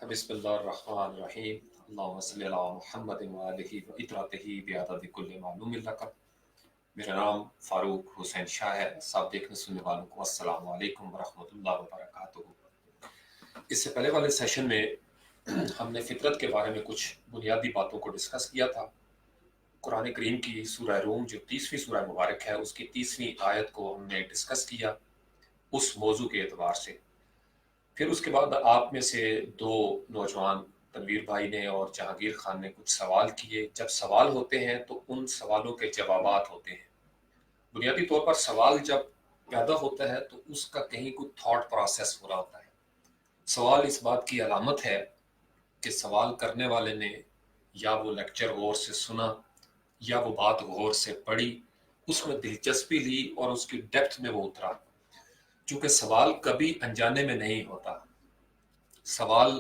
बिस्मिल्लाहिर्रहमानिर्रहीम अल्लाहुम्मा सल्लि अला मुहम्मद व आलिहि व इतरतिही बिअदद कुल्लि मालूम लक। मेरा नाम फारूक हुसैन शाह है। सब देखने सुनने वालों को अस्सलाम वालेकुम व रहमतुल्लाहि व बरकातुहू। इससे पहले वाले सेशन में हमने फितरत के बारे में कुछ बुनियादी बातों को डिस्कस किया था। कुरान करीम की सूरह रूम जो 30वीं सूरह मुबारक है उसकी 30वीं आयत को हमने डिस्कस किया उस मौजू के एतबार से। फिर उसके बाद आप में से दो नौजवान तनवीर भाई ने और जहांगीर खान ने कुछ सवाल किए। जब सवाल होते हैं तो उन सवालों के जवाबात होते हैं। बुनियादी तौर पर सवाल जब पैदा होता है तो उसका कहीं कुछ थॉट प्रोसेस हो रहा होता है। सवाल इस बात की अलामत है कि सवाल करने वाले ने या वो लेक्चर गौर से सुना या वो बात गौर से पढ़ी, उसमें दिलचस्पी ली और उसकी डेप्थ में वो उतरा। चूंकि सवाल कभी अनजाने में नहीं होता, सवाल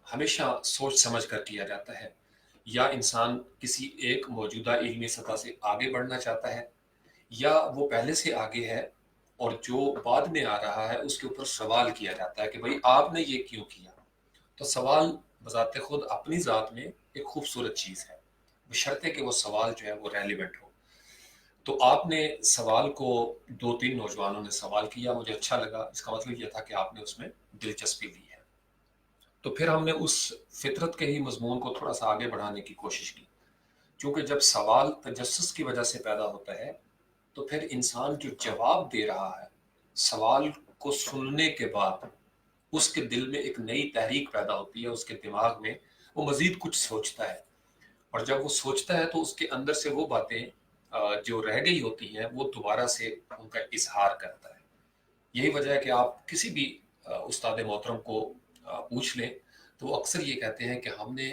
हमेशा सोच समझ कर किया जाता है। या इंसान किसी एक मौजूदा इल्मी सतह से आगे बढ़ना चाहता है या वो पहले से आगे है और जो बाद में आ रहा है उसके ऊपर सवाल किया जाता है कि भाई आपने ये क्यों किया। तो सवाल बजाते खुद अपनी ज़ात में एक खूबसूरत चीज़ है, बशर्ते कि वो सवाल जो है वो रेलिवेंट हो। तो आपने सवाल को 2-3 नौजवानों ने सवाल किया, मुझे अच्छा लगा। इसका मतलब ये था कि आपने उसमें दिलचस्पी ली है। तो फिर हमने उस फितरत के ही मजमून को थोड़ा सा आगे बढ़ाने की कोशिश की। क्योंकि जब सवाल तजस्सुस की वजह से पैदा होता है तो फिर इंसान जो जवाब दे रहा है सवाल को सुनने के बाद उसके दिल में एक नई तहरीक पैदा होती है, उसके दिमाग में वो मजीद कुछ सोचता है। और जब वो सोचता है तो उसके अंदर से वो बातें जो रह गई होती हैं वो दोबारा से उनका इजहार करता है। यही वजह है कि आप किसी भी उस्ताद मोहतरम को पूछ लें तो वो अक्सर ये कहते हैं कि हमने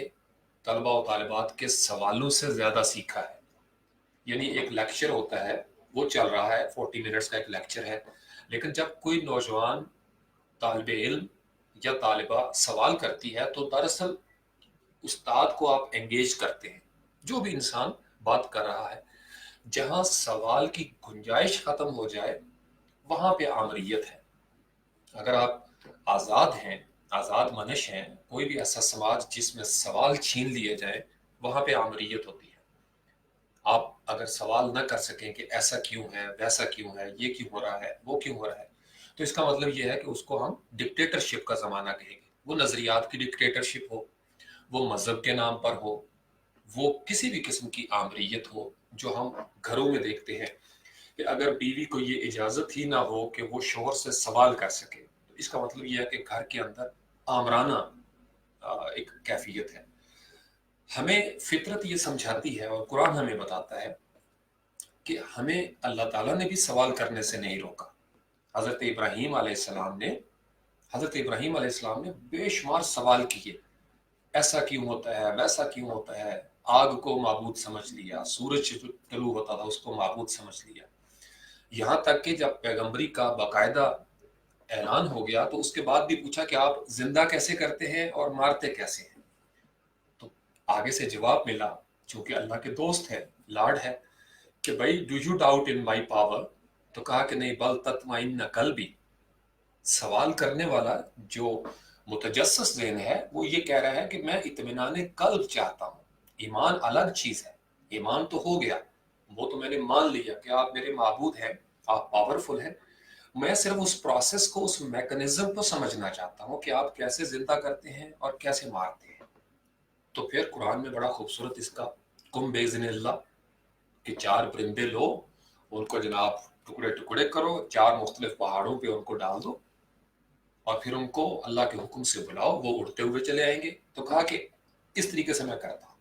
तलबा और तालिबात के सवालों से ज़्यादा सीखा है। यानी एक लेक्चर होता है, वो चल रहा है, 40 मिनट्स का एक लेक्चर है, लेकिन जब कोई नौजवान तालिब इल्म या तालिबा सवाल करती है तो दरअसल उस्ताद को आप एंगेज करते हैं। जो भी इंसान बात कर रहा है, जहां सवाल की गुंजाइश खत्म हो जाए वहां पे आमरीयत है। अगर आप आज़ाद हैं, आज़ाद मनश हैं, कोई भी ऐसा समाज जिसमें सवाल छीन लिए जाए वहां पे आमरीयत होती है। आप अगर सवाल न कर सकें कि ऐसा क्यों है, वैसा क्यों है, ये क्यों हो रहा है, वो क्यों हो रहा है, तो इसका मतलब ये है कि उसको हम डिक्टेटरशिप का ज़माना कहेंगे। वो नज़रियात की डिक्टेटरशिप हो, वो मज़हब के नाम पर हो, वो किसी भी किस्म की आमरीयत हो जो हम घरों में देखते हैं कि अगर बीवी को ये इजाज़त ही ना हो कि वो शौहर से सवाल कर सके, तो इसका मतलब ये है कि घर के अंदर आमराना एक कैफियत है। हमें फितरत ये समझाती है और कुरान हमें बताता है कि हमें अल्लाह ताला ने भी सवाल करने से नहीं रोका। हज़रत इब्राहीम अलैहिस्सलाम ने बेशुमार सवाल किए। ऐसा क्यों होता है, वैसा क्यों होता है। आग को माबूद समझ लिया, सूरज जो तलू होता था उसको माबूद समझ लिया। यहाँ तक कि जब पैगंबरी का बाकायदा ऐलान हो गया तो उसके बाद भी पूछा कि आप जिंदा कैसे करते हैं और मारते कैसे हैं। तो आगे से जवाब मिला, चूंकि अल्लाह के दोस्त है, लाड है, कि भाई do you doubt in my power. तो कहा कि नहीं, बल तत्माइन्न कल्बी। सवाल करने वाला जो मुतजस्सिस ज़हन है वो ये कह रहा है कि मैं इत्मीनान कल्ब चाहता हूँ। ईमान अलग चीज़ है। ईमान तो हो गया, वो तो मैंने मान लिया कि आप मेरे माबूद हैं, आप पावरफुल हैं। मैं सिर्फ उस प्रोसेस को, उस मैकेनिज्म को समझना चाहता हूँ कि आप कैसे जिंदा करते हैं और कैसे मारते हैं। तो फिर कुरान में बड़ा खूबसूरत इसका कुम बेज़निल्लाह कि 4 परिंदे लो, उनको जनाब टुकड़े टुकड़े करो, 4 मुख्तलिफ पहाड़ों पे उनको डाल दो और फिर उनको अल्लाह के हुक्म से बुलाओ, वो उड़ते हुए चले आएंगे। तो कहा कि इस तरीके से मैं करता हूँ,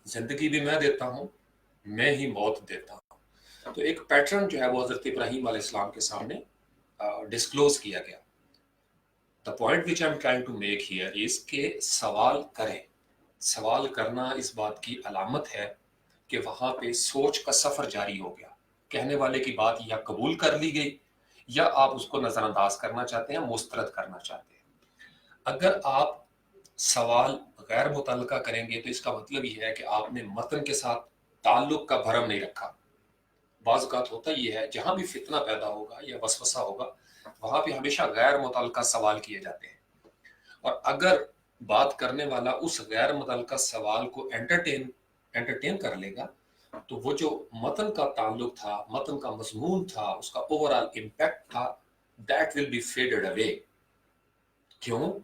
जिंदगी भी मैं देता हूँ, मैं ही मौत देता हूँ। तो एक पैटर्न जो है वो हज़रत इब्राहीम अलैहिस्सलाम के सामने डिस्क्लोज किया गया। The point which I am trying to make here is के सवाल करें। सवाल करना इस बात की अलामत है कि वहां पे सोच का सफर जारी हो गया। कहने वाले की बात या कबूल कर ली गई या आप उसको नजरअंदाज करना चाहते हैं, मुस्तरद करना चाहते हैं। अगर आप सवाल गैर मुतल्लका करेंगे तो इसका मतलब ये है कि आपने मतन के साथ ताल्लुक का भरम नहीं रखा। बाज़ औक़ात होता ये है, जहां भी फितना पैदा होगा या वसवसा होगा वहां पे हमेशा गैर मुतल्लका सवाल किए जाते हैं। और अगर बात करने वाला उस गैर मुतल्लका सवाल को एंटरटेन कर लेगा, तो वो जो मतन का ताल्लुक था, मतन का मजमून था, उसका ओवरऑल इम्पैक्ट था, that will be faded away. क्यों?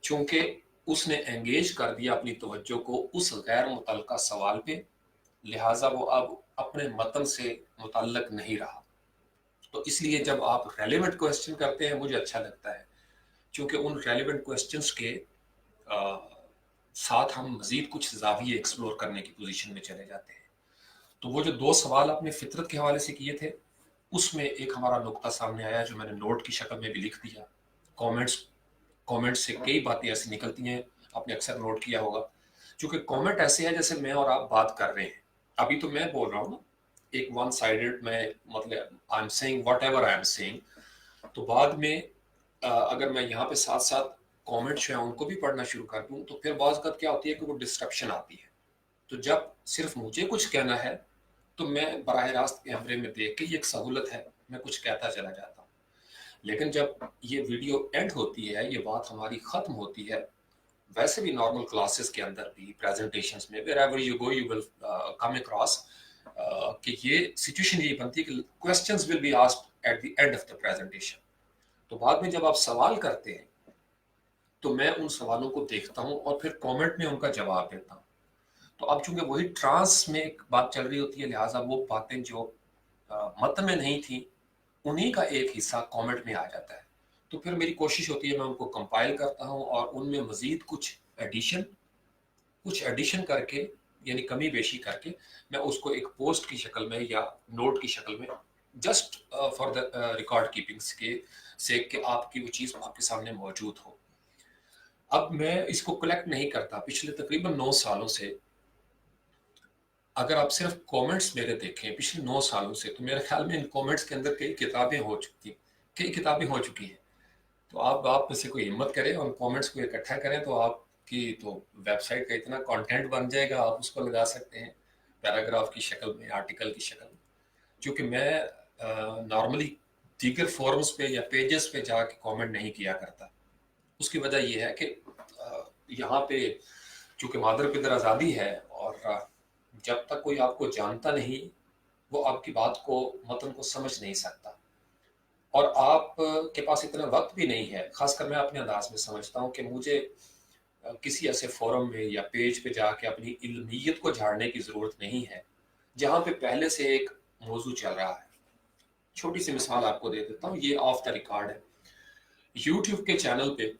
चूंकि उसने एंगेज कर दिया अपनी तवज्जो को उस गैर मुतल्लका सवाल पे, लिहाजा वो अब अपने मतन से मुतल्लक नहीं रहा। तो इसलिए जब आप रेलेवेंट क्वेश्चन करते हैं, मुझे अच्छा लगता है, क्योंकि उन रेलेवेंट क्वेश्चंस के साथ हम मजीद कुछ जाविये एक्सप्लोर करने की पोजीशन में चले जाते हैं। तो वो जो दो सवाल आपने फितरत के हवाले से किए थे, उसमें एक हमारा नुक्ता सामने आया जो मैंने नोट की शक्ल में भी लिख दिया। कमेंट्स से कई बातें ऐसी निकलती हैं, आपने अक्सर नोट किया होगा, क्योंकि कमेंट ऐसे है जैसे मैं और आप बात कर रहे हैं। अभी तो मैं बोल रहा हूँ ना, एक वन साइडेड, मैं मतलब I am saying whatever I am saying, तो बाद में अगर मैं यहाँ पे साथ साथ कमेंट जो है उनको भी पढ़ना शुरू कर दूँ, तो फिर बहुत वक्त क्या होती है कि वो डिस्ट्रप्शन आती है। तो जब सिर्फ मुझे कुछ कहना है, तो मैं बराह रास्त कैमरे में देख के, ये एक सहूलत है, मैं कुछ कहता चला जाता हूँ। लेकिन जब ये वीडियो एंड होती है, ये बात हमारी ख़त्म होती है, वैसे भी नॉर्मल क्लासेस के अंदर भी, प्रेजेंटेशंस में, wherever you go you will come across कि ये सिचुएशन ये बनती है कि questions will be asked at the end of the presentation. तो बाद में जब आप सवाल करते हैं, तो मैं उन सवालों को देखता हूँ और फिर कमेंट में उनका जवाब देता हूँ। तो अब चूंकि वही ट्रांस में एक बात चल रही होती है, लिहाजा वो बातें जो मतन में नहीं थी, उन्हीं का एक हिस्सा कमेंट में आ जाता है। तो फिर मेरी कोशिश होती है, मैं उनको कंपाइल करता हूँ और उनमें मजीद कुछ एडिशन करके, यानी कमी बेशी करके, मैं उसको एक पोस्ट की शक्ल में या नोट की शक्ल में, जस्ट फॉर द रिकॉर्ड कीपिंग्स के से कि आपकी वो चीज़ आपके सामने मौजूद हो। अब मैं इसको कलेक्ट नहीं करता। पिछले तकरीबन 9 सालों से अगर आप सिर्फ कमेंट्स मेरे देखें पिछले 9 सालों से, तो मेरे ख्याल में इन कमेंट्स के अंदर कई किताबें हो चुकी हैं। तो आप में से कोई हिम्मत करे और कमेंट्स को इकट्ठा करें, तो आपकी तो वेबसाइट का इतना कंटेंट बन जाएगा, आप उसको लगा सकते हैं पैराग्राफ की शक्ल में, आर्टिकल की शक्ल में। क्योंकि मैं नॉर्मली दीगर फोरम्स पे या पेजेस पे जाके कमेंट नहीं किया करता। उसकी वजह यह है कि यहाँ पे चूंकि मादर पिदर आज़ादी है, और जब तक कोई आपको जानता नहीं, वो आपकी बात को, मतन को समझ नहीं सकता, और आप के पास इतना वक्त भी नहीं है। खासकर मैं अपने अंदाज में समझता हूँ कि मुझे किसी ऐसे फोरम में या पेज पे जाके अपनी इल्मियत को झाड़ने की ज़रूरत नहीं है, जहाँ पे पहले से एक मौजू चल रहा है। छोटी सी मिसाल आपको दे देता हूँ, ये ऑफ द रिकॉर्ड है। यूट्यूब के चैनल पे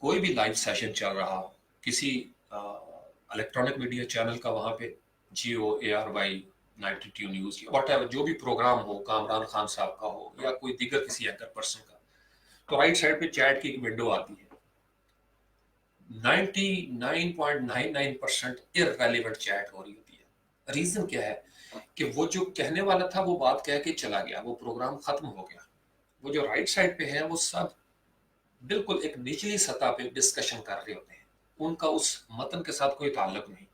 कोई भी लाइव सेशन चल रहा हो, किसी इलेक्ट्रॉनिक मीडिया चैनल का, वहाँ पे GOARY 92 न्यूज़ या व्हाटएवर जो भी प्रोग्राम हो, कामरान खान साहब का हो या कोई दीगर किसी एंकर पर्सन का, तो राइट साइड पे चैट की एक विंडो आती है। 99.99% इररेलेवेंट चैट हो रही होती है। रीजन क्या है कि वो जो कहने वाला था वो बात कह के चला गया, वो प्रोग्राम खत्म हो गया। वो जो राइट साइड पे है, वो सब बिल्कुल एक निचली सतह पे डिस्कशन कर रहे होते हैं, उनका उस मतन के साथ कोई ताल्लुक नहीं।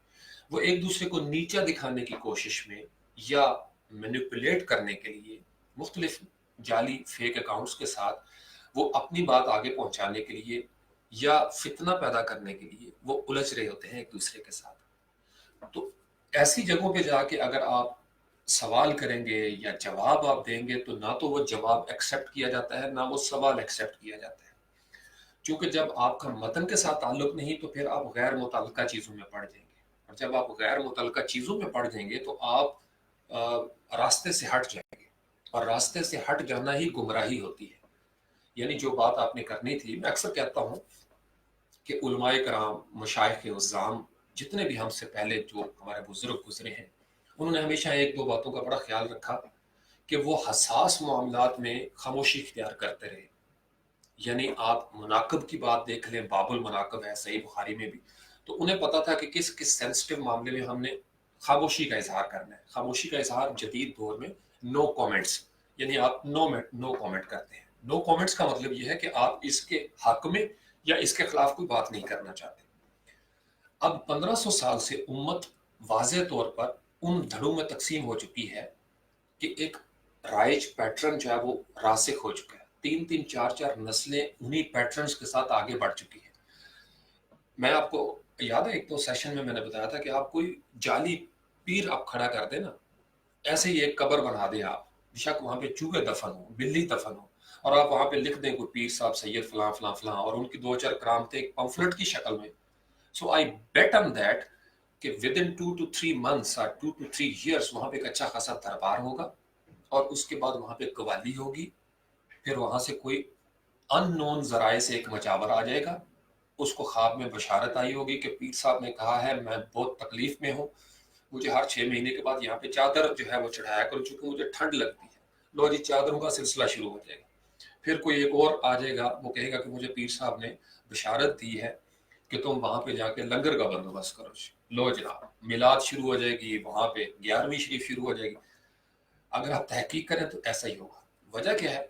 वो एक दूसरे को नीचा दिखाने की कोशिश में या मैनिपुलेट करने के लिए मुख्तलिफ जाली फेक अकाउंट्स के साथ वो अपनी बात आगे पहुंचाने के लिए या फितना पैदा करने के लिए वो उलझ रहे होते हैं एक दूसरे के साथ। तो ऐसी जगहों पे जाके अगर आप सवाल करेंगे या जवाब आप देंगे, तो ना तो वो जवाब एक्सेप्ट किया जाता है, ना वो सवाल एक्सेप्ट किया जाता है। क्योंकि जब आपका मतन के साथ ताल्लुक नहीं, तो फिर आप गैर मुतल्लका चीज़ों में पड़ जाएंगे, और जब आप गैर मुतल्लका चीज़ों में पड़ जाएंगे, तो आप रास्ते से हट जाएंगे, और रास्ते से हट जाना ही गुमराही होती है। यानी जो बात आपने करनी थी, मैं अक्सर कहता हूँ कि उलमाए कराम, मशाइख उज़्ज़ाम, जितने भी हमसे पहले जो हमारे बुजुर्ग गुजरे हैं, उन्होंने हमेशा एक दो बातों का बड़ा ख्याल रखा कि वो हसास मामलात में खामोशी इख्तियार करते रहे। यानी आप मुनाकब की बात देख लें, बाबुल मुनाकब है सही बुखारी में भी, तो उन्हें पता था कि किस किस सेंसिटिव मामले में हमने खामोशी का इजहार करना है। खामोशी का इजहार जदीद दौर में नो कमेंट्स, यानी आप नो कमेंट करते हैं। नो कमेंट्स का मतलब यह है कि आप इसके हक में या इसके खिलाफ कोई बात नहीं करना चाहते। अब 1500 साल से उम्मत वाज़ेह तौर पर उन धड़ों में तकसीम हो चुकी है कि एक राइज पैटर्न जो है वो रासिक हो चुका है। 3-3 4-4 नस्लें उन्हीं पैटर्न्स के साथ आगे बढ़ चुकी हैं। मैं आपको याद है, एक तो सेशन में मैंने बताया था कि आप कोई जाली पीर आप खड़ा कर दे ना, ऐसे ही एक कब्र बना दें आप, बेशक वहां पे चूहे दफन हो, बिल्ली दफन हो, और आप वहां पे लिख दें कोई पीर साहब सैयद फलां फलां फलां, और उनकी दो चार करामतें एक पम्फलेट की शक्ल में। सो आई बेट ऑन दैट कि विद इन 2 to 3 months और 2 to 3 years वहां पे एक अच्छा खासा दरबार होगा, और उसके बाद वहां पे कवाली होगी। फिर वहां से कोई अननोन जराए से एक मजावर आ जाएगा, उसको ख्वाब में बशारत आई होगी कि पीर साहब ने कहा है मैं बहुत तकलीफ में हूँ, मुझे हर 6 महीने के बाद यहाँ पे चादर जो है वो चढ़ाया करो, चूंकि मुझे ठंड लगती है। लो जी, चादरों का सिलसिला शुरू हो जाएगा। फिर कोई एक और आ जाएगा, वो कहेगा कि मुझे पीर साहब ने बशारत दी है कि तुम वहां पे जाके लंगर का बंदोबस्त करो। लो जनाब, मिलाद शुरू हो जाएगी, वहां पे 11वीं शरीफ शुरू हो जाएगी। अगर आप तहकीक करें तो ऐसा ही होगा। वजह क्या है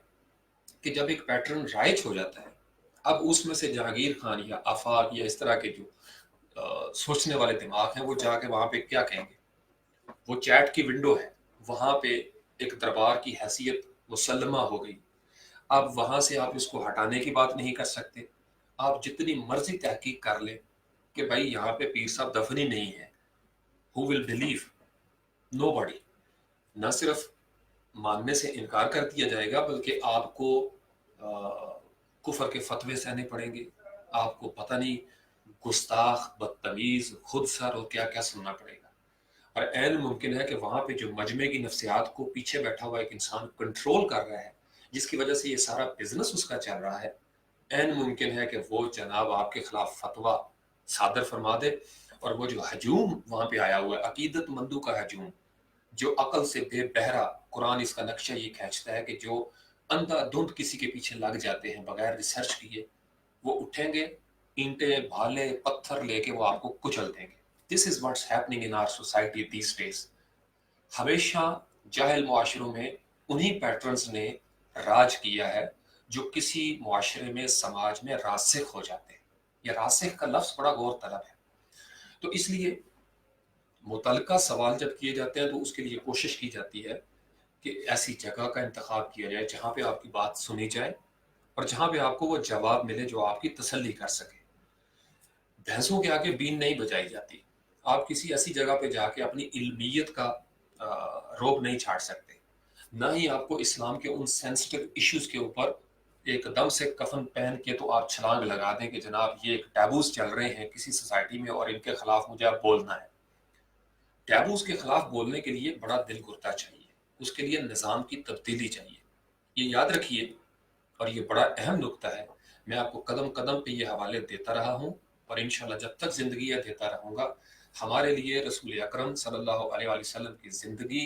कि जब एक पैटर्न राइज हो जाता है, अब उसमें से जहांगीर खान या आफाक या इस तरह के जो सोचने वाले दिमाग हैं, वो जाके वहां पे क्या कहेंगे, वो चैट की विंडो है, वहां पे एक दरबार की हैसियत मुसल्लमा हो गई। अब वहां से आप इसको हटाने की बात नहीं कर सकते। आप जितनी मर्जी तहकीक कर ले कि भाई यहाँ पे पीर साहब दफन ही नहीं है, हु विल बिलीव? नोबडी। न सिर्फ मानने से इनकार कर दिया जाएगा, बल्कि आपको कुफर के फतवे सहने पड़ेंगे, आपको पता नहीं गुस्ताख, बदतमीज, खुद सर और क्या क्या सुनना पड़ेगा। और ऐन मुमकिन है कि वहां पे जो मजमे की नफ्सियात को पीछे बैठा हुआ एक इंसान कंट्रोल कर रहा है, जिसकी वजह से ये सारा बिजनेस उसका चल रहा है, ऐन मुमकिन है कि वो जनाब आपके खिलाफ फतवा सादर फरमा दे। और वो जो हजूम वहां पे आया हुआ है, अकीदत मंदू का हजूम, जो अकल से बेबहरा, कुरान इसका नक्शा ये खींचता है कि जो अंधाधुंध किसी के पीछे लग जाते हैं बगैर रिसर्च किए, वो उठेंगे, ईंटें भाले पत्थर लेके वो आपको कुचल देंगे। This is what's happening in our society these days. हमेशा जाहिल मुआशरों में उन्हीं पैटर्न्स ने राज किया है जो किसी मुआशरे में, समाज में रासिख हो जाते हैं। यह रासिख का लफ्ज बड़ा गौर तलब है। तो इसलिए मुतलका सवाल जब किए जाते हैं तो उसके लिए कोशिश की जाती है कि ऐसी जगह का इंतखाब किया जाए जहां पे आपकी बात सुनी जाए, और जहां पे आपको वो जवाब मिले जो आपकी तसल्ली कर सके। भैंसों के आगे बीन नहीं बजाई जाती। आप किसी ऐसी जगह पे जाके अपनी इल्मियत का रोब नहीं छाड़ सकते। ना ही आपको इस्लाम के उन सेंसिटिव इश्यूज के ऊपर एकदम से कफन पहन के तो आप छलांग लगा दें कि जनाब ये एक टैबूज चल रहे हैं किसी सोसाइटी में और इनके खिलाफ मुझे अब बोलना है। टैबूज के खिलाफ बोलने के लिए बड़ा दिल गुर्दा चाहिए, उसके लिए निज़ाम की तब्दीली चाहिए। ये याद रखिए, और ये बड़ा अहम नुक्ता है। मैं आपको कदम कदम पे ये हवाले देता रहा हूँ, और इंशाल्लाह जब तक जिंदगी है देता रहूँगा। हमारे लिए रसूल अकरम सल्लल्लाहु अलैहि वसल्लम की जिंदगी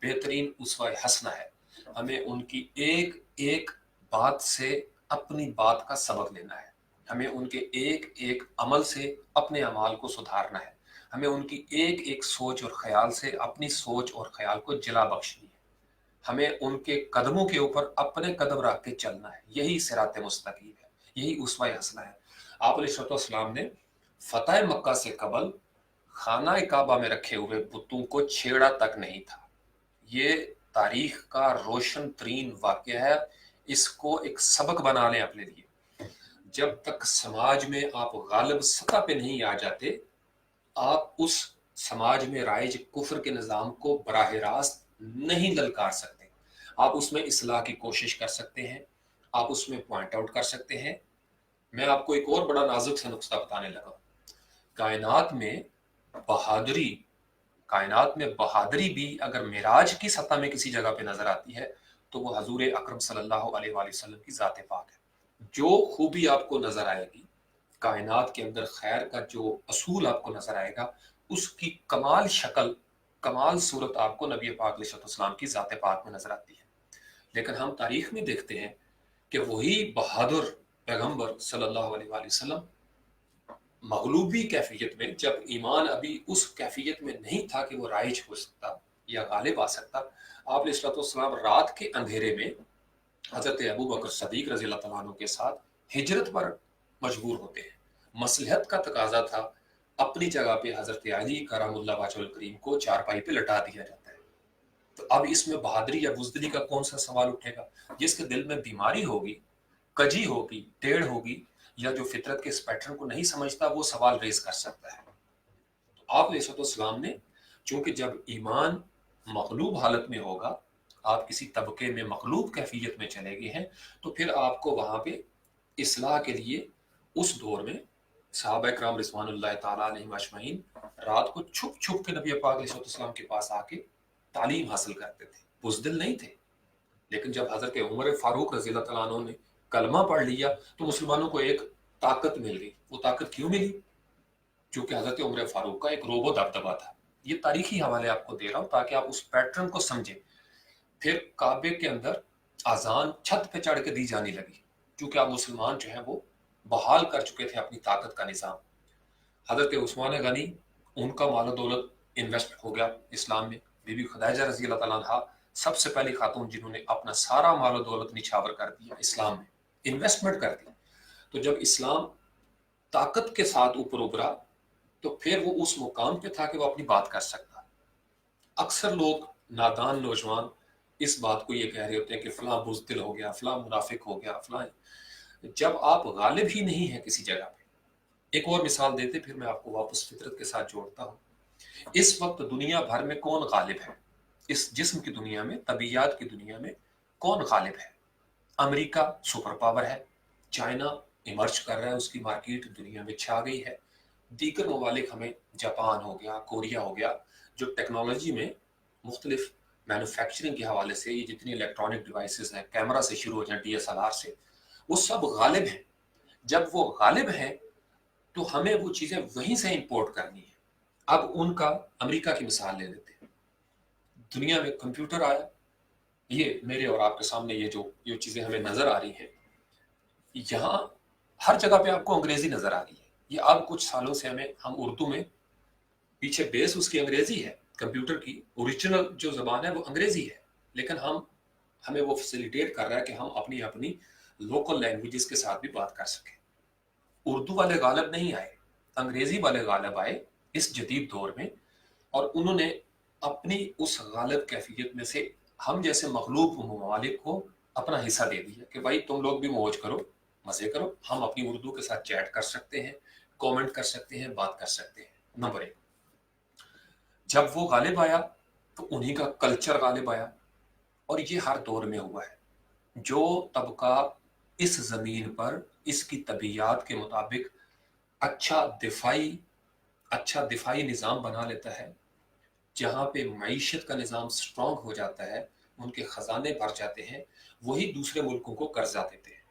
बेहतरीन उसवा हसना है। हमें उनकी एक एक बात से अपनी बात का सबक लेना है। हमें उनके एक एक अमल से अपने अमाल को सुधारना है। हमें उनकी एक एक सोच और ख्याल से अपनी सोच और ख्याल को जला बख्शनी है। हमें उनके कदमों के ऊपर अपने कदम रख के चलना है। यही सिरात मुस्तकीम है, यही उसवा हसना है। आप अलैहिस्सलाम ने फतेह मक्का से कबल खाना काबा में रखे हुए बुतों को छेड़ा तक नहीं था। ये तारीख का रोशन तरीन वाक़या है। इसको एक सबक बना लें अपने लिए। जब तक समाज में आप गालिब सतह पे नहीं आ जाते, आप उस समाज में राइज कुफ्र के निज़ाम को बराह रास्त नहीं ललकार सकते। आप उसमें इस्लाह की कोशिश कर सकते हैं, आप उसमें पॉइंट आउट कर सकते हैं। मैं आपको एक और बड़ा नाजुक सा नुक्ता बताने लगा। कायनात में बहादुरी कायनात में बहादुरी भी अगर मिराज की सतह में किसी जगह पे नजर आती है, तो वो हजूर अकरम सल्लल्लाहु अलैहि वसल्लम की ज़ात पाक है। जो खूबी आपको नजर आएगी कायनात के अंदर, खैर का जो असूल आपको नजर आएगा, उसकी कमाल शक्ल, कमाल सूरत आपको नबी पाक अलैहिस्सलाम की ज़ात पाक में नजर आती है। लेकिन हम तारीख में देखते हैं कि वही बहादुर पैगंबर सल्लल्लाहु अलैहि वसल्लम मगलूबी कैफियत में, जब ईमान अभी उस कैफियत में नहीं था कि वो राइज हो सकता या गालिब आ सकता, आप अलैहिस्सलाम रात के अंधेरे में हजरत अबू बकर सदीक रज़ी अल्लाह तआला अन्हु के साथ हिजरत पर मजबूर होते हैं। मसलहत का तकाजा था। अपनी जगह पे हजरत अली करमुल्लाह वजहुल करीम को चारपाई पे लटा दिया जाता है। तो अब इसमें बहादुरी या बुज़दिली का कौन सा सवाल उठेगा? जिसके दिल में बीमारी होगी, कजी होगी, टेढ़ होगी, या जो फितरत के इस पैटर्न को नहीं समझता वो सवाल रेज कर सकता है। तो आप अलैहिस्सलाम ने, चूंकि जब ईमान मगलूब हालत में होगा, आप किसी तबके में मगलूब कैफियत में चले गए हैं, तो फिर आपको वहां पे इस्लाह के लिए उस दौर में सहाबा इकराम रिज़वानुल्लाह ताला अलैहिम अजमईन रात को छुप छुप के नबी पाक अलैहिस्सलाम के पास आके तालीम हासिल करते थे। बुज़दिल नहीं थे। लेकिन जब हज़रत उमर फारूक रज़ी अल्लाह तआला अन्हु ने कलमा पढ़ लिया तो मुसलमानों को एक ताकत मिल गई। वो ताकत क्यों मिली? क्योंकि हज़रत उमर फारूक का एक रोबो दबदबा था। ये तारीखी हवाले आपको दे रहा हूँ ताकि आप उस पैटर्न को समझें। फिर काबे के अंदर अजान छत पे चढ़ के दी जाने लगी, क्योंकि आप मुसलमान जो है वो बहाल कर चुके थे अपनी ताकत का निज़ाम। हज़रत उस्मान गनी, उनका माल दौलत इन्वेस्ट हो गया इस्लाम में। बीबी खदीजा रज़ी अल्लाह तआला अन्हा सबसे पहली खातून जिन्होंने अपना सारा माल दौलत निछावर कर दिया इस्लाम में, इन्वेस्टमेंट कर दी। तो जब इस्लाम ताकत के साथ ऊपर उभरा तो फिर वो उस मुकाम पे था कि वो अपनी बात कर सकता। अक्सर लोग नादान नौजवान इस बात को ये कह रहे होते हैं कि फलां बुज़दिल हो गया, फलां मुनाफिक हो गया, फलां। जब आप गालिब ही नहीं है किसी जगह पे। एक और मिसाल देते फिर मैं आपको वापस फितरत के साथ जोड़ता हूँ। इस वक्त दुनिया भर में कौन गालिब है? इस जिस्म की दुनिया में, तबीयत की दुनिया में कौन गालिब है? अमेरिका सुपर पावर है, चाइना इमर्ज कर रहा है, उसकी मार्केट दुनिया में छा गई है। दीगर ममालिक हमें, जापान हो गया, कोरिया हो गया, जो टेक्नोलॉजी में मुख्तलिफ मैन्युफैक्चरिंग के हवाले से ये जितनी इलेक्ट्रॉनिक डिवाइसेस हैं, कैमरा से शुरू हो जाए DSLR से, वो सब गालिब हैं। जब वो गालिब हैं तो हमें वो चीज़ें वहीं से इंपोर्ट करनी है। अब उनका, अमेरिका की मिसाल ले लेते हैं। दुनिया में कंप्यूटर आया, ये मेरे और आपके सामने ये जो चीज़ें हमें नज़र आ रही हैं, यहाँ हर जगह पे आपको अंग्रेजी नज़र आ रही है। ये अब कुछ सालों से हम उर्दू में, पीछे बेस उसकी अंग्रेजी है, कंप्यूटर की ओरिजिनल जो ज़बान है वो अंग्रेजी है, लेकिन हमें वो फैसिलिटेट कर रहा है कि हम अपनी अपनी लोकल लैंग्वेजेस के साथ भी बात कर सकें। उर्दू वाले गालिब नहीं आए, अंग्रेजी वाले गालिब आए इस जदीद दौर में, और उन्होंने अपनी उस गालिब कैफियत में से हम जैसे मखलूक ममालिक को अपना हिस्सा दे दिया कि भाई तुम लोग भी मौज करो, मजे करो, हम अपनी उर्दू के साथ चैट कर सकते हैं, कमेंट कर सकते हैं, बात कर सकते हैं। नंबर एक, जब वो गालिब आया तो उन्हीं का कल्चर गालिब आया, और ये हर दौर में हुआ है। जो तबका इस ज़मीन पर इसकी तबीयत के मुताबिक अच्छा दिफाई निज़ाम बना लेता है, जहाँ पे मईशत का निज़ाम स्ट्रॉन्ग हो जाता है, उनके ख़जाने भर जाते हैं, वही दूसरे मुल्कों को कर्जा देते हैं,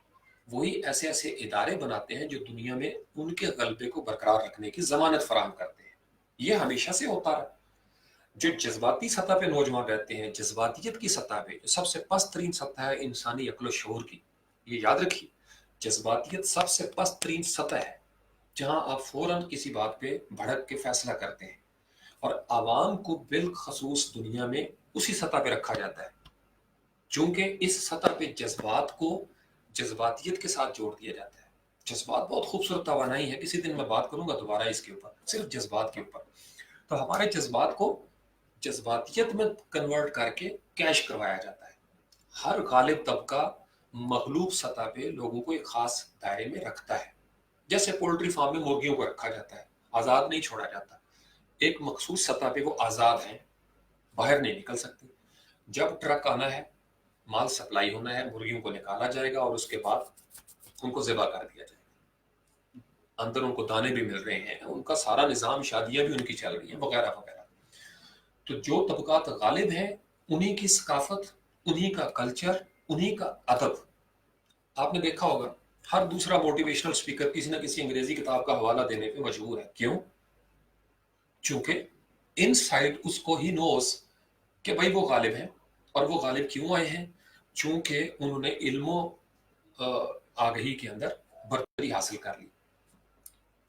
वही ऐसे ऐसे इदारे बनाते हैं जो दुनिया में उनके गलबे को बरकरार रखने की ज़मानत फराहम करते हैं। ये हमेशा से होता रहा। जो जज्बाती सतह पे नौजवान रहते हैं, जज्बातियत की सतह पे, जो सबसे पस्त तरीन सतह है इंसानी अक्ल शऊर की, ये याद रखिए, जज्बातियत सबसे पस्त तरीन सतह है जहां आप फौरन किसी बात पे भड़क के फैसला करते हैं, और आवाम को बिलखसूस दुनिया में उसी सतह पे रखा जाता है, चूंकि इस सतह पे जज्बात को जज्बातियत के साथ जोड़ दिया जाता है। जज्बात बहुत खूबसूरत तवानाई है, किसी दिन मैं बात करूंगा दोबारा इसके ऊपर, सिर्फ जज्बात के ऊपर। तो हमारे जज्बात को जज्बातियत में कन्वर्ट करके कैश करवाया जाता है। हर गालिब तबका मगलूब सतह पे लोगों को एक खास दायरे में रखता है। जैसे पोल्ट्री फार्म में मुर्गियों को रखा जाता है, आज़ाद नहीं छोड़ा जाता, एक मखसूस सतह पे वो आज़ाद हैं, बाहर नहीं निकल सकती। जब ट्रक आना है, माल सप्लाई होना है, मुर्गियों को निकाला जाएगा और उसके बाद उनको ज़िबा कर दिया जाएगा। अंदर उनको दाने भी मिल रहे हैं, उनका सारा निज़ाम, शादियां भी उनकी चल रही हैं, वगैरह वगैरह। तो जो तबकात गालिब हैं, उन्हीं की सकाफत, उन्हीं का कल्चर, उन्हीं का अदब। आपने देखा होगा हर दूसरा मोटिवेशनल स्पीकर किसी ना किसी अंग्रेजी किताब का हवाला देने पे मजबूर है। क्यों? चूंकि इनसाइड उसको ही नोज कि भाई वो गालिब हैं, और वो गालिब क्यों आए हैं? चूंकि उन्होंने इल्मो आगही के अंदर बर्तरी हासिल कर ली।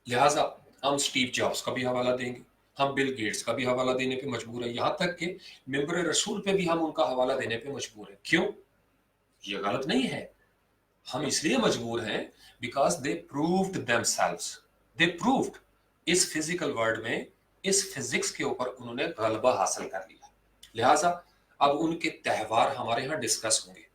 लिहाजा हम स्टीव जॉब्स का भी हवाला देंगे, हम बिल गेट्स का भी हवाला देने पे मजबूर है, यहाँ तक कि मेंबर रसूल पे भी हम उनका हवाला देने पे मजबूर है। क्यों? ये गलत नहीं है, हम इसलिए मजबूर हैं because they proved themselves, they proved, इस फिजिकल वर्ल्ड में, इस फिजिक्स के ऊपर उन्होंने गलबा हासिल कर लिया। लिहाजा अब उनके त्यौहार हमारे यहाँ डिस्कस होंगे,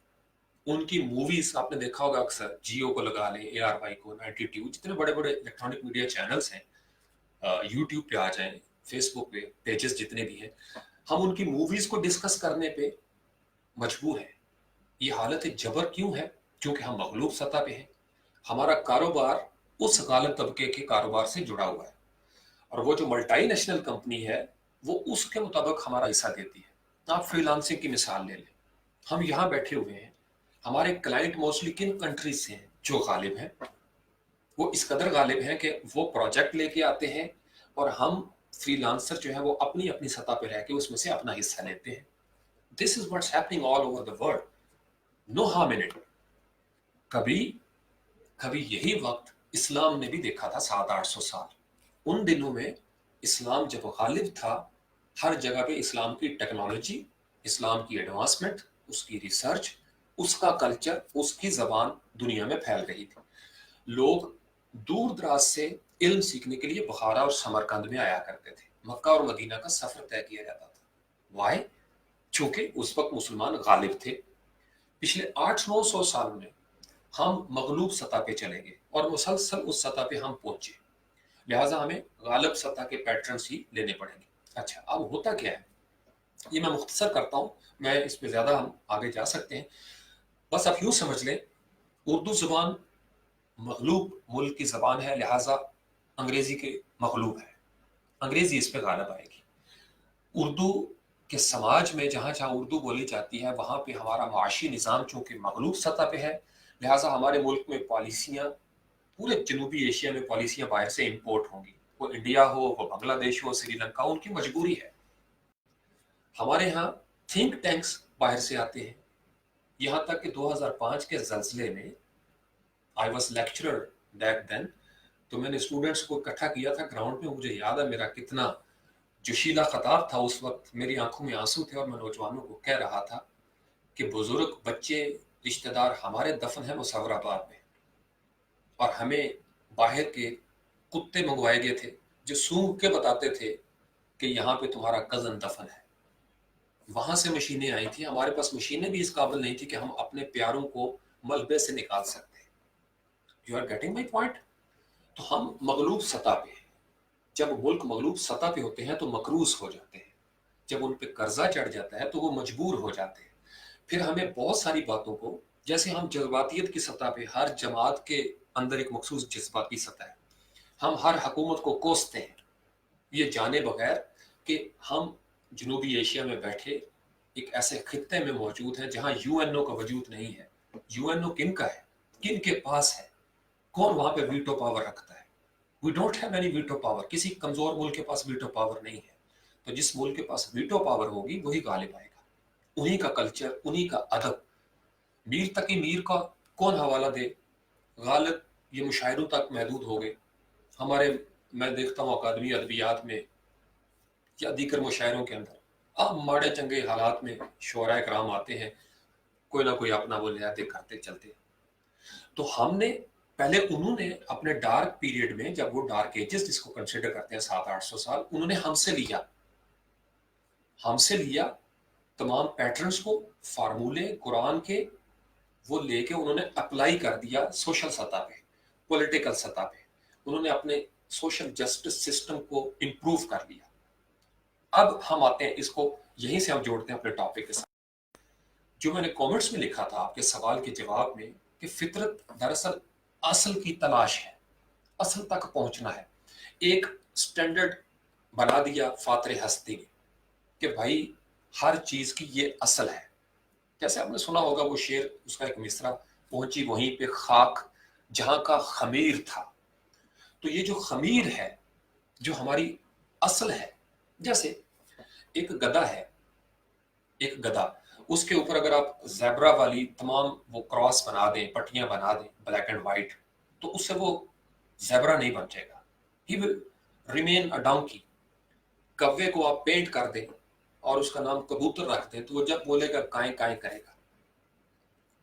उनकी मूवीज आपने देखा होगा अक्सर, जियो को लगा लें, ARY को, 92, जितने बड़े बड़े इलेक्ट्रॉनिक मीडिया चैनल्स हैं, यूट्यूब पे आ जाएं, फेसबुक पे पेजेस जितने भी हैं, हम उनकी मूवीज को डिस्कस करने पे मजबूर हैं। ये हालत जबर क्यों है? क्योंकि हम मगलूब सतह पे हैं। हमारा कारोबार उस गालिब तबके के कारोबार से जुड़ा हुआ है, और वो जो मल्टी नेशनल कंपनी है वो उसके मुताबिक हमारा हिस्सा देती है। आप फ्रीलांसिंग की मिसाल ले लें, हम यहाँ बैठे हुए हैं, हमारे क्लाइंट मोस्टली किन कंट्रीज से हैं? जो गालिब हैं, वो इस कदर गालिब हैं कि वो प्रोजेक्ट लेके आते हैं, और हम फ्रीलांसर जो है वो अपनी अपनी सतह पे रह के उसमें से अपना हिस्सा लेते हैं। This is what's happening all over the world, no harm in it. कभी कभी यही वक्त इस्लाम ने भी देखा था, 700-800 साल। उन दिनों में इस्लाम जब गालिब था, हर जगह पे इस्लाम की टेक्नोलॉजी, इस्लाम की एडवांसमेंट, उसकी रिसर्च, उसका कल्चर, उसकी जबान दुनिया में फैल रही थी। लोग दूर दराज से इल्म सीखने के लिए बुखारा और समरकंद में आया करते थे। मक्का और मदीना का सफर तय किया जाता था। वाई? चूंकि उस वक्त मुसलमान गालिब थे। पिछले 800-900 साल में हम मगलूब सतह पे चले गए और मुसलसल उस सतह पे हम पहुंचे, लिहाजा हमें गालिब सतह के पैटर्न्स ही लेने पड़ेंगे। अच्छा, अब होता क्या है, ये मैं मुख्तसर करता हूँ, मैं इस पे ज़्यादा हम आगे जा सकते हैं। बस आप यूँ समझ लें, उर्दू ज़ुबान मगलूब मुल्क की ज़बान है, लिहाजा अंग्रेज़ी के मगलूब है, अंग्रेज़ी इस पे गालिब आएगी। उर्दू के समाज में जहाँ जहाँ उर्दू बोली जाती है वहाँ पे हमारा माशी निज़ाम चूँकि मगलूब सतह पे है, लिहाजा हमारे मुल्क में पॉलिसियाँ, पूरे जनूबी एशिया में पॉलिसियाँ बाहर से इंपोर्ट होंगी। वो इंडिया हो, वो बांग्लादेश हो, श्रीलंका, उनकी मजबूरी है। हमारे यहाँ थिंक टैंक्स बाहर से आते हैं। यहाँ तक कि 2005 के जल्जले में, I was lecturer back then, तो मैंने स्टूडेंट्स को इकट्ठा किया था ग्राउंड में। मुझे याद है मेरा कितना जोशीला खताब था उस वक्त, मेरी आंखों में आंसू थे और मैं नौजवानों को कह रहा था कि बुजुर्ग, बच्चे, रिश्तेदार हमारे दफन है मुसव्वराबाद में, और हमें बाहर के कुत्ते मंगवाए गए थे जो सूंघ के बताते थे कि यहाँ पे तुम्हारा कजन दफन है। वहां से मशीनें आई थी, हमारे पास मशीनें भी इस काबिल नहीं थी कि हम अपने प्यारों को मलबे से निकाल सकते। You are getting my point? तो हम मगलूब सतह पे हैं। जब मुल्क मगलूब सतह पे होते हैं तो मकरूज हो जाते हैं। जब उन पे कर्जा चढ़ जाता है तो वो मजबूर हो जाते हैं। फिर हमें बहुत सारी बातों को, जैसे हम जज्बातियत की सतह पे, हर जमात के अंदर एक मखसूस जज्बाती सतह है, हम हर हुकूमत को कोसते हैं, ये जाने बगैर कि हम जनूबी एशिया में बैठे एक ऐसे खित्ते में मौजूद हैं जहां यूएनओ का वजूद नहीं है। यूएनओ किन का है, किन के पास है, कौन वहां पे वीटो पावर रखता है? We don't have any veto power. किसी कमजोर मुल्क के पास वीटो पावर नहीं है। तो जिस मुल्क के पास वीटो पावर होगी वही गालिब आएगा। उन्हीं का कल्चर, उन्हीं का अदब। मीर तकी मीर का कौन हवाला दे, गालिब ये मुशायरों तक महदूद हो गए। हमारे, मैं देखता हूँ अकादमी अदबियात में या दीगर मुशायरों के अंदर, अब माड़े चंगे हालात में शोरा कराम आते हैं, कोई ना कोई अपना वो ले आते करते चलते। तो हमने पहले, उन्होंने अपने डार्क पीरियड में, जब वो डार्क एजेस जिसको कंसिडर करते हैं 700-800 साल, उन्होंने हमसे लिया तमाम पैटर्न्स को, फार्मूले कुरान के, वो लेके उन्होंने अप्लाई कर दिया सोशल सतह पे, पॉलिटिकल सतह पे। उन्होंने अपने सोशल जस्टिस सिस्टम को इंप्रूव कर लिया। अब हम आते हैं, इसको यहीं से हम जोड़ते हैं अपने टॉपिक के साथ। जो मैंने कमेंट्स में लिखा था आपके सवाल के जवाब में, कि फितरत दरअसल असल की तलाश है, असल तक पहुंचना है। एक स्टैंडर्ड बना दिया फातर हस्ती ने कि भाई हर चीज की ये असल है। जैसे आपने सुना होगा वो शेर, उसका एक मिसरा, पहुंची वहीं पे खाक जहां का खमीर था। तो ये जो खमीर है, जो हमारी असल है, जैसे एक गधा है, एक गधा, उसके ऊपर अगर आप ज़ेब्रा वाली तमाम वो क्रॉस बना दें, पट्टियां बना दें ब्लैक एंड वाइट, तो उससे वो ज़ेब्रा नहीं बन जाएगा, he will remain a donkey. कव्वे को आप पेंट कर दें और उसका नाम कबूतर रख दें, तो वो जब बोलेगा काएं काएं करेगा,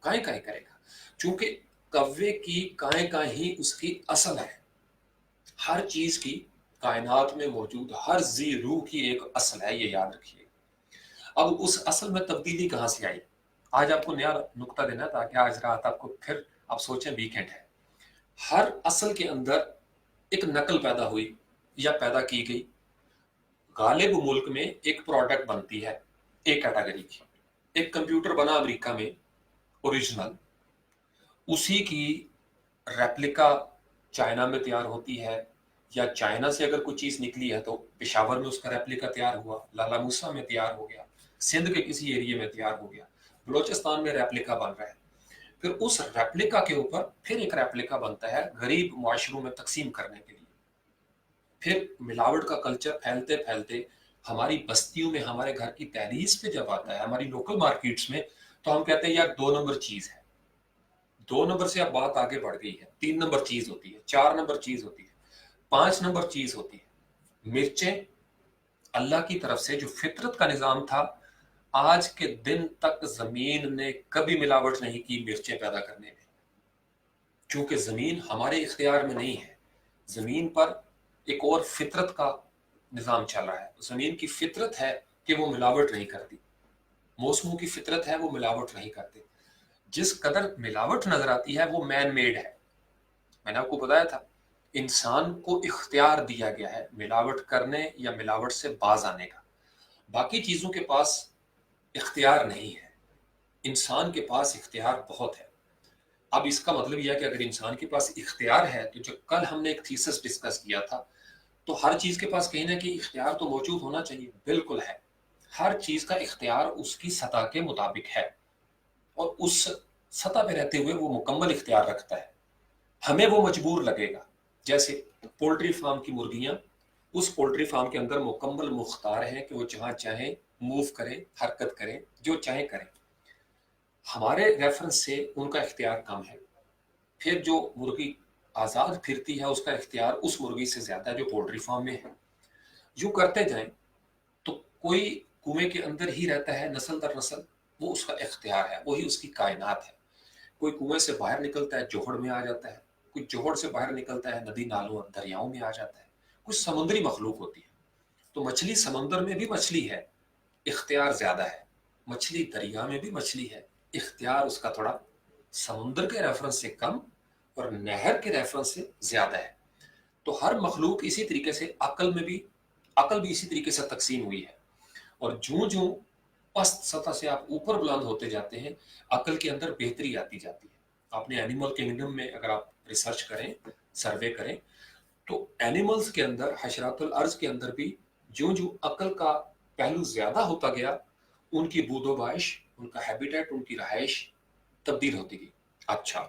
काएं काएं करेगा, क्योंकि कव्वे की काएं काएं ही उसकी असल है। हर चीज की, कायनात में मौजूद हर जी रूह की एक असल है, ये याद रखिए। अब उस असल में तब्दीली कहां से आई? आज आपको नया नुक्ता देना ताकि आज रात आपको फिर आप सोचें वीकेंड है। हर असल के अंदर एक नकल पैदा हुई या पैदा की गई। गालिब मुल्क में एक प्रोडक्ट बनती है एक कैटेगरी की, एक कंप्यूटर बना अमेरिका में ओरिजिनल, उसी की रेप्लिका चाइना में तैयार होती है, या चाइना से अगर कोई चीज निकली है तो पेशावर में उसका रेप्लिका तैयार हुआ, लाला मूसा में तैयार हो गया, सिंध के किसी एरिया में तैयार हो गया, बलोचिस्तान में रेप्लिका बन रहा है। फिर उस रेप्लिका के ऊपर फिर एक रेप्लिका बनता है गरीब मुआशरों में तकसीम करने के लिए। फिर मिलावट का कल्चर फैलते फैलते हमारी बस्तियों में, हमारे घर की तहरीस पे जब आता है, हमारी लोकल मार्केट्स में, तो हम कहते हैं यार 2 नंबर चीज है। 2 नंबर से अब बात आगे बढ़ गई है, 3 नंबर चीज होती है, 4 नंबर चीज होती है, 5 नंबर चीज होती है। मिर्चें अल्लाह की तरफ से जो फितरत का निजाम था, आज के दिन तक जमीन ने कभी मिलावट नहीं की मिर्चें पैदा करने में, क्योंकि जमीन हमारे इख्तियार में नहीं है। जमीन पर एक और फितरत का निजाम चल रहा है। जमीन की फितरत है कि वो मिलावट नहीं करती, मौसमों की फितरत है वो मिलावट नहीं करते। जिस कदर मिलावट नजर आती है वो मैन मेड है। मैंने आपको बताया था इंसान को इख्तियार दिया गया है मिलावट करने या मिलावट से बाज आने का, बाकी चीजों के पास इख्तियार नहीं है, इंसान के पास इख्तियार बहुत है। अब इसका मतलब यह है कि अगर इंसान के पास इख्तियार है, तो जो कल हमने एक थीसिस डिस्कस किया था, तो हर चीज के पास कहीं ना कहीं इख्तियार तो मौजूद होना चाहिए। बिल्कुल है, हर चीज का इख्तियार उसकी सतह के मुताबिक है और उस सतह पे रहते हुए वो मुकम्मल इख्तियार रखता है। हमें वो मजबूर लगेगा, जैसे पोल्ट्री फार्म की मुर्गियां, उस पोल्ट्री फार्म के अंदर मुकम्मल मुख्तार है कि वो जहां चाहे मूव करें, हरकत करें, जो चाहे करें। हमारे रेफरेंस से उनका इख्तियार कम है। फिर जो मुर्गी आज़ाद फिरती है उसका इख्तियार उस मुर्गी से ज़्यादा है जो पोल्ट्री फार्म में है। यूँ करते जाएं तो कोई कुएं के अंदर ही रहता है नस्ल दर नस्ल, वो उसका इख्तियार है, वही उसकी कायनात है। कोई कुएं से बाहर निकलता है जोहड़ में आ जाता है, कोई जोहड़ से बाहर निकलता है नदी नालों और दरियाओं में आ जाता है। कुछ समुद्री मखलूक होती है। तो मछली समंदर में भी मछली है, इख्तियार ज़्यादा है। मछली दरिया में भी मछली है, इख्तियार उसका थोड़ा समुद्र के रेफरेंस से कम और नहर के रेफरेंस से ज्यादा है। तो हर मखलूक इसी तरीके से अकल भी इसी तरीके से तकसीम हुई है। और जूं जूं पस्त सतह से आप ऊपर बुलंद होते जाते हैं, अकल के अंदर बेहतरी आती जाती है। आपने एनिमल किंगडम में अगर आप रिसर्च करें, सर्वे करें, तो एनिमल्स के अंदर, हशरातुल अर्ज के अंदर भी ज्यों ज्यों अकल का पहलू ज्यादा होता गया, उनकी बूदोबाइश, उनका हैबिटेट, उनकी रहाइश तब्दील होती गई। अच्छा,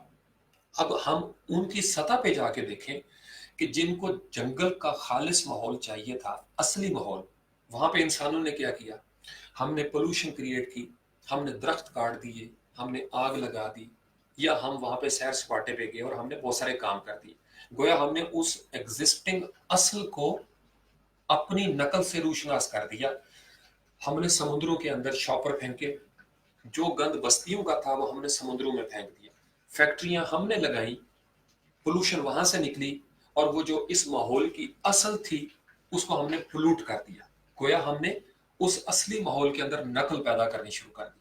अब हम उनकी सतह पे जाके देखें कि जिनको जंगल का खालिस माहौल चाहिए था, असली माहौल, वहां पे इंसानों ने क्या किया? हमने पोल्यूशन क्रिएट की, हमने दरख्त काट दिए, हमने आग लगा दी, या हम वहां पे सैर सपाटे पे गए और हमने बहुत सारे काम कर दिए। गोया हमने उस एग्जिस्टिंग असल को अपनी नकल से रूशनास कर दिया। हमने समुद्रों के अंदर शॉपर फेंके, जो गंद बस्तियों का था वो हमने समुद्रों में फेंक दिया। फैक्ट्रियां हमने लगाई, पोल्यूशन वहां से निकली, और वो जो इस माहौल की असल थी उसको हमने पोल्यूट कर दिया। गोया हमने उस असली माहौल के अंदर नकल पैदा करनी शुरू कर दी।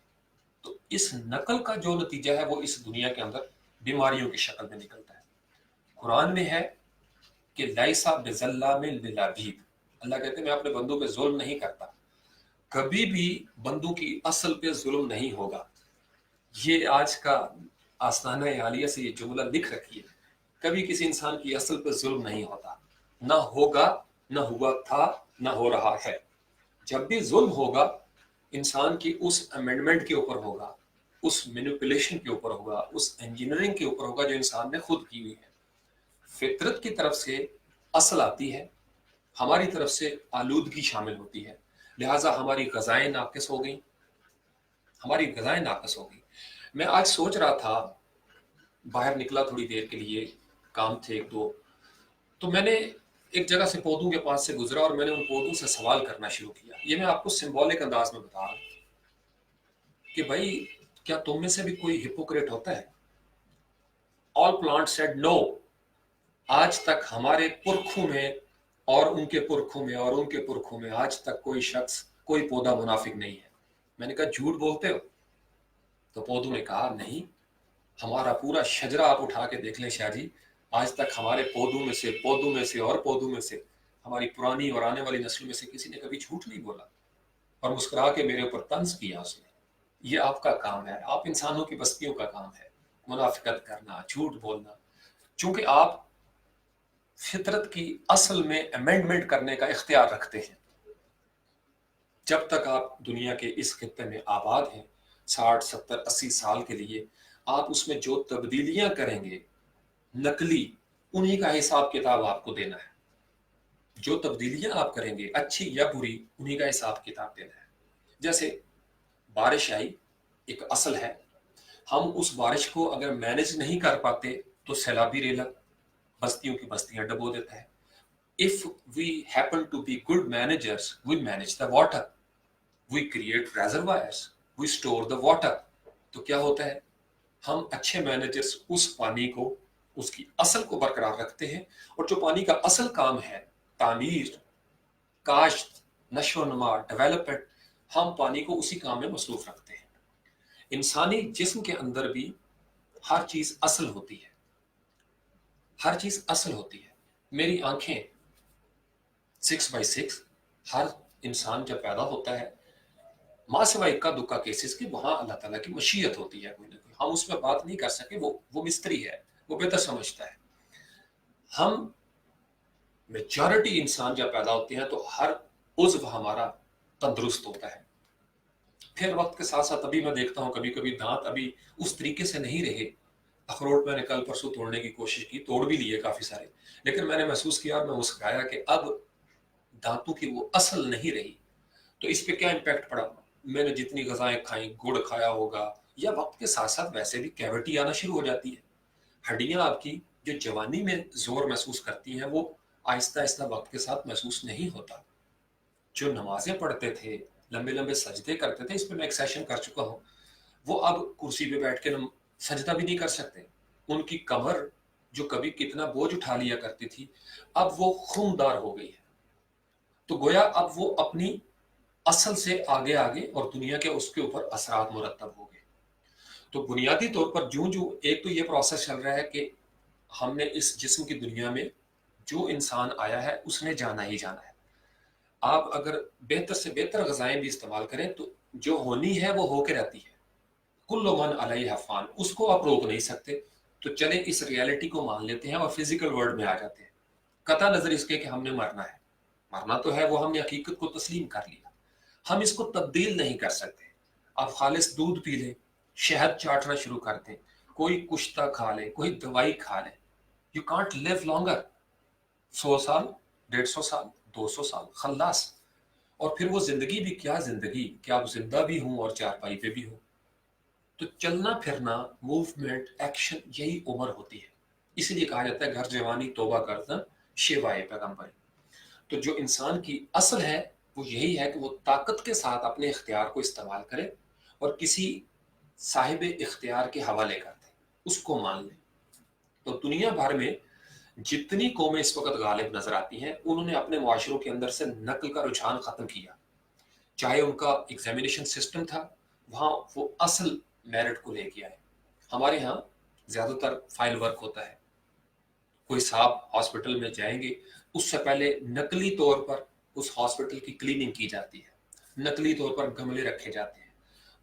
तो इस नकल का जो नतीजा है वो इस दुनिया के अंदर बीमारियों की शक्ल में निकलता है। कुरान में है कि लैसा बिज़ल्लामिन लिल-अबीद, अल्लाह कहते हैं मैं अपने बंदों पे जुल्म नहीं करता, कभी भी बंदों की असल पे जुल्म नहीं होगा। ये आज का आस्ताना आलिया से ये जुमला लिख रखी है, कभी किसी इंसान की असल पे जुल्म नहीं होता, ना होगा, ना हुआ था, ना हो रहा है। जब भी जुल्म होगा इंसान की उस अमेंडमेंट के ऊपर होगा, उस मैनिपुलेशन के ऊपर होगा, उस इंजीनियरिंग के ऊपर होगा जो इंसान ने खुद की हुई है। फितरत की तरफ से असल आती है, हमारी तरफ से आलूदगी शामिल होती है, लिहाजा हमारी ग़िज़ाएं नाक़िस हो गई, हमारी ग़िज़ाएं नाक़िस हो गई। मैं आज सोच रहा था, बाहर निकला थोड़ी देर के लिए, काम थे एक दो, तो मैंने एक जगह से पौधों के पास से गुजरा और मैंने उन पौधों से सवाल करना शुरू किया। ये मैं आपको सिंबॉलिक अंदाज में बता रहा हूँ कि भाई क्या तुम में से भी कोई हिपोक्रेट होता है? All plant said no. आज तक हमारे पुरखों में और उनके पुरखों में और उनके पुरखों में आज तक कोई शख्स, कोई पौधा मुनाफिक नहीं है। मैंने कहा झूठ बोलते हो? तो पौधों ने कहा नहीं, हमारा पूरा शजरा आप उठा के देख लें शाह जी, आज तक हमारे पौधों में से और पौधों में से हमारी पुरानी और आने वाली नस्ल में से किसी ने कभी झूठ नहीं बोला। और मुस्कुरा के मेरे ऊपर तंज किया उसने। ये आपका काम है, आप इंसानों की बस्तियों का काम है मुनाफिकत करना, झूठ बोलना। चूंकि आप फितरत की असल में अमेंडमेंट करने का इख्तियार रखते हैं। जब तक आप दुनिया के इस खित्ते में आबाद हैं 60, 70, 80 साल के लिए, आप उसमें जो तब्दीलियां करेंगे नकली, उन्हीं का हिसाब किताब आपको देना है। जो तब्दीलियां आप करेंगे अच्छी या बुरी, उन्हीं का हिसाब किताब देना है। जैसे बारिश आई, एक असल है, हम उस बारिश को अगर मैनेज नहीं कर पाते तो सैलाबी रेला बस्तियों की बस्तियां डबो देता है। If we happen to be good managers, we manage the water, we create reservoirs, we store the water. तो क्या होता है, हम अच्छे मैनेजर्स उस पानी को, उसकी असल को बरकरार रखते हैं, और जो पानी का असल काम है, तामीर, काश्त, नशो नुमा, डेवलपमेंट, हम पानी को उसी काम में मसरूफ रखते हैं। इंसानी जिस्म के अंदर भी हर चीज असल होती है, हर चीज असल होती है। मेरी आंखें 6x6, हर इंसान जब पैदा होता है, माँ सिवा इक्का दुक्का केसेस की, वहां अल्लाह ताला की मशीयत होती है कोई ना कोई, हम उसमें बात नहीं कर सके, वो मिस्त्री है, वो बेहतर समझता है। हम मेजॉरिटी इंसान जब पैदा होते हैं तो हर उज्व हमारा तंदुरुस्त होता है। फिर वक्त के साथ साथ अभी मैं देखता हूँ कभी कभी दांत अभी उस तरीके से नहीं रहे। अखरोट मैंने कल परसों तोड़ने की कोशिश की, तोड़ भी लिए काफी सारे, लेकिन मैंने महसूस किया, मैं मुस्कुराया कि अब दांतों की वो असल नहीं रही। तो इस पे क्या इम्पैक्ट पड़ा, मैंने जितनी गजाएं खाई, गुड़ खाया होगा, या वक्त के साथ साथ वैसे भी कैविटी आना शुरू हो जाती है। हड्डियां आपकी जो जवानी में जोर महसूस करती हैं, वो आहिस्ता आहिस्ता वक्त के साथ महसूस नहीं होता। जो नमाजें पढ़ते थे, लंबे लंबे सजदे करते थे, इस पर मैं एक सेशन कर चुका हूँ, वो अब कुर्सी पे बैठ के सजदा भी नहीं कर सकते। उनकी कमर जो कभी कितना बोझ उठा लिया करती थी, अब वो खूनदार हो गई है। तो गोया अब वो अपनी असल से आगे आगे, और दुनिया के उसके ऊपर असरात मुरतब हो गए। तो बुनियादी तौर पर जूं जूं एक तो ये प्रोसेस चल रहा है कि हमने इस जिस्म की दुनिया में जो इंसान आया है उसने जाना ही जाना है। आप अगर बेहतर से बेहतर गजाएं भी इस्तेमाल करें तो जो होनी है वो होके रहती है। कुल्लु मन अलैहा फ़ान, उसको आप रोक नहीं सकते। तो चले इस रियलिटी को मान लेते हैं और फिजिकल वर्ल्ड में आ जाते हैं। कता नजर इसके कि हमने मरना है, मरना तो है, वो हमने हकीकत को तस्लीम कर लिया, हम इसको तब्दील नहीं कर सकते। आप खालिस दूध पी लें, शहद चाटना शुरू कर दें, कोई कुश्ता खा ले, कोई दवाई खा ले, यू कांट लिव लॉन्गर। 100 साल, 150 साल, 200 साल, खल्लास। और फिर वो जिंदगी भी क्या जिंदगी, क्या आप जिंदा भी हूं और चारपाई पे भी हूं। तो चलना फिरना, मूवमेंट, एक्शन, यही उम्र होती है। इसीलिए कहा जाता है घर जवानी तौबा करना शिवाय पैगंबर। तो जो इंसान की असल है वो यही है कि वो ताकत के साथ अपने इख्तियार को इस्तेमाल करे और किसी साहिब इख्तियार के हवाले कर दे, उसको मान ले। तो दुनिया भर में जितनी कौमें इस वक्त गालिब नजर आती हैं, उन्होंने अपने मुआशरों के अंदर से नकल का रुझान खत्म किया। चाहे उनका एग्जामिनेशन सिस्टम था, वहां वो असल मेरिट को लेके आए। हमारे यहाँ ज्यादातर फाइल वर्क होता है। कोई साहब हॉस्पिटल में जाएंगे, उससे पहले नकली तौर पर उस हॉस्पिटल की क्लीनिंग की जाती है, नकली तौर पर गमले रखे जाते हैं।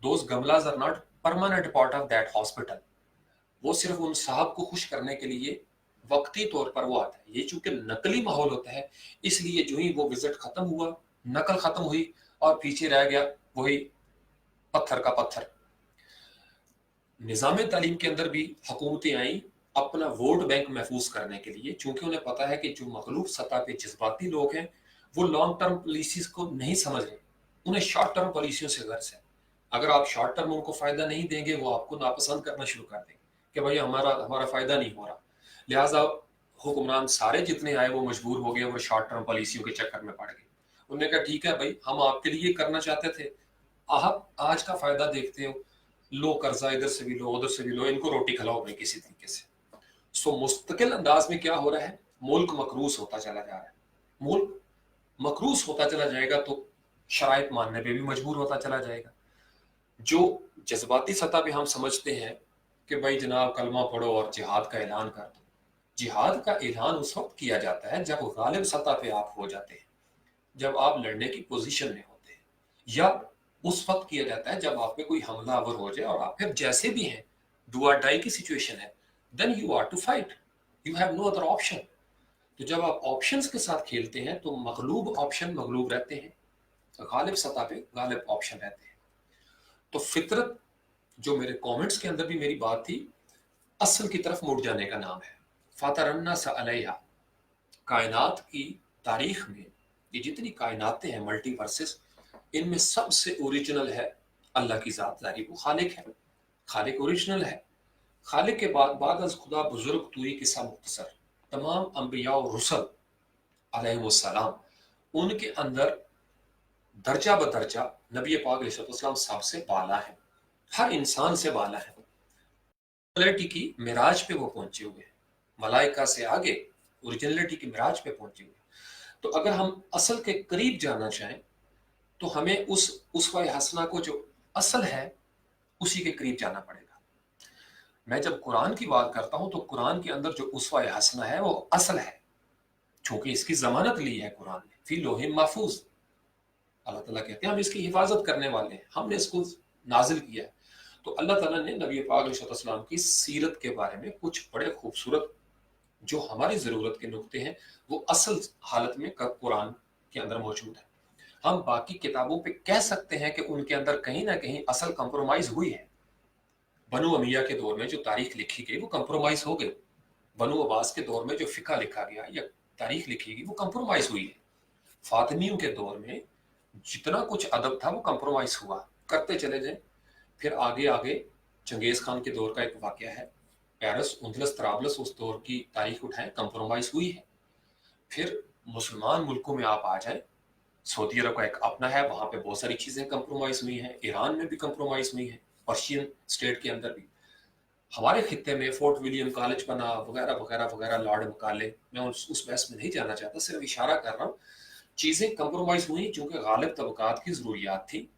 दोज गमलाज are not permanent part of that hospital. वो सिर्फ उन साहब को खुश करने के लिए वक्ती तौर पर वो आता है। ये चूंकि नकली माहौल होता है, इसलिए जो ही वो विजिट खत्म हुआ, नकल खत्म हुई और पीछे रह गया वही पत्थर का पत्थर। निज़ाम तालीम के अंदर भी हुकूमतें आई अपना वोट बैंक महफूज करने के लिए, चूंकि उन्हें पता है कि जो मखलूक सतह पे जज्बाती लोग हैं वो लॉन्ग टर्म पॉलिसीज को नहीं समझ रहे, उन्हें शॉर्ट टर्म पॉलिसियों से गर्ज है। अगर आप शॉर्ट टर्म उनको फायदा नहीं देंगे, वो आपको नापसंद करना शुरू कर देंगे कि भाई हमारा हमारा फायदा नहीं हो रहा। लिहाजा हुक्मरान सारे जितने आए वो मजबूर हो गए, वो शॉर्ट टर्म पॉलिसियों के चक्कर में पड़ गए। उन्होंने कहा ठीक है भाई, हम आपके लिए करना चाहते थे, आप आज का फायदा देखते हो, लो कर्जा, इधर से भी लो उधर से भी लो, इनको रोटी खिलाओ भाई किसी तरीके से। सो मुस्तकिल अंदाज में क्या हो रहा है, मुल्क मकरूस होता चला जा रहा है। मुल्क मकरूस होता चला जाएगा तो शराइत मानने पे भी मजबूर होता चला जाएगा। जो जज्बाती सतह पे हम समझते हैं कि भाई जनाब कलमा पढ़ो और जिहाद का ऐलान कर दो, जिहाद का ऐलान उस वक्त किया जाता है जब गालिब सतह पे आप हो जाते हैं, जब आप लड़ने की पोजीशन में होते हैं, या उस वक्त किया जाता है जब आप पे कोई हमलावर हो जाए और आप फिर जैसे भी हैं, डू और डाई की सिचुएशन है, then you are to fight, you have no other option. तो जब आप ऑप्शंस के साथ खेलते हैं तो मगलूब ऑप्शन मगलूब रहते हैं, गालिब सतह पे गालिब ऑप्शन रहते हैं। तो फितरत, जो मेरे कमेंट्स के अंदर भी मेरी बात थी, असल की तरफ मुड़ जाने का नाम है। फातरन्ना सा अलैहा, कायनात की तारीख में ये जितनी कायनातें हैं मल्टीवर्सेस, इनमें सबसे ओरिजिनल है अल्लाह की ज़ात ज़ाहिर, वो खालिक है, खालिक ओरिजिनल है। खालिक के बाद बाद अज खुदा बुजुर्ग तुई किस्सा मुख्तसर, तमाम अंबिया और रुसल अलैहिस्सलाम उनके अंदर दर्जा बदर्जा नबी पाक अलैहिस्सलाम सबसे बाला है, हर इंसान से बाला है। ओरिजिनलिटी की मिराज पे वो पहुंचे हुए हैं, मलाइका से आगे ओरिजिनलिटी की मिराज पे पहुंचे हुए। तो अगर हम असल के करीब जाना चाहें तो हमें उस उसवा हसना को जो असल है उसी के करीब जाना पड़ेगा। मैं जब कुरान की बात करता हूं तो कुरान के अंदर जो उसवा हसना है वो असल है, चूंकि इसकी जमानत ली है कुरान ने फी लोहे महफूज। अल्लाह ताला कहते हैं हम इसकी हिफाजत करने वाले हैं, हमने इसको नाजिल किया है। तो अल्लाह ताला ने नबी पाक अलैहिस्सलाम की सीरत के बारे में कुछ बड़े खूबसूरत जो हमारी ज़रूरत के नुक्ते हैं वो असल हालत में कुरान के अंदर मौजूद है। हम बाकी किताबों पे कह सकते हैं कि उनके अंदर कहीं ना कहीं असल कंप्रोमाइज हुई है। बनु अमिया के दौर में जो तारीख लिखी गई वो कंप्रोमाइज हो गई, बनु अब्बास के दौर में जो फिका लिखा गया या तारीख लिखी गई वो कंप्रोमाइज हुई है। फातिमियों के दौर में जितना कुछ अदब था वो कंप्रोमाइज हुआ, करते चले जाए। फिर आगे आगे चंगेज खान के दौर का एक वाकया है, पेरिस उंदलस तराबलस उस दौर की तारीख उठाएं, कंप्रोमाइज हुई है। फिर मुसलमान मुल्कों में आप आ जाए, सऊदी अरब का एक अपना है, वहां पे बहुत सारी चीजें कंप्रोमाइज हुई हैं, ईरान में भी कंप्रोमाइज हुई हैं, पर्शियन स्टेट के अंदर भी। हमारे खित्ते में फोर्ट विलियम कॉलेज बना वगैरह वगैरह वगैरह, लॉर्ड मकाले, मैं उस बहस में नहीं जाना चाहता, सिर्फ इशारा कर रहा हूँ। चीजें कंप्रोमाइज हुई क्योंकि गालिब तबकात की जरूरियात थी,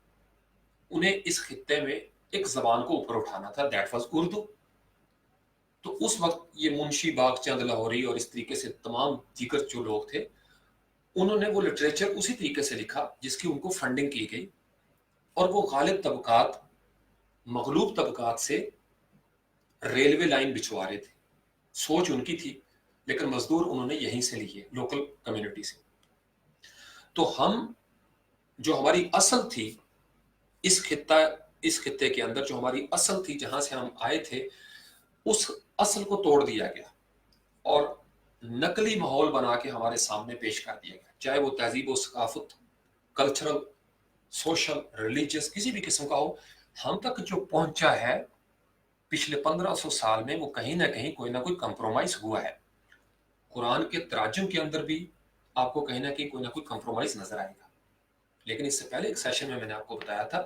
उन्हें इस खित्ते में एक जबान को ऊपर उठाना था, दैट वाज उर्दू। तो उस वक्त ये मुंशी बागचंद लाहौरी और इस तरीके से तमाम दीगर जो लोग थे, उन्होंने वो लिटरेचर उसी तरीके से लिखा जिसकी उनको फंडिंग की गई, और वो गालिब तबकात मगलूब तबकात से रेलवे लाइन बिछवा रहे थे। सोच उनकी थी लेकिन मजदूर उन्होंने यहीं से लिए, लोकल कम्युनिटी से। तो हम जो हमारी असल थी इस खित्ते के अंदर, जो हमारी असल थी जहां से हम आए थे, उस असल को तोड़ दिया गया और नकली माहौल बना के हमारे सामने पेश कर दिया गया, चाहे वो तहजीब और सकाफत, कल्चरल, सोशल, रिलीजियस, किसी भी किस्म का हो। हम तक जो पहुंचा है पिछले 1500 साल में वो कहीं ना कहीं कोई ना कोई कंप्रोमाइज हुआ है। कुरान के तराजुम के अंदर भी आपको कहीं ना कहीं कोई ना कोई कंप्रोमाइज नजर आएगा। लेकिन इससे पहले एक सेशन में मैंने आपको बताया था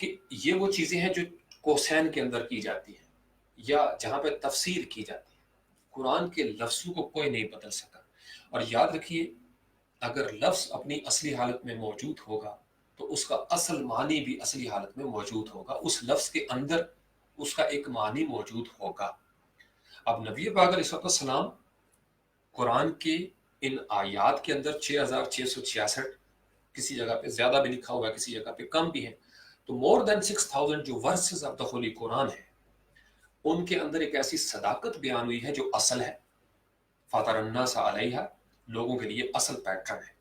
कि ये वो चीजें हैं जो कोसैन के अंदर की जाती हैं या जहां पे तफसीर की जाती है। कुरान के लफ्ज़ों को कोई नहीं बदल सका। और याद रखिए, अगर लफ्ज़ अपनी असली हालत में मौजूद होगा तो उसका असल मानी भी असली हालत में मौजूद होगा, उस लफ्ज़ के अंदर उसका एक मानी मौजूद होगा। अब नबी पाक अलैहिस्सलाम कुरान के इन आयात के अंदर 6666, किसी जगह पे ज्यादा भी लिखा हुआ है, किसी जगह पे कम भी है, तो मोर देन 6000 जो versus of the Holi Quran है उनके अंदर एक ऐसी सदाकत बयान हुई है जो असल है। फातरन्ना सा अलैहा, लोगों के लिए असल पैटर्न है।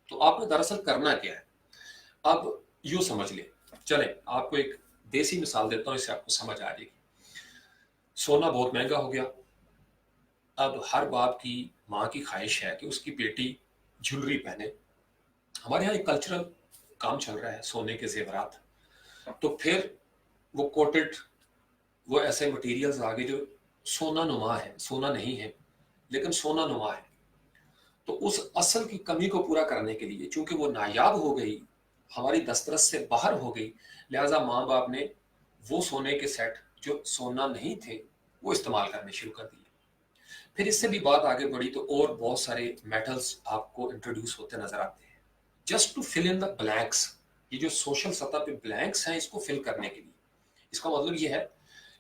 तो आपने दरअसल करना क्या है, अब यूं समझ ले, चले आपको एक देसी मिसाल देता हूं, इससे आपको समझ आ जाएगी। सोना बहुत महंगा हो गया, अब हर बाप की माँ की ख्वाहिश है कि उसकी बेटी ज्वेलरी पहने। हमारे यहाँ एक कल्चरल काम चल रहा है सोने के जेवरात, तो फिर वो कोटेड, वो ऐसे मटेरियल्स आ गए जो सोना नुमा है, सोना नहीं है लेकिन सोना नुमा है। तो उस असल की कमी को पूरा करने के लिए, चूंकि वो नायाब हो गई, हमारी दस्तरस से बाहर हो गई, लिहाजा माँ बाप ने वो सोने के सेट जो सोना नहीं थे वो इस्तेमाल करने शुरू कर दिए। फिर इससे भी बात आगे बढ़ी तो और बहुत सारे मेटल्स आपको इंट्रोड्यूस होते नजर आते हैं, just to fill in the blanks. یہ جو سوشل سطح پہ بلینکس ہیں اس کو فل کرنے کے لیے. اس کا مطلب یہ ہے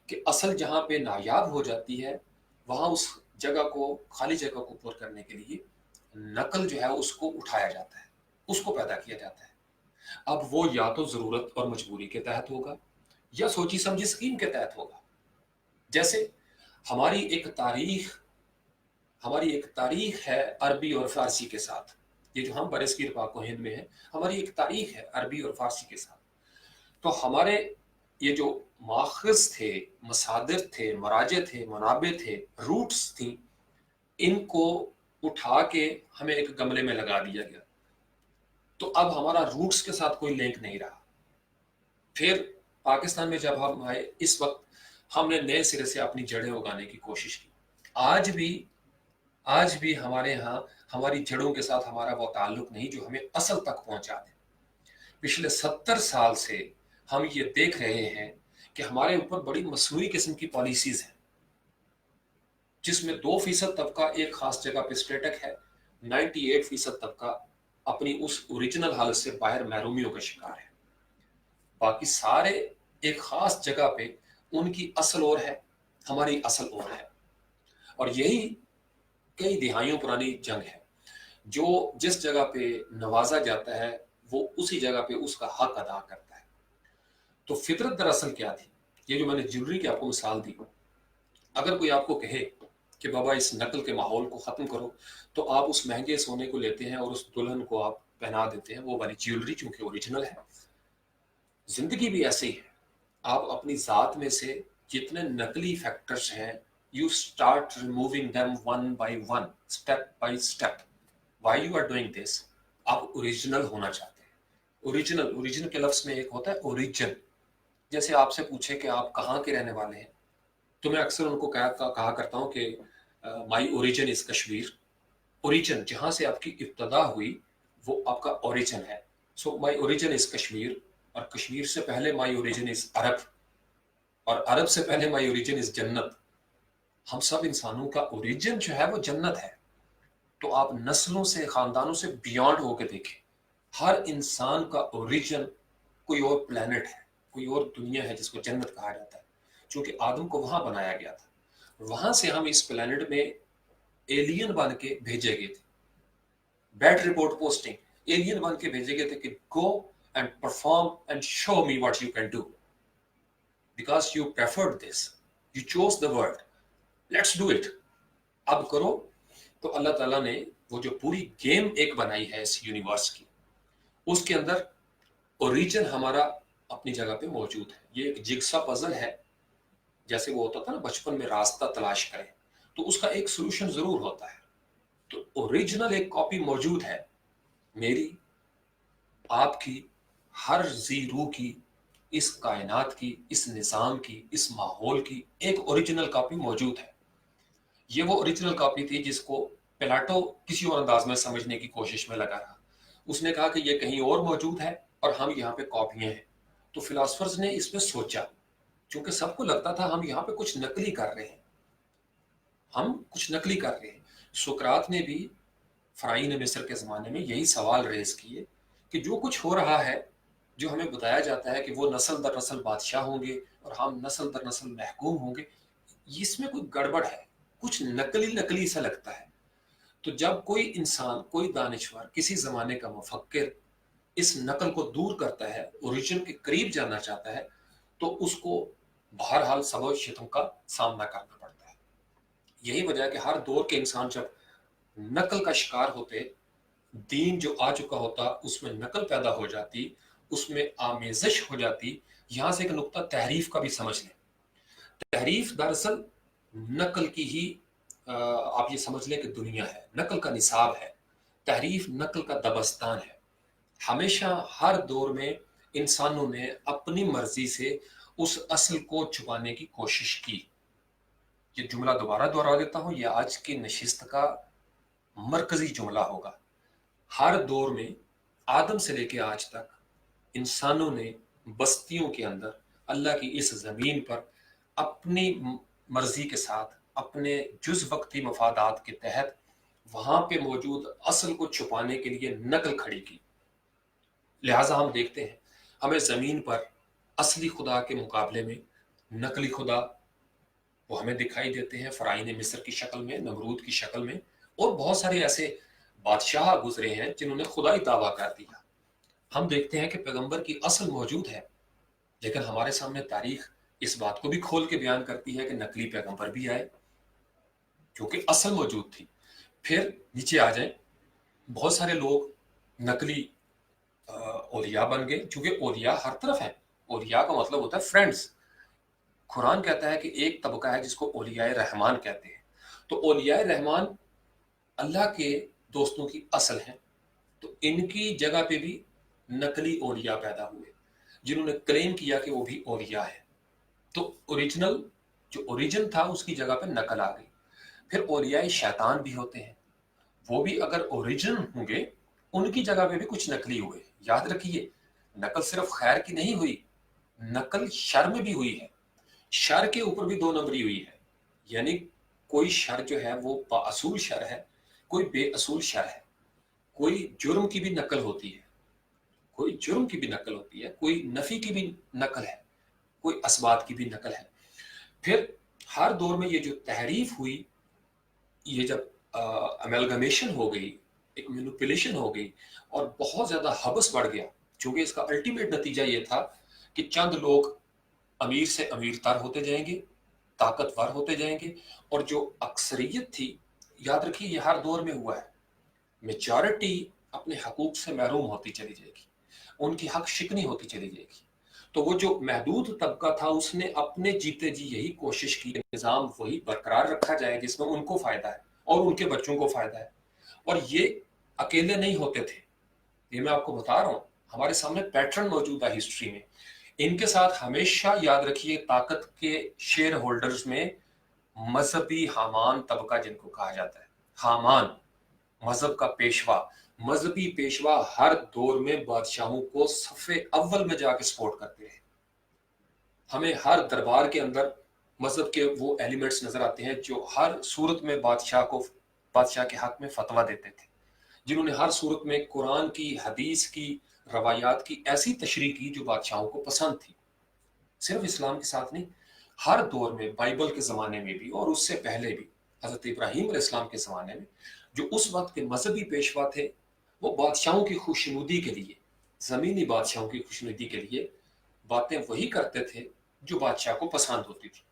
کہ اصل جہاں پہ نایاب ہو جاتی ہے وہاں اس جگہ کو، خالی جگہ کو پر کرنے کے لیے نقل جو ہے اس کو اٹھایا جاتا ہے، اس کو پیدا کیا جاتا ہے. اب وہ یا تو ضرورت اور مجبوری کے تحت ہوگا یا سوچی سمجھی اسکیم کے تحت ہوگا. جیسے ہماری ایک تاریخ ہے عربی اور فارسی کے ساتھ. یہ جو ہم برصغیر پاک و ہند میں ہیں، ہماری ایک تاریخ ہے عربی اور فارسی کے ساتھ. تو ہمارے یہ جو ماخذ تھے، مصادر تھے، مراجع تھے، منابع تھے، روٹس تھیں، ان کو اٹھا کے ہمیں ایک گملے میں لگا دیا گیا. تو اب ہمارا روٹس کے ساتھ کوئی لنک نہیں رہا. پھر پاکستان میں جب ہم آئے اس وقت ہم نے نئے سرے سے اپنی جڑیں اگانے کی کوشش کی. آج بھی ہمارے ہاں ہماری جڑوں کے ساتھ ہمارا وہ تعلق نہیں جو ہمیں اصل تک پہنچا دے. پچھلے 70 سال سے ہم یہ دیکھ رہے ہیں کہ ہمارے اوپر بڑی مصنوعی قسم کی پالیسیز ہیں، جس میں 2% طبقہ ایک خاص جگہ پہ اسٹیٹک ہے، 98% طبقہ اپنی اس اوریجنل حالت سے باہر محرومیوں کا شکار ہے. باقی سارے ایک خاص جگہ پہ ان کی اصل اور ہے، ہماری اصل اور ہے. اور یہی کئی دہائیوں پرانی جنگ ہے. جو جس جگہ پہ نوازا جاتا ہے وہ اسی جگہ پہ اس کا حق ادا کرتا ہے. تو فطرت دراصل کیا تھی؟ یہ جو میں نے جیولری کی آپ کو مثال دی، اگر کوئی آپ کو کہے کہ بابا اس نقل کے ماحول کو ختم کرو، تو آپ اس مہنگے سونے کو لیتے ہیں اور اس دلہن کو آپ پہنا دیتے ہیں وہ والی جیولری، چونکہ اوریجنل ہے. زندگی بھی ایسے ہی ہے. آپ اپنی ذات میں سے جتنے نقلی فیکٹرز ہیں، you start removing them one by one, step by step. Why you are doing this? آپ اوریجنل ہونا چاہتے ہیں. اوریجنل کے لفظ میں ایک ہوتا ہے اوریجن. جیسے آپ سے پوچھے کہ آپ کہاں کے رہنے والے ہیں، تو میں اکثر ان کو کہا کرتا ہوں کہ مائی اوریجن از کشمیر. اوریجن جہاں سے آپ کی ابتدا ہوئی وہ آپ کا اوریجن ہے. سو مائی اوریجن از کشمیر، اور کشمیر سے پہلے مائی اوریجن از عرب، اور عرب سے پہلے مائی اوریجن از جنت. ہم سب انسانوں کا اوریجن جو ہے وہ جنت ہے. تو آپ نسلوں سے، خاندانوں سے بیانڈ ہو کے دیکھیں، ہر انسان کا اوریجن کوئی اور پلانٹ ہے، کوئی اور دنیا ہے جس کو جنت کہا جاتا ہے. چونکہ آدم کو وہاں بنایا گیا تھا، وہاں سے ہم اس پلانٹ میں ایلین بن کے بھیجے گئے تھے. بیڈ رپورٹ پوسٹنگ، ایلین بن کے بھیجے گئے تھے کہ go and perform and show me what you can do, because you preferred this, you choose the world, let's do it. اب کرو. تو اللہ تعالیٰ نے وہ جو پوری گیم ایک بنائی ہے اس یونیورس کی، اس کے اندر اوریجن ہمارا اپنی جگہ پہ موجود ہے. یہ ایک جگسا پزل ہے. جیسے وہ ہوتا تھا نا بچپن میں راستہ تلاش کریں، تو اس کا ایک سولوشن ضرور ہوتا ہے. تو اوریجنل ایک کاپی موجود ہے میری، آپ کی، ہر ذی روح کی، اس کائنات کی، اس نظام کی، اس ماحول کی ایک اوریجنل کاپی موجود ہے. یہ وہ اوریجنل کاپی تھی جس کو پلاٹو کسی اور انداز میں سمجھنے کی کوشش میں لگا رہا. اس نے کہا کہ یہ کہیں اور موجود ہے اور ہم یہاں پہ کاپیاں ہیں. تو فلاسفرز نے اس پہ سوچا، چونکہ سب کو لگتا تھا ہم یہاں پہ کچھ نقلی کر رہے ہیں، ہم کچھ نقلی کر رہے ہیں. سقراط نے بھی فرعین مصر کے زمانے میں یہی سوال ریز کیے کہ جو کچھ ہو رہا ہے، جو ہمیں بتایا جاتا ہے کہ وہ نسل در نسل بادشاہ ہوں گے اور ہم نسل در نسل محکوم ہوں گے، اس میں کوئی گڑبڑ ہے، کچھ نقلی سا لگتا ہے. تو جب کوئی انسان، کوئی دانشور، کسی زمانے کا مفکر اس نقل کو دور کرتا ہے، اوریجن کے قریب جانا چاہتا ہے، تو اس کو بہرحال سب و شتم کا سامنا کرنا پڑتا ہے. یہی وجہ ہے کہ ہر دور کے انسان جب نقل کا شکار ہوتے، دین جو آ چکا ہوتا اس میں نقل پیدا ہو جاتی، اس میں آمیزش ہو جاتی. یہاں سے ایک نقطہ تحریف کا بھی سمجھ لیں. تحریف دراصل نقل کی ہی آپ یہ سمجھ لیں کہ دنیا ہے، نقل کا نصاب ہے. تحریف نقل کا دبستان ہے. ہمیشہ ہر دور میں انسانوں نے اپنی مرضی سے اس اصل کو چھپانے کی کوشش کی. یہ جملہ دوبارہ دہرا دیتا ہوں، یہ آج کی نشست کا مرکزی جملہ ہوگا. ہر دور میں آدم سے لے کے آج تک انسانوں نے بستیوں کے اندر اللہ کی اس زمین پر اپنی مرضی کے ساتھ، اپنے جز وقتی مفادات کے تحت وہاں پہ موجود اصل کو چھپانے کے لیے نقل کھڑی کی. لہٰذا ہم دیکھتے ہیں ہمیں زمین پر اصلی خدا کے مقابلے میں نقلی خدا وہ ہمیں دکھائی دیتے ہیں، فرعون مصر کی شکل میں، نمرود کی شکل میں، اور بہت سارے ایسے بادشاہ گزرے ہیں جنہوں نے خدائی دعویٰ کر دیا۔ ہم دیکھتے ہیں کہ پیغمبر کی اصل موجود ہے، لیکن ہمارے سامنے تاریخ اس بات کو بھی کھول کے بیان کرتی ہے کہ نقلی پیغمبر بھی آئے جو کہ اصل موجود تھی۔ پھر نیچے آ جائیں، بہت سارے لوگ نقلی اولیاء بن گئے، چونکہ اولیاء ہر طرف ہیں۔ اولیاء کا مطلب ہوتا ہے فرینڈز۔ قرآن کہتا ہے کہ ایک طبقہ ہے جس کو اولیاء رحمان کہتے ہیں، تو اولیاء رحمان اللہ کے دوستوں کی اصل ہیں، تو ان کی جگہ پہ بھی نقلی اولیاء پیدا ہوئے جنہوں نے کلیم کیا کہ وہ بھی اولیاء ہے، تو اوریجنل جو اوریجن تھا اس کی جگہ پہ نقل آ گئی۔ پھر اولیاء شیطان بھی ہوتے ہیں، وہ بھی اگر اوریجن ہوں گے ان کی جگہ پہ بھی کچھ نقلی ہوئے۔ یاد رکھیے نقل صرف خیر کی نہیں ہوئی، نقل شر میں بھی ہوئی ہے، شر کے اوپر بھی 2 نمبری ہوئی ہے، یعنی کوئی شر جو ہے وہ با اصول شر ہے، کوئی بے اصول شر ہے، کوئی جرم کی بھی نقل ہوتی ہے، کوئی جرم کی بھی نقل ہوتی ہے، کوئی نفی کی بھی نقل ہے، کوئی اسبات کی بھی نقل ہے۔ پھر ہر دور میں یہ جو تحریف ہوئی، یہ جب امیلگمیشن ہو گئی، ایک مینوپولیشن ہو گئی اور بہت زیادہ حبس بڑھ گیا، چونکہ اس کا الٹیمیٹ نتیجہ یہ تھا کہ چند لوگ امیر سے امیر تر ہوتے جائیں گے، طاقتور ہوتے جائیں گے، اور جو اکثریت تھی، یاد رکھیے یہ ہر دور میں ہوا ہے، میجارٹی اپنے حقوق سے محروم ہوتی چلی جائے گی، ان کی حق شکنی ہوتی چلی جائے گی۔ تو وہ جو محدود طبقہ تھا اس نے اپنے جیتے جی یہی کوشش کی کہ نظام وہی برقرار رکھا جائے جس میں ان کو فائدہ ہے اور ان کے بچوں کو فائدہ ہے، اور یہ اکیلے نہیں ہوتے تھے، یہ میں آپ کو بتا رہا ہوں، ہمارے سامنے پیٹرن موجود ہے ہسٹری میں۔ ان کے ساتھ ہمیشہ یاد رکھیے طاقت کے شیئر ہولڈرز میں مذہبی حامان طبقہ جن کو کہا جاتا ہے، حامان مذہب کا پیشوا، مذہبی پیشوا ہر دور میں بادشاہوں کو صفے اول میں جا کے سپورٹ کرتے رہے۔ ہمیں ہر دربار کے اندر مذہب کے وہ ایلیمنٹس نظر آتے ہیں جو ہر صورت میں بادشاہ کے حق میں فتویٰ دیتے تھے، جنہوں نے ہر صورت میں قرآن کی، حدیث کی، روایات کی ایسی تشریح کی جو بادشاہوں کو پسند تھی۔ صرف اسلام کے ساتھ نہیں، ہر دور میں، بائبل کے زمانے میں بھی اور اس سے پہلے بھی، حضرت ابراہیم علیہ السلام کے زمانے میں جو اس وقت کے مذہبی پیشوا تھے، وہ بادشاہوں کی خوشنودی کے لیے، زمینی بادشاہوں کی خوشنودی کے لیے باتیں وہی کرتے تھے جو بادشاہ کو پسند ہوتی تھی۔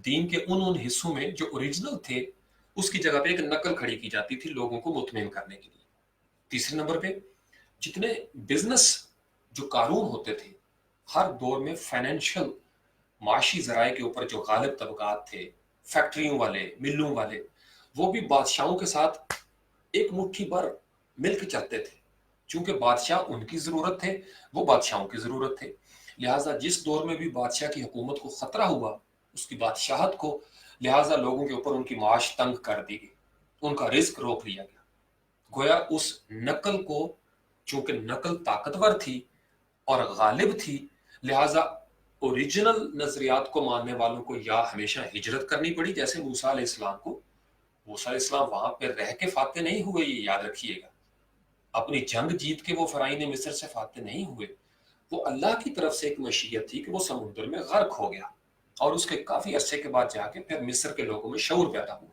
دین کے ان حصوں میں جو اوریجنل تھے اس کی جگہ پہ ایک نقل کھڑی کی جاتی تھی لوگوں کو مطمئن کرنے کے لیے۔ تیسرے نمبر پہ جتنے بزنس جو قارون ہوتے تھے، ہر دور میں فائنینشل معاشی ذرائع کے اوپر جو غالب طبقات تھے، فیکٹریوں والے، ملوں والے، وہ بھی بادشاہوں کے ساتھ ایک مٹھی بھر مل کے چلتے تھے، چونکہ بادشاہ ان کی ضرورت تھے، وہ بادشاہوں کی ضرورت تھے۔ لہٰذا جس دور میں بھی بادشاہ کی حکومت کو خطرہ ہوا، اس کی بادشاہت کو، لہٰذا لوگوں کے اوپر ان کی معاش تنگ کر دی گئی، ان کا رزق روک لیا گیا۔ گویا اس نقل کو، چونکہ نقل طاقتور تھی اور غالب تھی، لہٰذا اوریجنل نظریات کو ماننے والوں کو یا ہمیشہ ہجرت کرنی پڑی، جیسے موسیٰ علیہ السلام کو۔ موسیٰ علیہ السلام وہاں پہ رہ کے فاتح نہیں ہوئے، یہ یاد رکھیے گا، اپنی جنگ جیت کے وہ فرعون مصر سے فاتح نہیں ہوئے، وہ اللہ کی طرف سے ایک مشیت تھی کہ وہ سمندر میں غرق ہو گیا، اور اس کے کافی عرصے کے بعد جا کے پھر مصر کے لوگوں میں شعور پیدا ہوا۔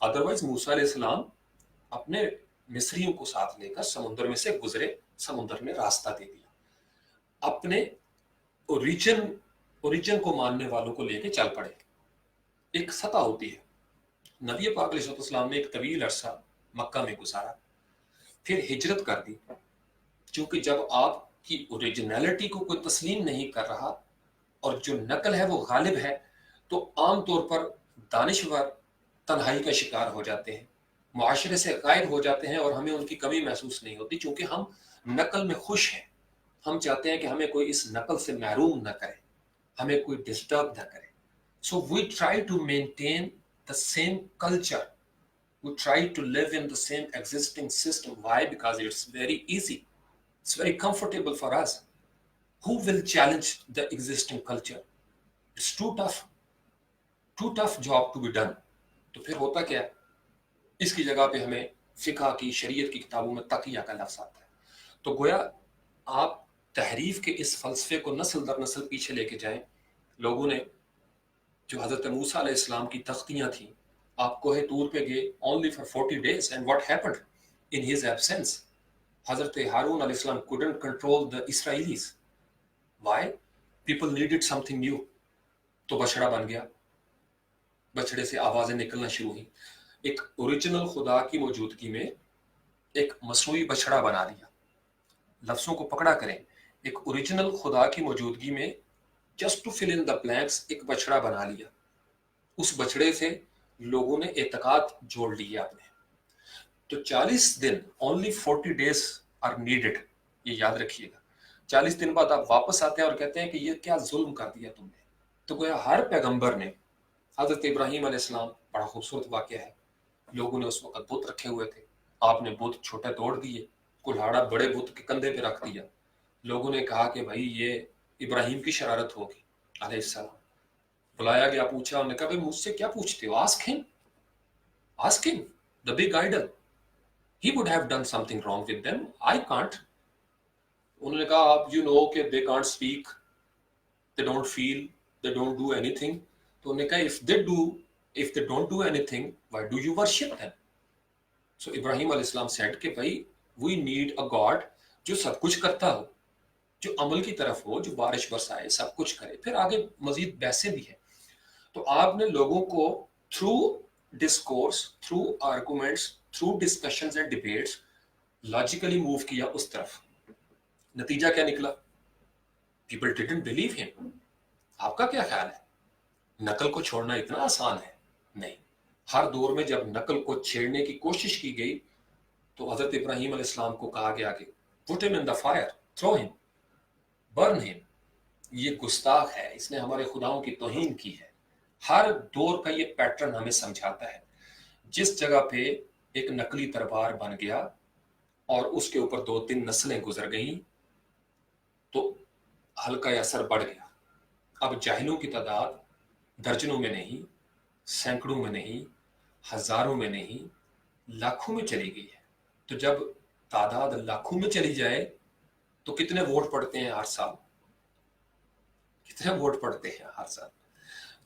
ادروائز موسیٰ علیہ السلام اپنے مصریوں کو ساتھ لے کر سمندر میں سے گزرے، سمندر نے راستہ دے دیا، اپنے اوریجن کو ماننے والوں کو لے کے چل پڑے۔ ایک سطح ہوتی ہے۔ نبی پاک علیہ السلام نے ایک طویل عرصہ مکہ میں گزارا، پھر ہجرت کر دی، چونکہ جب آپ کی اوریجنلٹی کو کوئی تسلیم نہیں کر رہا اور جو نقل ہے وہ غالب ہے، تو عام طور پر دانشور تنہائی کا شکار ہو جاتے ہیں، معاشرے سے غائب ہو جاتے ہیں، اور ہمیں ان کی کمی محسوس نہیں ہوتی، چونکہ ہم نقل میں خوش ہیں۔ ہم چاہتے ہیں کہ ہمیں کوئی اس نقل سے محروم نہ کرے، ہمیں کوئی ڈسٹرب نہ کرے۔ So we try to maintain the same culture. We try to live in the same existing system. Why? Because it's very easy. It's very comfortable for us. Who will challenge the existing culture? It's too tough job to be done. تو پھر ہوتا کیا ہے؟ اس کی جگہ پہ ہمیں فقہ کی، شریعت کی کتابوں میں تقیہ کا لفظ آتا ہے۔ تو گویا آپ تحریف کے اس فلسفے کو نسل در نسل پیچھے لے کے جائیں. لوگوں نے جو حضرت موسیٰ علیہ السلام کی تختیاں تھیں، آپ کوہ طور پہ گئے only for 40 days and what happened in his absence. حضرت ہارون علیہ السلام couldn't control the Israelis. Why? People needed something new. تو بچڑا بن گیا، بچڑے سے آوازیں نکلنا شروع ہوئی. ایک اوریجنل خدا کی موجودگی میں ایک مصنوعی بچڑا بنا دیا. لفظوں کو پکڑا کریں، ایک اوریجنل خدا کی موجودگی میں just to fill in the blanks ایک بچڑا بنا لیا. اس بچڑے سے لوگوں نے اعتقاد جوڑ لیا اپنے. تو 40 دن only 40 days are needed، یہ یاد رکھیے گا. 40 دن بعد آپ واپس آتے ہیں اور کہتے ہیں کہ یہ کیا ظلم کر دیا تم نے. تو گویا ہر پیغمبر نے، حضرت ابراہیم علیہ السلام بڑا خوبصورت واقعہ ہے، لوگوں نے اس وقت بت رکھے ہوئے تھے، آپ نے بت چھوٹے توڑ دیے، کلہاڑا بڑے بت کے کندھے پہ رکھ دیا. لوگوں نے کہا کہ بھائی یہ ابراہیم کی شرارت ہوگی علیہ السلام. بلایا گیا، پوچھا، انہوں نے کہا بھائی مجھ سے کیا پوچھتے ہو؟ ask him the big idol, he would have done something wrong with them, I can't. انہوں نے کہا آپ کہ they can't speak, they don't feel, they don't do anything. تو انہوں نے کہا if they don't do anything, why do you worship them? So ابراہیم علیہ السلام said کہ بھائی we need a God جو سب کچھ کرتا ہو، جو عمل کی طرف ہو، جو بارش برسائے، سب کچھ کرے. پھر آگے مزید بحثیں بھی ہیں. تو آپ نے لوگوں کو through discourse, through arguments, through discussions and debates logically move کیا اس طرف. نتیجہ کیا نکلا؟ پیپل ڈیڈنٹ بلیو ہم. آپ کا کیا خیال ہے؟ نقل کو چھوڑنا اتنا آسان ہے؟ نہیں. ہر دور میں جب نقل کو چھیڑنے کی کوشش کی گئی تو حضرت ابراہیم علیہ السلام کو کہا گیا کہ put him in the fire, throw him, burn him. یہ گستاخ ہے، اس نے ہمارے خداؤں کی توہین کی ہے. ہر دور کا یہ پیٹرن ہمیں سمجھاتا ہے. جس جگہ پہ ایک نقلی دربار بن گیا اور اس کے اوپر 2-3 نسلیں گزر گئیں تو حلقہ اثر بڑھ گیا. اب جاہلوں کی تعداد درجنوں میں نہیں، سینکڑوں میں نہیں، ہزاروں میں نہیں، لاکھوں میں چلی گئی ہے. تو جب تعداد لاکھوں میں چلی جائے تو کتنے ووٹ پڑتے ہیں ہر سال؟ کتنے ووٹ پڑتے ہیں ہر سال؟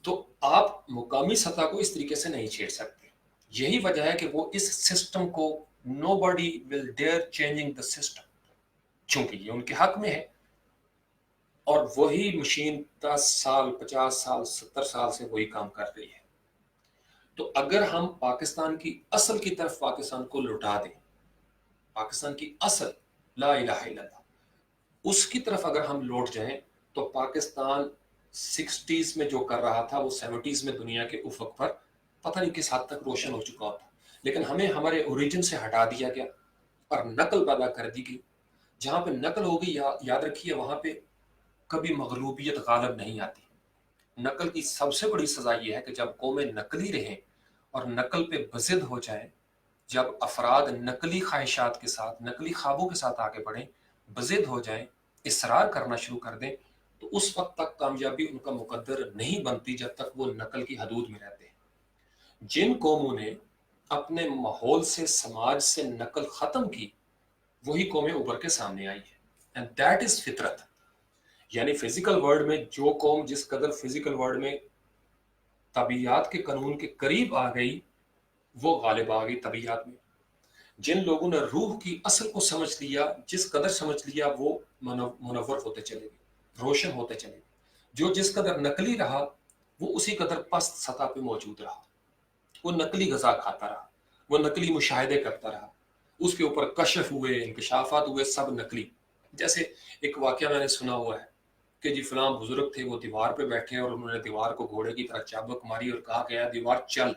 تو آپ مقامی سطح کو اس طریقے سے نہیں چھیڑ سکتے. یہی وجہ ہے کہ وہ اس سسٹم کو nobody will dare changing the system، چونکہ یہ ان کے حق میں ہے اور وہی مشین 10 سال 50 سال 70 سال سے وہی کام کر رہی ہے. تو اگر ہم پاکستان کی اصل کی طرف پاکستان کو لوٹا دیں، پاکستان کی اصل لا الہ الا اللہ، اس کی طرف اگر ہم لوٹ جائیں تو پاکستان 60s میں جو کر رہا تھا وہ 70s میں دنیا کے افق پر پتہ نہیں کس حد تک روشن ہو چکا ہوتا. لیکن ہمیں ہمارے اوریجن سے ہٹا دیا گیا اور نقل پیدا کر دی گئی. جہاں پہ نقل ہوگی، یاد رکھیے، وہاں پہ کبھی مغلوبیت غالب نہیں آتی. نقل کی سب سے بڑی سزا یہ ہے کہ جب قومیں نقلی رہیں اور نقل پہ بضد ہو جائیں، جب افراد نقلی خواہشات کے ساتھ، نقلی خوابوں کے ساتھ آگے بڑھیں، بضد ہو جائیں، اصرار کرنا شروع کر دیں، تو اس وقت تک کامیابی ان کا مقدر نہیں بنتی جب تک وہ نقل کی حدود میں رہتے ہیں. جن قوموں نے اپنے ماحول سے، سماج سے نقل ختم کی، وہی قومیں ابھر کے سامنے آئی ہیں. اینڈ دیٹ از فطرت. یعنی فزیکل ورلڈ میں جو قوم جس قدر فزیکل ورلڈ میں طبیعیات کے قانون کے قریب آ گئی، وہ غالب آ گئی طبیعیات میں. جن لوگوں نے روح کی اصل کو سمجھ لیا، جس قدر سمجھ لیا، وہ منور ہوتے چلے گئے، روشن ہوتے چلے گئے. جو جس قدر نقلی رہا وہ اسی قدر پست سطح پہ موجود رہا. وہ نقلی غذا کھاتا رہا، وہ نقلی مشاہدے کرتا رہا، اس کے اوپر کشف ہوئے، انکشافات ہوئے، سب نقلی. جیسے ایک واقعہ میں نے سنا ہوا ہے کہ جی فلاں بزرگ تھے، وہ دیوار پہ بیٹھے اور انہوں نے دیوار کو گھوڑے کی طرح چابک ماری اور کہا کہ دیوار چل،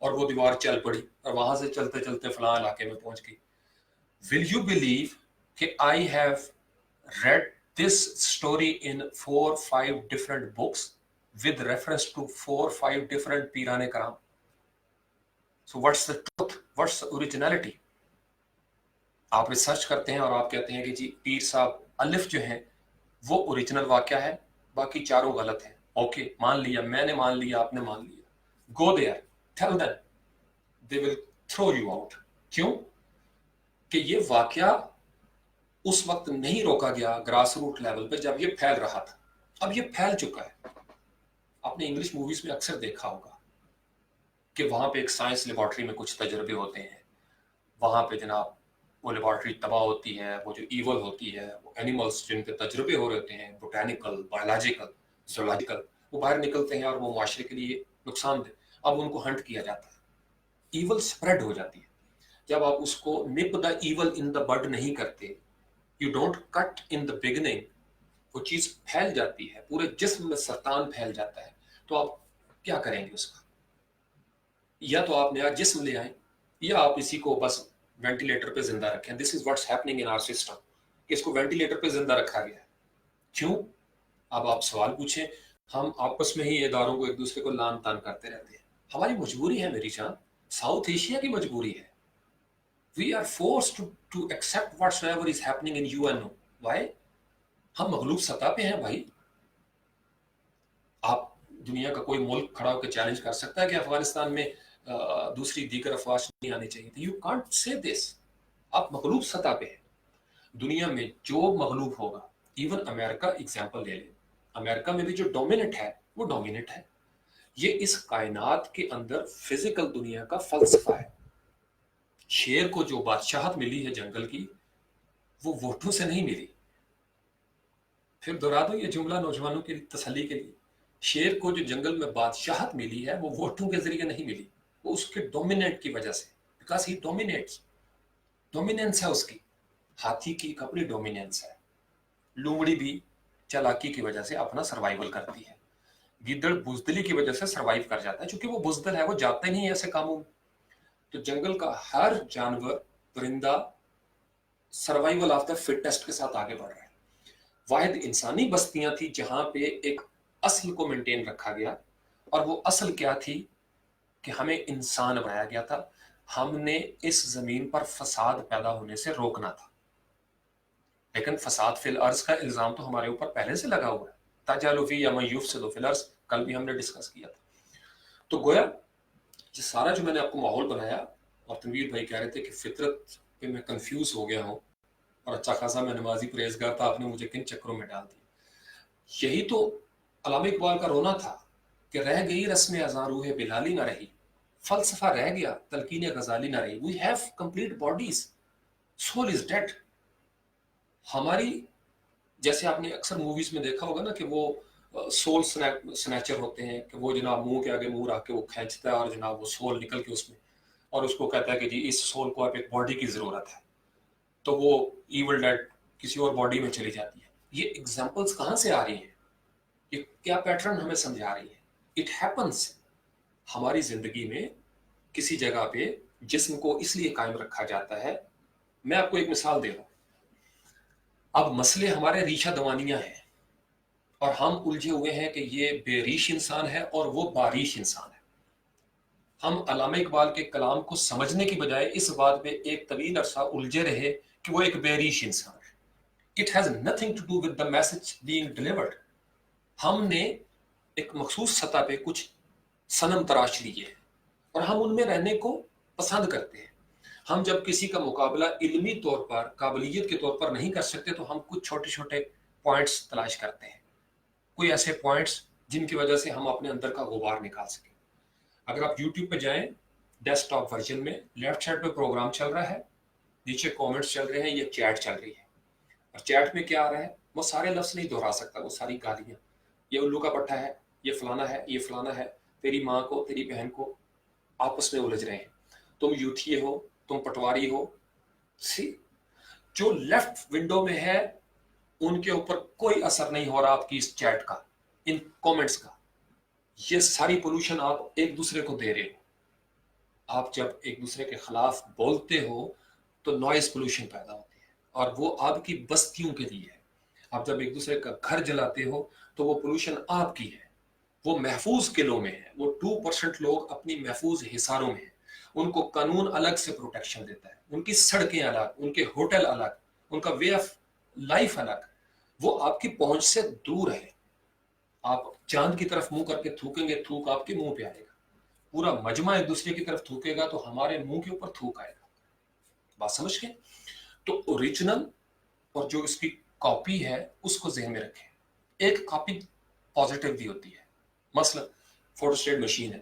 اور وہ دیوار چل پڑی اور وہاں سے چلتے چلتے فلاں علاقے میں پہنچ گئی. Will you believe کہ I have read this story in 4-5 different books with reference to 4-5 different پیران کرام. So what's the truth? What's the originality? آپ ریسرچ کرتے ہیں اور آپ کہتے ہیں کہ جی پیر صاحب الف جو ہیں وہ اوریجنل واقعہ ہے، باقی چاروں غلط ہیں. اوکے، مان لیا، میں نے مان لیا، آپ نے مان لیا. Go there, tell them. They will throw you out. کیوں؟ کہ یہ واقعہ उस वक्त नहीं रोका गया ग्रास रूट लेवल पे जब ये फैल रहा था। अब ये फैल चुका है। आपने इंग्लिश मूवीज में अक्सर देखा होगा कि वहां पे एक साइंस लेबोरेटरी में कुछ तजर्बे होते हैं, वहां पे जनाब वो लेबोरेटरी तबाह होती है, वो जो ईवल होती है, वो एनिमल्स जिन पे तजर्बे हो रहे होते हैं, बोटैनिकल, बायोलॉजिकल, जोलॉजिकल, वो बाहर निकलते हैं और वो माशरे के लिए नुकसानदेह। अब उनको हंट किया जाता है, ईवल स्प्रेड हो जाती है। जब आप उसको nip the evil in the bud नहीं करते, you don't cut in the beginning, वो चीज फैल जाती है, पूरे जिस्म में सरतान फैल जाता है, तो आप क्या करेंगे उसका? या तो आप नया जिस्म ले आए, या आप इसी को बस वेंटिलेटर पे जिंदा रखें। This is what's happening in our system, इसको वेंटिलेटर पे जिंदा रखा गया है। क्यों? अब आप सवाल पूछें, हम आपस में ही इदारों को एक दूसरे को लान तान करते रहते हैं। हमारी मजबूरी है मेरी जान, साउथ एशिया की मजबूरी है। We are forced to accept whatsoever is happening in UNO. Why? हम मगलूब सतह पे हैं भाई। आप दुनिया का कोई मुल्क खड़ा होकर चैलेंज कर सकता है कि अफगानिस्तान में दूसरी दीगर अफवाज नहीं आनी चाहिए थी? You can't say this. आप मगलूब सतह पे हैं। दुनिया में जो मगलूब होगा, इवन अमेरिका एग्जाम्पल ले लें, अमेरिका में भी जो डोमिनेट है वो डोमिनेट है। ये इस कायनात के अंदर फिजिकल दुनिया का फलसफा है। शेर को जो बादशाहत मिली है जंगल की, वो वोटों से नहीं मिली। फिर दोहरा दो ये जुमला नौजवानों की तसल्ली के लिए, शेर को जो जंगल में बादशाहत मिली है वो वोटों के जरिए नहीं मिली, वो उसके डोमिनेट की वजह से, बिकॉज ही डोमिनेट्स, डोमिनेंस है उसकी। हाथी की एक अपनी डोमिनेंस है, लोमड़ी भी चालाकी की वजह से अपना सर्वाइवल करती है, गिद्दड़ बुजदली की वजह से सर्वाइव कर जाता है, क्योंकि वो बुजदल है, वो जाता ही नहीं है ऐसे कामों में। तो जंगल का हर जानवर, परिंदा सर्वाइवल ऑफ द फिटेस्ट के साथ आगे बढ़ रहा है। वाहिद इंसानी बस्तियां थी जहां पे एक असल को मेंटेन रखा गया, और वो असल क्या थी कि हमें इंसान बनाया गया था, हमने इस जमीन पर फसाद पैदा होने से रोकना था। लेकिन फसाद फिल अर्ज का इल्जाम तो हमारे ऊपर पहले से लगा हुआ है, ताजालुफी या मयूफ से दो फिल अर्ज, कल भी हमने डिस्कस किया था। तो गोया ये सारा जो मैंने आपको माहौल बनाया, और तनवीर भाई कह रहे थे कि फितरत पे मैं कंफ्यूज हो गया हूँ और अच्छा खासा मैं नमाजी परहेजगार था, आपने मुझे किन चक्करों में डाल दिया। यही तो अल्लामा इकबाल का रोना था कि रह गई रस्म अज़ां रूह बिलाली ना रही, फलसफा रह गया तलकीन गजाली ना रही। We have complete bodies, soul is dead. हमारी, जैसे आपने अक्सर मूवीज में देखा होगा ना कि वो सोल स्नैचर होते हैं, कि वो जनाब मुंह के आगे मुंह रख के वो खींचता है और जनाब वो सोल निकल के उसमें, और उसको कहता है कि जी इस सोल को आप एक बॉडी की जरूरत है, तो वो इवल डेड किसी और बॉडी में चली जाती है। ये एग्जांपल्स कहाँ से आ रही हैं? ये क्या पैटर्न हमें समझा रही है? इट हैपन्स हमारी जिंदगी में किसी जगह पे जिस्म को इसलिए कायम रखा जाता है। मैं आपको एक मिसाल दे रहा हूं। अब मसले हमारे रीशा दवानियां हैं, और हम उलझे हुए हैं कि ये बेरीश इंसान है और वो बारिश इंसान है। हम अल्लामा इकबाल के कलाम को समझने की बजाय इस बात पे एक तवील अरसा उलझे रहे कि वो एक बेरीश इंसान है। It has nothing to do with the message being delivered. हमने एक मखसूस सतह पे कुछ सनम तराश लिए हैं और हम उनमें रहने को पसंद करते हैं। हम जब किसी का मुकाबला इल्मी तौर पर, काबिलियत के तौर पर नहीं कर सकते, तो हम कुछ छोटे छोटे पॉइंट्स तलाश करते हैं, कोई ऐसे पॉइंट्स जिनकी वजह से हम अपने अंदर का गुबार निकाल सकें। अगर आप यूट्यूब पे जाएं, डेस्कटॉप वर्जन में लेफ्ट साइड पे प्रोग्राम चल रहा है, नीचे कमेंट्स चल रहे हैं, ये चैट चल रही है, और चैट में क्या आ रहा है, वो सारे लफ्ज नहीं दोहरा सकता, वो सारी गालियां, ये उल्लू का पट्टा है, ये फलाना है, ये फलाना है, तेरी माँ को, तेरी बहन को, आपस में उलझ रहे हैं, तुम यूथिये हो, तुम पटवारी हो। सी, जो लेफ्ट विंडो में है उनके ऊपर कोई असर नहीं हो रहा आपकी इस चैट का, इन कमेंट्स का। ये सारी पोल्यूशन आप एक दूसरे को दे रहे हो। आप जब एक दूसरे के खिलाफ बोलते हो तो नॉइज पोल्यूशन पैदा होती है, और वो आपकी बस्तियों के लिए है। आप जब एक दूसरे का घर जलाते हो तो वो पोल्यूशन आपकी है। वो महफूज किलों में है, वो 2% लोग अपनी महफूज हिसारों में है, उनको कानून अलग से प्रोटेक्शन देता है, उनकी सड़कें अलग, उनके होटल अलग, उनका वे ऑफ लाइफ अलग, वो आपकी पहुंच से दूर है। आप चांद की तरफ मुंह करके थूकेंगे, थूक आपके मुंह पे आएगा। पूरा मजमा एक दूसरे की तरफ थूकेगा तो हमारे मुंह के ऊपर थूक आएगा। बात समझ के? तो ओरिजिनल اور جو اس کی کاپی ہے اس کو ذہن میں رکھیں. ایک کاپی پازیٹیو بھی ہوتی ہے. مثلا فوٹو اسٹیٹ مشین ہے,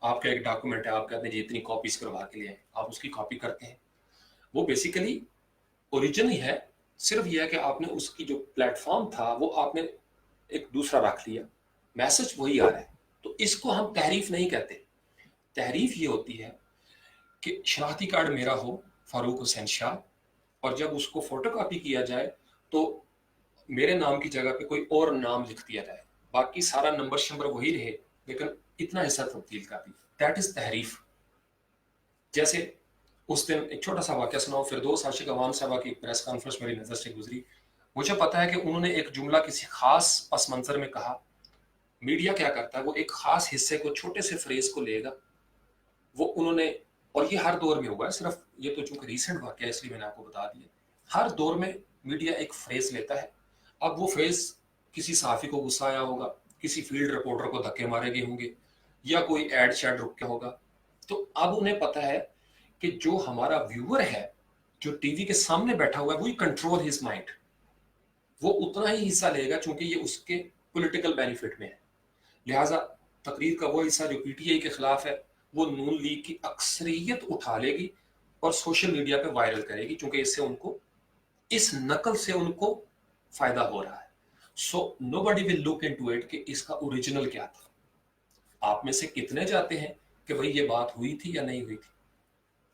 آپ کا ایک ڈاکومنٹ ہے, آپ کہتے ہیں جی اتنی کاپیز کروا کے لیے آپ اس کی کاپی کرتے ہیں, وہ بیسیکلی اوریجن ہی ہے, صرف یہ ہے کہ آپ نے اس کی جو پلیٹ فارم تھا وہ آپ نے ایک دوسرا رکھ لیا, میسج وہی آ رہا ہے. تو اس کو ہم تحریف نہیں کہتے. تحریف یہ ہوتی ہے کہ شناختی کارڈ میرا ہو فاروق حسین شاہ, اور جب اس کو فوٹو کاپی کیا جائے تو میرے نام کی جگہ پہ کوئی اور نام لکھ دیا جائے, باقی سارا نمبر شمبر وہی رہے لیکن اتنا حصہ تبدیل کر دی. دیٹ از تحریف. جیسے اس دن ایک چھوٹا سا واقعہ سناؤ. فردوس عاشق عوان صاحبہ کی پریس کانفرنس میری نظر سے گزری. مجھے پتا ہے کہ انہوں نے ایک جملہ کسی خاص پس منظر میں کہا. میڈیا کیا کرتا ہے, وہ ایک خاص حصے کو, چھوٹے سے فریز کو لے گا, وہ انہوں نے, اور یہ ہر دور میں ہوا ہے, صرف یہ تو چونکہ ریسنٹ واقعہ ہے اس لیے میں نے آپ کو بتا دیا. ہر دور میں میڈیا ایک فریز لیتا ہے. اب وہ فریز کسی صحافی کو غصہ آیا ہوگا, کسی فیلڈ رپورٹر کو دھکے مارے گئے ہوں گے, یا کوئی ایڈ شیڈ رک گیا ہوگا. تو اب انہیں پتا ہے کہ جو ہمارا ویور ہے جو ٹی وی کے سامنے بیٹھا ہوا ہے وہی کنٹرول ہز مائنڈ, وہ اتنا ہی حصہ لے گا چونکہ یہ اس کے پولیٹیکل بینیفٹ میں ہے. لہٰذا تقریر کا وہ حصہ جو پی ٹی آئی کے خلاف ہے وہ نون لیگ کی اکثریت اٹھا لے گی اور سوشل میڈیا پہ وائرل کرے گی, چونکہ اس سے ان کو, اس نقل سے ان کو فائدہ ہو رہا ہے. سو نو بڈی ول لک انٹو اٹ کہ اس کا اوریجنل کیا تھا. آپ میں سے کتنے جاتے ہیں کہ بھئی یہ بات ہوئی تھی یا نہیں ہوئی تھی.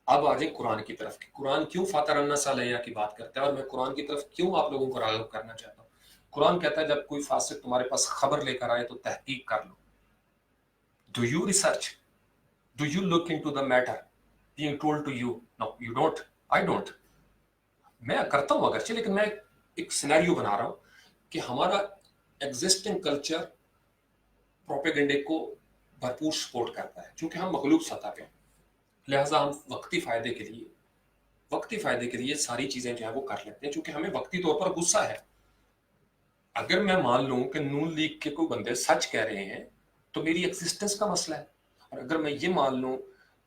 اب آ جائیں قرآن کی طرف. قرآن کیوں فاتر الناس علیہ کی بات کرتا ہے, اور میں قرآن کی طرف کیوں آپ لوگوں کو راغب کرنا چاہتا ہوں. قرآن کہتا ہے جب کوئی فاسق تمہارے پاس خبر لے کر آئے تو تحقیق کر لو. Do you research? Do you look into the matter being told to you? No, you don't. I don't. میں کرتا ہوں اگرچہ, لیکن میں ایک سینیریو بنا رہا ہوں کہ ہمارا ایگزسٹنگ کلچر پروپیگنڈے کو بھرپور سپورٹ کرتا ہے چونکہ ہم مغلوب سطح پہ ہیں. لہٰذا ہم وقتی فائدے کے لیے ساری چیزیں جو ہیں وہ کر لیتے ہیں چونکہ ہمیں وقتی طور پر غصہ ہے. اگر میں مان لوں کہ نون لیگ کے کوئی بندے سچ کہہ رہے ہیں تو میری ایگزسٹنس کا مسئلہ ہے, اور اگر میں یہ مان لوں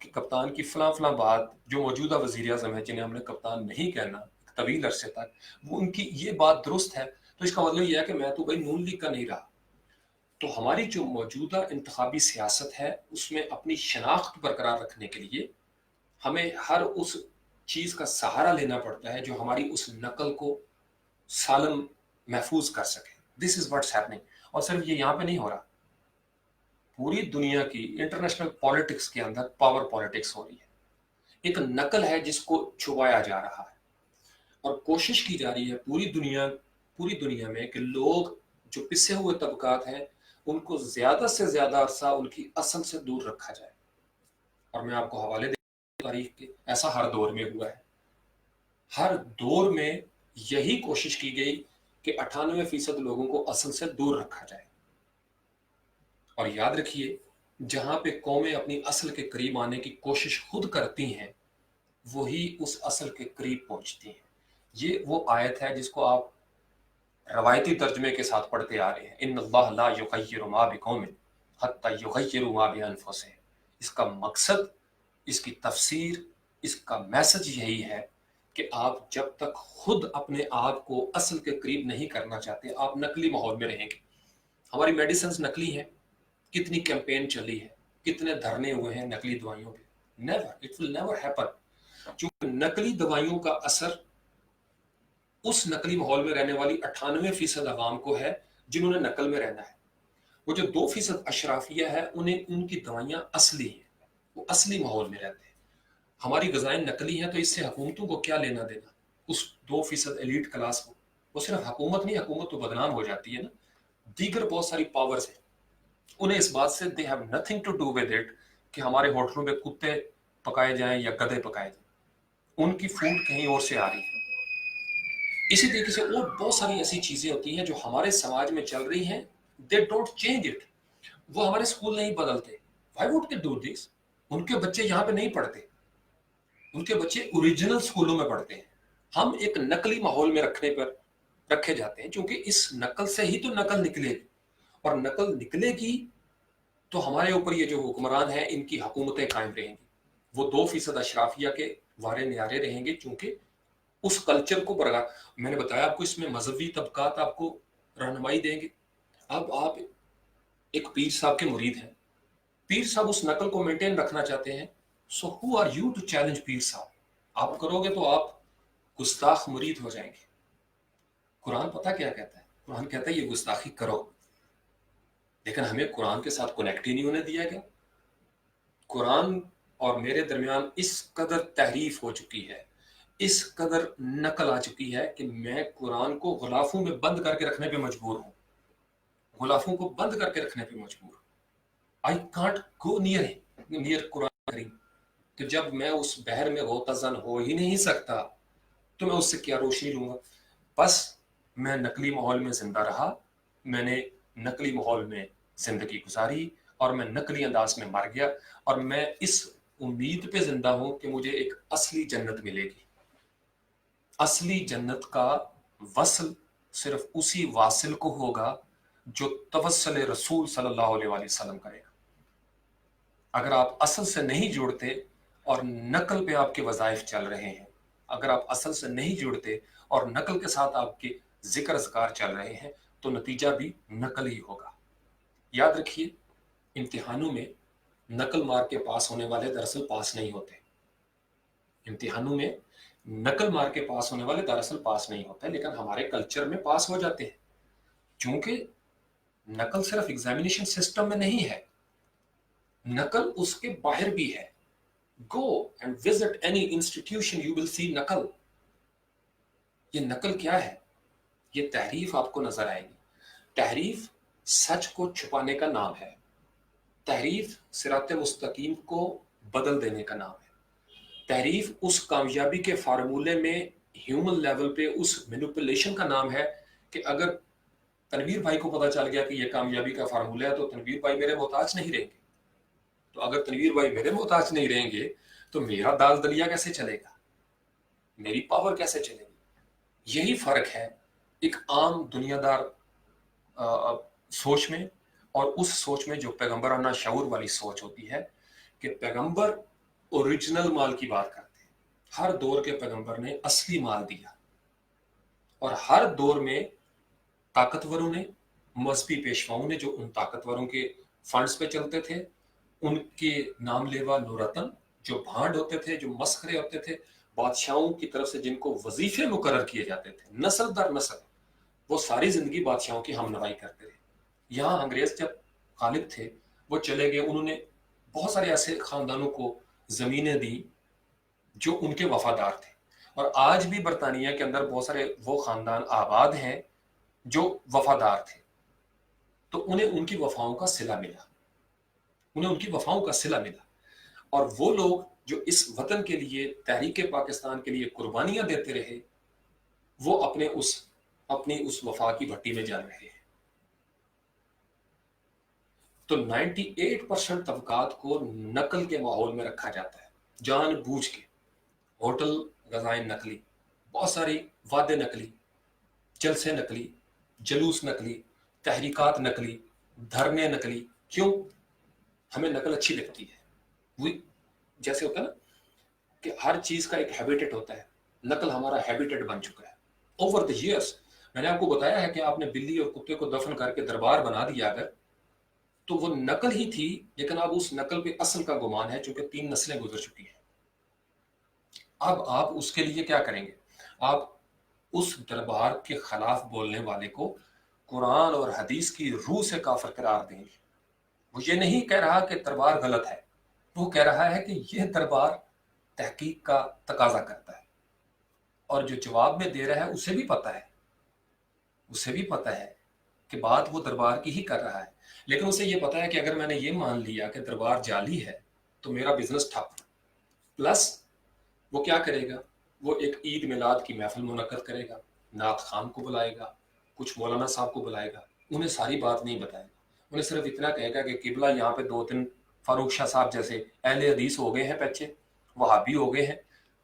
کہ کپتان کی فلاں فلاں بات جو موجودہ وزیر اعظم ہے جنہیں ہم نے کپتان نہیں کہنا طویل عرصے تک, وہ ان کی یہ بات درست ہے, تو اس کا مطلب یہ ہے کہ میں تو بھائی نون لیگ کا نہیں رہا. تو ہماری جو موجودہ انتخابی سیاست ہے اس میں اپنی شناخت برقرار رکھنے کے لیے ہمیں ہر اس چیز کا سہارا لینا پڑتا ہے جو ہماری اس نقل کو سالم محفوظ کر سکے. دس از واٹس ہیپننگ. اور صرف یہ یہاں پہ نہیں ہو رہا, پوری دنیا کی انٹرنیشنل پالیٹکس کے اندر پاور پالیٹکس ہو رہی ہے. ایک نقل ہے جس کو چھپایا جا رہا ہے, اور کوشش کی جا رہی ہے پوری دنیا میں کہ لوگ جو پسے ہوئے طبقات ہیں ان کو زیادہ سے زیادہ عرصہ ان کی اصل سے دور رکھا جائے. اور میں آپ کو حوالے دے تاریخ کے, ایسا ہر دور میں ہوا ہے. ہر دور میں یہی کوشش کی گئی کہ 98% لوگوں کو اصل سے دور رکھا جائے. اور یاد رکھیے جہاں پہ قومیں اپنی اصل کے قریب آنے کی کوشش خود کرتی ہیں وہی اس اصل کے قریب پہنچتی ہیں. یہ وہ آیت ہے جس کو آپ روایتی ترجمے کے ساتھ پڑھتے آ رہے ہیں, ان اللہ لا یغیر ما بقوم حتی یغیروا ما بانفسہم. اس کا مقصد, اس کی تفسیر, اس کا میسج یہی ہے کہ آپ جب تک خود اپنے آپ کو اصل کے قریب نہیں کرنا چاہتے آپ نقلی ماحول میں رہیں گے. ہماری میڈیسنز نقلی ہیں, کتنی کیمپین چلی ہے, کتنے دھرنے ہوئے ہیں نقلی دوائیوں پہ. Never, it will never happen. چونکہ نقلی دوائیوں کا اثر اس نقلی ماحول میں رہنے والی 98% عوام کو ہے جنہوں نے نقل میں رہنا ہے. وہ جو 2% اشرافیہ ہے انہیں ان کی دوائیاں اصلی ہیں, وہ اصلی ماحول میں رہتے ہیں. ہماری غذائیں نقلی ہیں تو اس سے حکومتوں کو کیا لینا دینا, اس 2% ایلیٹ کلاس کو. وہ صرف حکومت نہیں, حکومت تو بدنام ہو جاتی ہے نا, دیگر بہت ساری پاورز ہیں, انہیں اس بات سے they have nothing to do with it کہ ہمارے ہوٹلوں میں کتے پکائے جائیں یا گدھے پکائے جائیں. ان کی فوڈ کہیں اور سے آ رہی ہے. اسی طریقے سے اور بہت ساری ایسی چیزیں ہوتی ہیں جو ہمارے سماج میں چل رہی ہیں, they don't change it. وہ ہمارے اسکول نہیں بدلتے. why would they do this? ان کے بچے یہاں پہ نہیں پڑھتے, ان کے بچے اوریجنل اسکولوں میں پڑھتے ہیں. ہم ایک نقلی ماحول میں رکھے جاتے ہیں کیونکہ اس نقل سے ہی تو نقل نکلے گی, اور نقل نکلے گی تو ہمارے اوپر یہ جو حکمران ہیں ان کی حکومتیں قائم رہیں گی. وہ 2% اشرافیہ کے وارے نیارے رہیں گے چونکہ उस कल्चर को बरकरार। मैंने बताया आपको इसमें मजहबी तबकात आपको रहनुमाई देंगे। अब आप एक पीर साहब के मुरीद हैं, पीर साहब उस नकल को मेंटेन रखना चाहते हैं, so who are you to challenge पीर साहब? आप करोगे तो आप गुस्ताख मुरीद हो जाएंगे। कुरान पता क्या कहता है? कुरान कहता है ये गुस्ताखी करो, लेकिन हमें कुरान के साथ कनेक्ट ही नहीं होने दिया गया। कुरान और मेरे दरमियान इस कदर तहरीफ हो चुकी है, इस कदर नकल आ चुकी है कि मैं कुरान को गुलाफों में बंद करके रखने पे मजबूर हूं, गुलाफों को बंद करके रखने पे मजबूर हूं। I can't go near Quran Karim. तो जब मैं उस बहर में गोतजन हो ही नहीं सकता तो मैं उससे क्या रोशनी लूंगा? बस मैं नकली माहौल में जिंदा रहा, मैंने नकली माहौल में जिंदगी गुजारी और मैं नकली अंदाज में मर गया, और मैं इस उम्मीद पे जिंदा हूं कि मुझे एक असली जन्नत मिलेगी। असली जन्नत का वसल सिर्फ उसी वासिल को होगा जो तवस्सल रसूल सल्लल्लाहु अलैहि वसल्लम करेगा। अगर आप असल से नहीं जुड़ते और नकल पे आपके वज़ाइफ चल रहे हैं, अगर आप असल से नहीं जुड़ते और नकल के साथ आपके जिक्र अज़कार चल रहे हैं, तो नतीजा भी नकल ही होगा। याद रखिए, इम्तिहानों में नकल मार के पास होने वाले दरअसल पास नहीं होते। इम्तिहानों में नकल मार के पास होने वाले दरअसल पास नहीं होते, लेकिन हमारे कल्चर में पास हो जाते हैं, क्योंकि नकल सिर्फ एग्जामिनेशन सिस्टम में नहीं है, नकल उसके बाहर भी है। Go and visit any institution, you will see नकल। ये नकल क्या है? ये तहरीफ आपको नजर आएगी। तहरीफ सच को छुपाने का नाम है, तहरीफ सिरात मुस्तकीम को बदल देने का नाम है, तहरीफ उस कामयाबी के फार्मूले में ह्यूमन लेवल पे उस मैनिपुलेशन का नाम है कि अगर तनवीर भाई को पता चल गया कि ये कामयाबी का फार्मूला है तो तनवीर भाई मेरे मोहताज नहीं रहेंगे। तो अगर तनवीर भाई मेरे मोहताज नहीं रहेंगे तो मेरा दाल दलिया कैसे चलेगा, मेरी पावर कैसे चलेगी? यही फर्क है एक आम दुनियादार सोच में और उस सोच में जो पैगंबराना शऊर वाली सोच होती है कि पैगंबर ओरिजिनल माल की बात करते हैं। हर दौर के पैगंबर ने असली माल दिया, और हर दौर में ताकतवरों ने, मजहबी पेशवाओं ने, जो उन ताकतवरों के फंड्स पे चलते थे, उनके नाम लेवा नौरतन जो भांड होते थे, जो मस्खरे होते थे, बादशाहों की तरफ से जिनको वजीफे मुकर्रर किए जाते थे नस्ल दर नस्ल, वो सारी जिंदगी बादशाहों की हमनवाई करते थे। यहाँ अंग्रेज जब गालिब थे, वो चले गए, उन्होंने बहुत सारे ऐसे खानदानों को जमीनें दी जो उनके वफादार थे, और आज भी बरतानिया के अंदर बहुत सारे वो खानदान आबाद हैं जो वफादार थे। तो उन्हें उनकी वफाओं का सिला मिला, उन्हें उनकी वफाओं का सिला मिला, और वो लोग जो इस वतन के लिए, तहरीक पाकिस्तान के लिए कुर्बानियां देते रहे, वो अपनी उस वफा की भट्टी में जल रहे हैं। तो 98% तबकात को नकल के माहौल में रखा जाता है, जानबूझ के। होटल गजाइन नकली, बहुत सारी वादे नकली, जलसे नकली, जलूस नकली, तहरीकात नकली, धरने नकली। क्यों? हमें नकल अच्छी लगती है। वही जैसे होता है ना कि हर चीज का एक हैबिटेट होता है, नकल हमारा हैबिटेट बन चुका है ओवर द ईयर्स। मैंने आपको बताया है कि आपने बिल्ली और कुत्ते को दफन करके दरबार बना दिया अगर, तो वो नकल ही थी, लेकिन अब उस नकल पे असल का गुमान है, चूंकि 3 नस्लें गुजर चुकी हैं। अब आप उसके लिए क्या करेंगे? आप उस दरबार के खिलाफ बोलने वाले को कुरान और हदीस की रूह से काफिर करार देंगे। वो ये नहीं कह रहा कि दरबार गलत है, वो कह रहा है कि यह दरबार तहकीक का तकाजा करता है, और जो जवाब में दे रहा है उसे भी पता है, उसे भी पता है कि बात वो दरबार की ही कर रहा है, लेकिन उसे ये पता है कि अगर मैंने ये मान लिया कि दरबार जाली है तो मेरा बिजनेस ठप। प्लस वो क्या करेगा? वो एक ईद मिलाद की महफिल मुनक्कद करेगा, नात खान को बुलाएगा, कुछ मौलाना साहब को बुलाएगा, उन्हें सारी बात नहीं बताएगा, उन्हें सिर्फ इतना कहेगा कि किबला यहाँ पे 2-3 फारूक शाह साहब जैसे अहले हदीस हो गए हैं, बच्चे वहाबी हो गए हैं,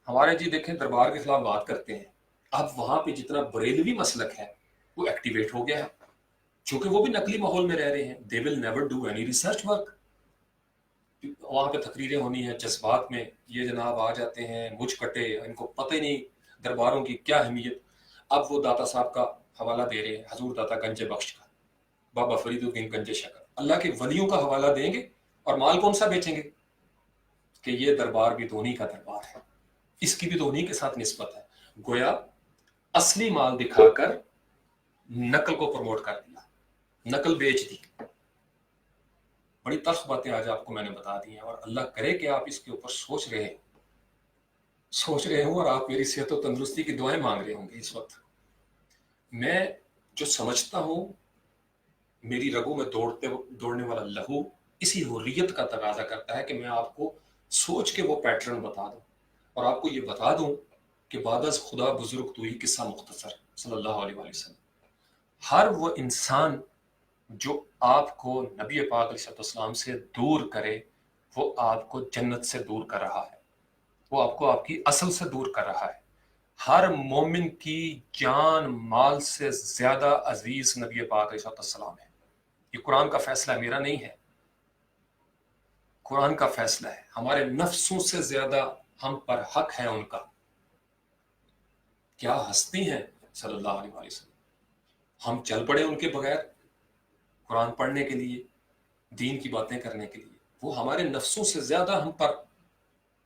हमारे जी देखें दरबार के खिलाफ बात करते हैं। अब वहां पे जितना बरेलवी मसलक है वो एक्टिवेट हो गया है, क्योंकि वो भी नकली माहौल में रह रहे हैं। They will never do any research work. वहां पे तकरीरें होनी है जज्बात में, ये जनाब आ जाते हैं मुझ कटे, इनको पता ही नहीं درباروں کی کیا اہمیت. اب وہ داتا صاحب کا حوالہ دے رہے ہیں، حضور داتا گنج بخش کا، بابا فرید الدین گنج شکر. اللہ کے ولیوں کا حوالہ دیں گے اور مال کون سا بیچیں گے کہ یہ دربار بھی دھونی کا دربار ہے، اس کی بھی دھونی کے ساتھ نسبت ہے. گویا اصلی مال دکھا کر نقل کو پروموٹ کر دیا، نقل بیچ دی. بڑی تلخ باتیں آج آپ کو میں نے بتا دی ہیں، اور اللہ کرے کہ آپ اس کے اوپر سوچ رہے ہوں اور آپ میری صحت و تندرستی کی دعائیں مانگ رہے ہوں گے اس وقت. میں جو سمجھتا ہوں، میری رگوں میں دوڑنے والا لہو اسی حریت کا تقاضا کرتا ہے کہ میں آپ کو سوچ کے وہ پیٹرن بتا دوں، اور آپ کو یہ بتا دوں کہ بعد از خدا بزرگ تو ہی قصہ مختصر صلی اللہ علیہ وآلہ وسلم. ہر وہ انسان جو آپ کو نبی پاک علیہ السلام سے دور کرے، وہ آپ کو جنت سے دور کر رہا ہے، وہ آپ کو آپ کی اصل سے دور کر رہا ہے. ہر مومن کی جان مال سے زیادہ عزیز نبی پاک علیہ السلام ہے. یہ قرآن کا فیصلہ میرا نہیں ہے، قرآن کا فیصلہ ہے. ہمارے نفسوں سے زیادہ ہم پر حق ہے ان کا. کیا ہستی ہیں صلی اللہ علیہ وسلم. ہم چل پڑے ان کے بغیر قرآن پڑھنے کے لیے، دین کی باتیں کرنے کے لیے. وہ ہمارے نفسوں سے زیادہ ہم پر،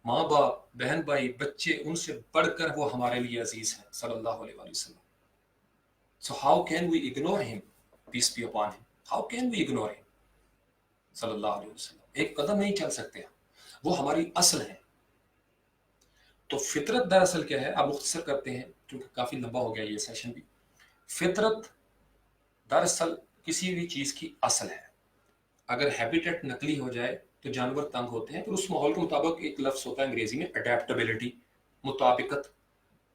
ماں باپ، بہن بھائی، بچے، ان سے بڑھ کر وہ ہمارے لیے عزیز ہیں صلی اللہ علیہ وسلم. So how can we ignore him? Peace be upon him. How can we ignore him? صلی اللہ علیہ وسلم. ایک قدم نہیں چل سکتے، وہ ہماری اصل ہے. تو فطرت دراصل کیا ہے، آپ مختصر کرتے ہیں کیونکہ کافی لمبا ہو گیا یہ سیشن بھی. فطرت دراصل کسی بھی چیز کی اصل ہے. اگر ہیبیٹیٹ نقلی ہو جائے تو جانور تنگ ہوتے ہیں، پھر اس ماحول کے مطابق ایک لفظ ہوتا ہے انگریزی میں اڈیپٹیبلٹی، مطابقت.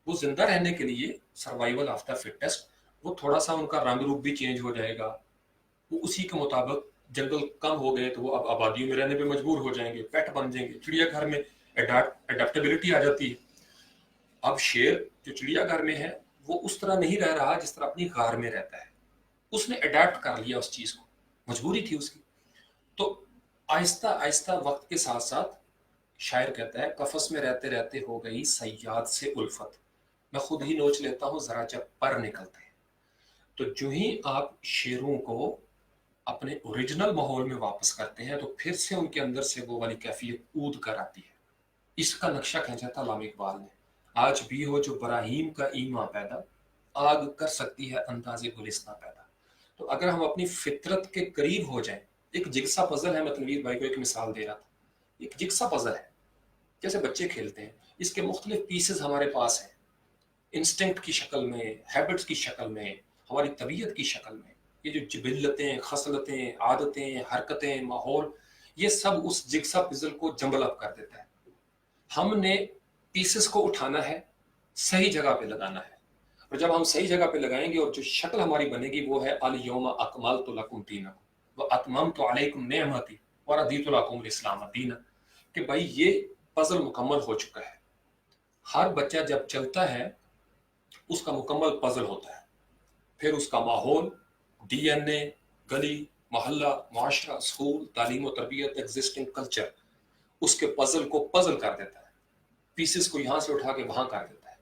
وہ زندہ رہنے کے لیے سروائیول آف دا فٹسٹ، وہ تھوڑا سا ان کا رنگ روپ بھی چینج ہو جائے گا. وہ اسی کے مطابق، جنگل کم ہو گئے تو وہ اب آبادیوں میں رہنے پہ مجبور ہو جائیں گے، پیٹ بن جائیں گے. چڑیا گھر میں اڈیپٹیبلٹی آ جاتی ہے. اب شیر جو چڑیا گھر میں ہے وہ اس طرح نہیں رہ رہا جس طرح اپنی غار میں رہتا ہے. اس نے اڈیپٹ کر لیا اس چیز کو، مجبوری تھی اس کی. تو آہستہ آہستہ وقت کے ساتھ ساتھ شاعر کہتا ہے قفس میں رہتے رہتے ہو گئی صیاد سے الفت، میں خود ہی نوچ لیتا ہوں ذرا جب پر نکلتے ہیں. تو جو ہی آپ شیروں کو اپنے اوریجنل ماحول میں واپس کرتے ہیں تو پھر سے ان کے اندر سے وہ والی کیفیت اود کر آتی ہے. اس کا نقشہ کھینچا تھا علامہ اقبال نے. آج بھی ہو جو براہیم کا ایماں پیدا، آگ کر سکتی ہے انداز گلستاں پیدا. تو اگر ہم اپنی فطرت کے قریب ہو جائیں، ایک جگسا پزل ہے، میں تنویر بھائی کو ایک مثال دے رہا تھا. ایک جگسا پزل ہے جیسے بچے کھیلتے ہیں، اس کے مختلف پیسز ہمارے پاس ہیں، انسٹنکٹ کی شکل میں، ہیبٹس کی شکل میں، ہماری طبیعت کی شکل میں. یہ جو جبلتیں، خصلتیں، عادتیں، حرکتیں، ماحول، یہ سب اس جگسا پزل کو جمبل اپ کر دیتا ہے. ہم نے پیسز کو اٹھانا ہے، صحیح جگہ پہ لگانا ہے، اور جب ہم صحیح جگہ پہ لگائیں گے اور جو شکل ہماری بنے گی وہ ہے الیوم اکملت لکم دینکم واتممت علیکم نعمتی ورضیت لکم الاسلام دینا. کہ بھائی یہ پزل مکمل ہو چکا ہے. ہر بچہ جب چلتا ہے اس کا مکمل پزل ہوتا ہے، پھر اس کا ماحول، ڈی این اے، گلی، محلہ، معاشرہ، اسکول، تعلیم و تربیت، ایگزسٹنگ کلچر اس کے پزل کو پزل کر دیتا ہے، پیسز کو یہاں سے اٹھا کے وہاں کر دیتا ہے.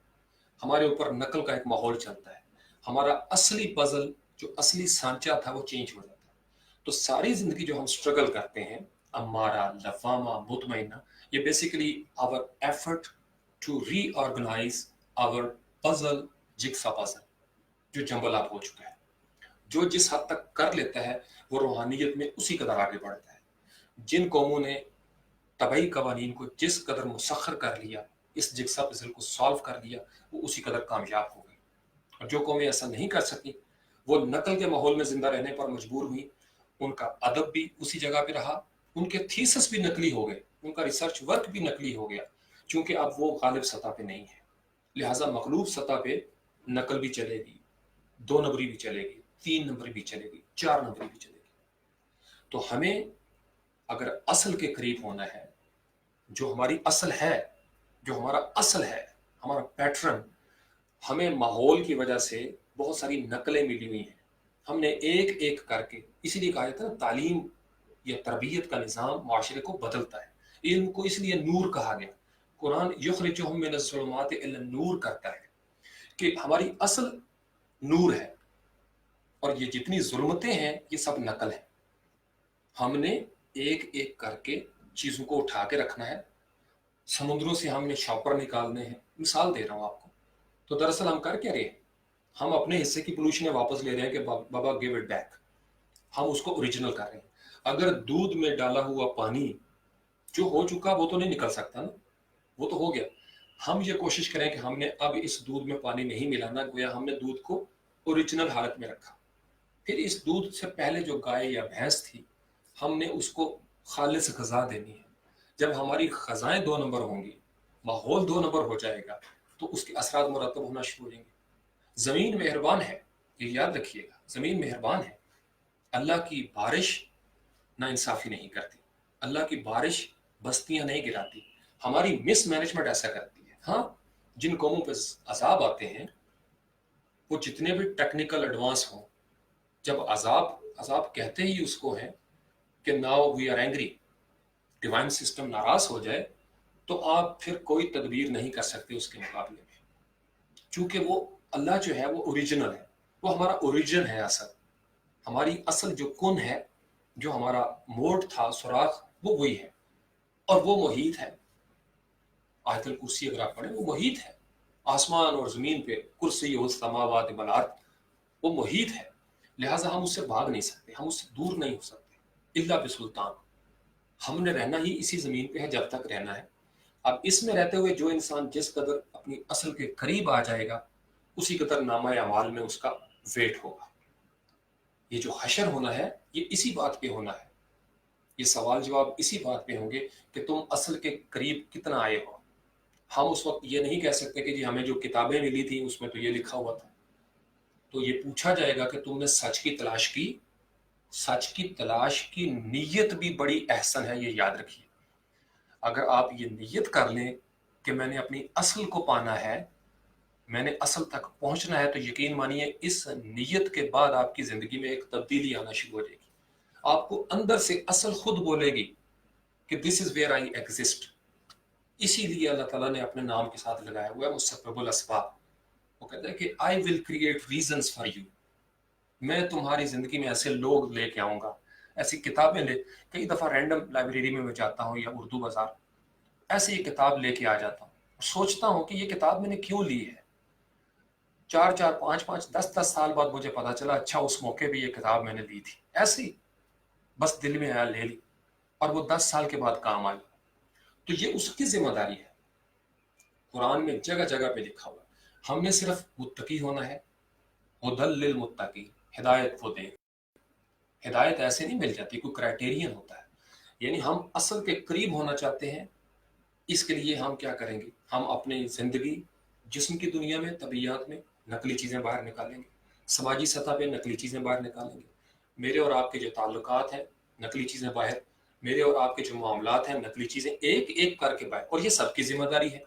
ہمارے اوپر نقل کا ایک ماحول چلتا ہے، ہمارا اصلی پزل جو اصلی سانچہ تھا وہ چینج ہو جاتا ہے. تو ساری زندگی جو ہم سٹرگل کرتے ہیں، امارہ، لوامہ، مطمئنہ، یہ basically our effort to reorganise our puzzle, jigsaw puzzle جو جمبل اپ ہو چکا ہے. جو جس حد تک کر لیتا ہے وہ روحانیت میں اسی قدر آگے بڑھتا ہے. جن قوموں نے طبعی قوانین کو جس قدر مسخر کر لیا، اس جگسا پزل کو سالو کر لیا، وہ اسی قدر کامیاب ہو گئی. اور جو قومیں ایسا نہیں کر سکی، وہ نقل کے ماحول میں زندہ رہنے پر مجبور ہوئی. ان کا ادب بھی اسی جگہ پہ رہا، ان کے تھیسس بھی نقلی ہو گئے، ان کا ریسرچ ورک بھی نقلی ہو گیا، چونکہ اب وہ غالب سطح پہ نہیں ہے. لہٰذا مغلوب سطح پہ نقل بھی چلے گی، 2 نمبری بھی چلے گی، 3 نمبری بھی چلے گی، 4 نمبری بھی چلے گی. تو ہمیں اگر اصل کے قریب ہونا ہے، جو ہماری اصل ہے، جو ہمارا اصل ہے، ہمارا پیٹرن، ہمیں ماحول کی وجہ سے بہت ساری نقلیں ملی ہوئی ہیں. ہم نے ایک ایک کر کے، اسی لیے کہا جاتا ہے نا تعلیم یا تربیت کا نظام معاشرے کو بدلتا ہے. علم کو اس لیے نور کہا گیا. قرآن یخرجہم من الظلمات الی النور کرتا ہے. کہ ہماری اصل نور ہے، اور یہ جتنی ظلمتیں ہیں یہ سب نقل ہے. ہم نے ایک ایک کر کے چیزوں کو اٹھا کے رکھنا ہے، سمندروں سے ہم نے شاپر نکالنے ہیں. مثال دے رہا ہوں آپ کو. تو دراصل ہم کر کیا رہے ہیں؟ ہم اپنے حصے کی پولوشن واپس لے رہے ہیں کہ بابا گیو اٹ بیک. ہم اس کو اوریجنل کر رہے ہیں. اگر دودھ میں ڈالا ہوا پانی جو ہو چکا وہ تو نہیں نکل سکتا نا، وہ تو ہو گیا. ہم یہ کوشش کریں کہ ہم نے اب اس دودھ میں پانی نہیں ملانا، گویا ہم نے دودھ کو اوریجنل حالت میں رکھا. پھر اس دودھ سے پہلے جو گائے یا بھینس تھی ہم نے اس کو خالص غذا دینی ہے. جب ہماری غذائیں 2 نمبر ہوں گی، ماحول 2 نمبر ہو جائے گا، تو اس کے اثرات مرتب ہونا شروع ہو جائیں گے. زمین مہربان ہے، یہ یاد رکھیے گا، زمین مہربان ہے. اللہ کی بارش نا انصافی نہیں کرتی، اللہ کی بارش بستیاں نہیں گراتی. ہماری مس مینجمنٹ ایسا کرتی ہے. ہاں، جن قوموں پہ عذاب آتے ہیں وہ جتنے بھی ٹیکنیکل ایڈوانس ہوں، جب عذاب کہتے ہی اس کو ہیں کہ now we are angry, divine system ناراض ہو جائے تو آپ پھر کوئی تدبیر نہیں کر سکتے اس کے مقابلے میں. چونکہ وہ اللہ جو ہے وہ اوریجنل ہے، وہ ہمارا اوریجن ہے. ہماری اصل جو کن ہے، جو ہمارا موڈ تھا، سوراخ، وہ وہی ہے، اور وہ محیط ہے. آیت الکرسی اگر آپ پڑھیں، وہ محیط ہے. آسمان اور زمین پہ کرسی السماوات والارض، وہ محیط ہے. لہٰذا ہم اس سے بھاگ نہیں سکتے، ہم اس سے دور نہیں ہو سکتے الا بسلطان. ہم نے رہنا ہی اسی زمین پہ ہے جب تک رہنا ہے. اب اس میں رہتے ہوئے جو انسان جس قدر اپنی اصل کے قریب آ جائے گا اسی قدر نامہ اعمال میں اس کا ویٹ ہوگا. یہ جو حشر ہونا ہے یہ اسی بات پہ ہونا ہے. یہ سوال جواب اسی بات پہ ہوں گے کہ تم اصل کے قریب کتنا آئے ہو. ہم اس وقت یہ نہیں کہہ سکتے کہ جی ہمیں جو کتابیں ملی تھیں اس میں تو یہ لکھا ہوا تھا. تو یہ پوچھا جائے گا کہ تم نے سچ کی تلاش کی. سچ کی تلاش کی نیت بھی بڑی احسن ہے، یہ یاد رکھیے. اگر آپ یہ نیت کر لیں کہ میں نے اپنی اصل کو پانا ہے، میں نے اصل تک پہنچنا ہے، تو یقین مانیے اس نیت کے بعد آپ کی زندگی میں ایک تبدیلی آنا شروع ہو جائے گی. آپ کو اندر سے اصل خود بولے گی کہ دس از ویئر آئی ایگزسٹ. اسی لیے اللہ تعالیٰ نے اپنے نام کے ساتھ لگایا ہوا ہے مسبب الاسباب. وہ کہتا ہے کہ I will create reasons for you. میں تمہاری زندگی میں ایسے لوگ لے کے آؤں گا، ایسی کتابیں کئی دفعہ رینڈم لائبریری میں میں جاتا ہوں یا اردو بازار، ایسے یہ کتاب لے کے آ جاتا ہوں، سوچتا ہوں کہ یہ کتاب میں نے کیوں لی ہے. 4 5 5 10 سال بعد مجھے پتا چلا اچھا اس موقع پہ یہ کتاب میں نے لی تھی. ایسی بس دل میں آیا لے لی، اور وہ 10 سال کے بعد کام آئی. تو یہ اس کی ذمہ داری ہے. قرآن میں جگہ جگہ پہ لکھا ہوا ہم نے صرف متقی ہونا ہے. ہدی للمتقین، ہدایت وہ دے. ہدایت ایسے نہیں مل جاتی، کوئی کرائٹیرین ہوتا ہے. یعنی ہم اصل کے قریب ہونا چاہتے ہیں، اس کے لیے ہم کیا کریں گے؟ ہم اپنی زندگی جسم کی دنیا میں، طبیعت میں نقلی چیزیں باہر نکالیں گے، سماجی سطح پہ نقلی چیزیں باہر نکالیں گے. میرے اور آپ کے جو تعلقات ہیں نقلی چیزیں باہر، میرے اور آپ کے جو معاملات ہیں نقلی چیزیں ایک ایک کر کے باہر. اور یہ سب کی ذمہ داری ہے.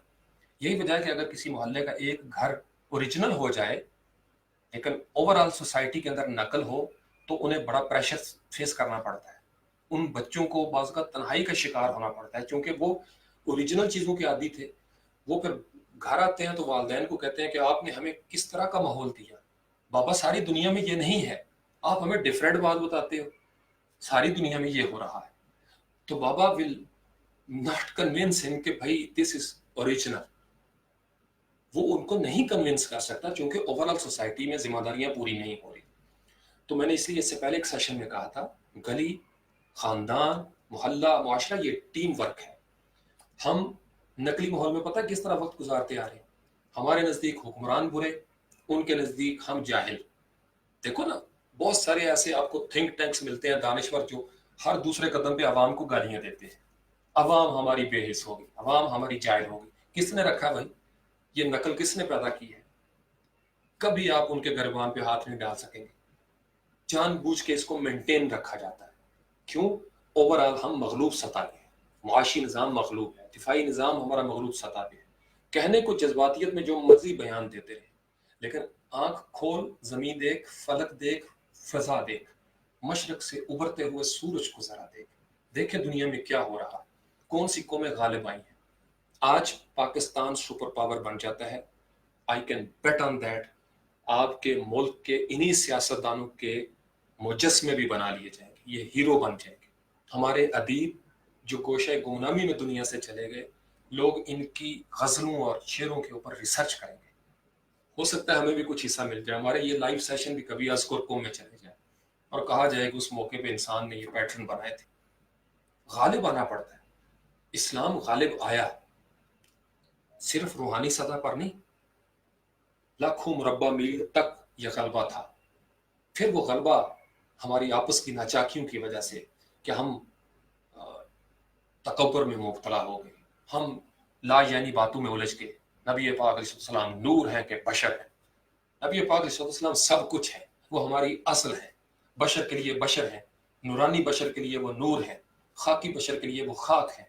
یہی وجہ ہے کہ اگر کسی محلے کا ایک گھر اوریجنل ہو جائے لیکن اوور آل سوسائٹی کے اندر نقل ہو تو انہیں بڑا پریشر فیس کرنا پڑتا ہے. ان بچوں کو بعض کا تنہائی کا شکار ہونا پڑتا ہے کیونکہ وہ اوریجنل چیزوں کے عادی تھے. وہ پھر گھر آتے ہیں تو والدین کو کہتے ہیں کہ آپ نے ہمیں کس طرح کا ماحول دیا. بابا ساری دنیا میں یہ نہیں ہے، آپ ہمیں ڈیفرنٹ بات بتاتے ہو. ساری دنیا میں یہ ہو رہا ہے. تو بابا ول ناٹ کنوینس ہم کہ بھائی دس از اوریجنل. وہ ان کو نہیں کنونس کر سکتا کیونکہ اوور آل سوسائٹی میں ذمہ داریاں پوری نہیں ہو رہی. تو میں نے اس لیے اس سے پہلے ایک سیشن میں کہا تھا گلی، خاندان، محلہ، معاشرہ یہ ٹیم ورک ہے. ہم نقلی ماحول میں پتہ کس طرح وقت گزارتے آ رہے ہیں. ہمارے نزدیک حکمران برے، ان کے نزدیک ہم جاہل. دیکھو نا، بہت سارے ایسے آپ کو تھنک ٹینکس ملتے ہیں دانشور جو ہر دوسرے قدم پہ عوام کو گالیاں دیتے ہیں. عوام ہماری بے حس ہوگی، عوام ہماری جاہل ہوگی. کس نے رکھا بھائی؟ یہ نقل کس نے پیدا کی ہے؟ کبھی آپ ان کے گریبان پہ ہاتھ نہیں ڈال سکیں گے. جان بوجھ کے اس کو مینٹین رکھا جاتا ہے. کیوں؟ اوور آل ہم مغلوب سطح پہ ہیں. معاشی نظام مغلوب ہے، دفاعی نظام ہمارا مغلوب سطح پہ ہے. کہنے کو جذباتیت میں جو مرضی بیان دیتے رہے، لیکن آنکھ کھول، زمین دیکھ، فلک دیکھ، فضا دیکھ، مشرق سے ابھرتے ہوئے سورج کو ذرا دیکھ. دیکھے دنیا میں کیا ہو رہا ہے، کون سی قومیں غالب آئی ہیں. آج پاکستان سپر پاور بن جاتا ہے I can bet on that آپ کے ملک کے انہی سیاستدانوں کے مجسمے بھی بنا لیے جائیں گے، یہ ہیرو بن جائیں گے۔ ہمارے ادیب جو گوشہ گمنامی میں دنیا سے چلے گئے، لوگ ان کی غزلوں اور شعروں کے اوپر ریسرچ کریں گے۔ ہو سکتا ہے ہمیں بھی کچھ حصہ مل جائے، ہمارے یہ لائیو سیشن بھی کبھی اذکر قوم میں چلے جائیں اور کہا جائے کہ اس موقع پہ انسان نے یہ پیٹرن بنائے تھے۔ غالب آنا پڑتا ہے، اسلام غالب آیا، صرف روحانی سطح پر نہیں، لاکھوں مربع میل تک یہ غلبہ تھا۔ پھر وہ غلبہ ہماری آپس کی ناچاکیوں کی وجہ سے کہ ہم تکبر میں مبتلا ہو گئے، ہم لا یعنی باتوں میں الجھ گئے۔ نبی پاک علیہ السلام نور ہیں کہ بشر ہیں، نبی پاک علیہ السلام سب کچھ ہے، وہ ہماری اصل ہے۔ بشر کے لیے بشر ہیں، نورانی بشر کے لیے وہ نور ہے، خاکی بشر کے لیے وہ خاک ہے،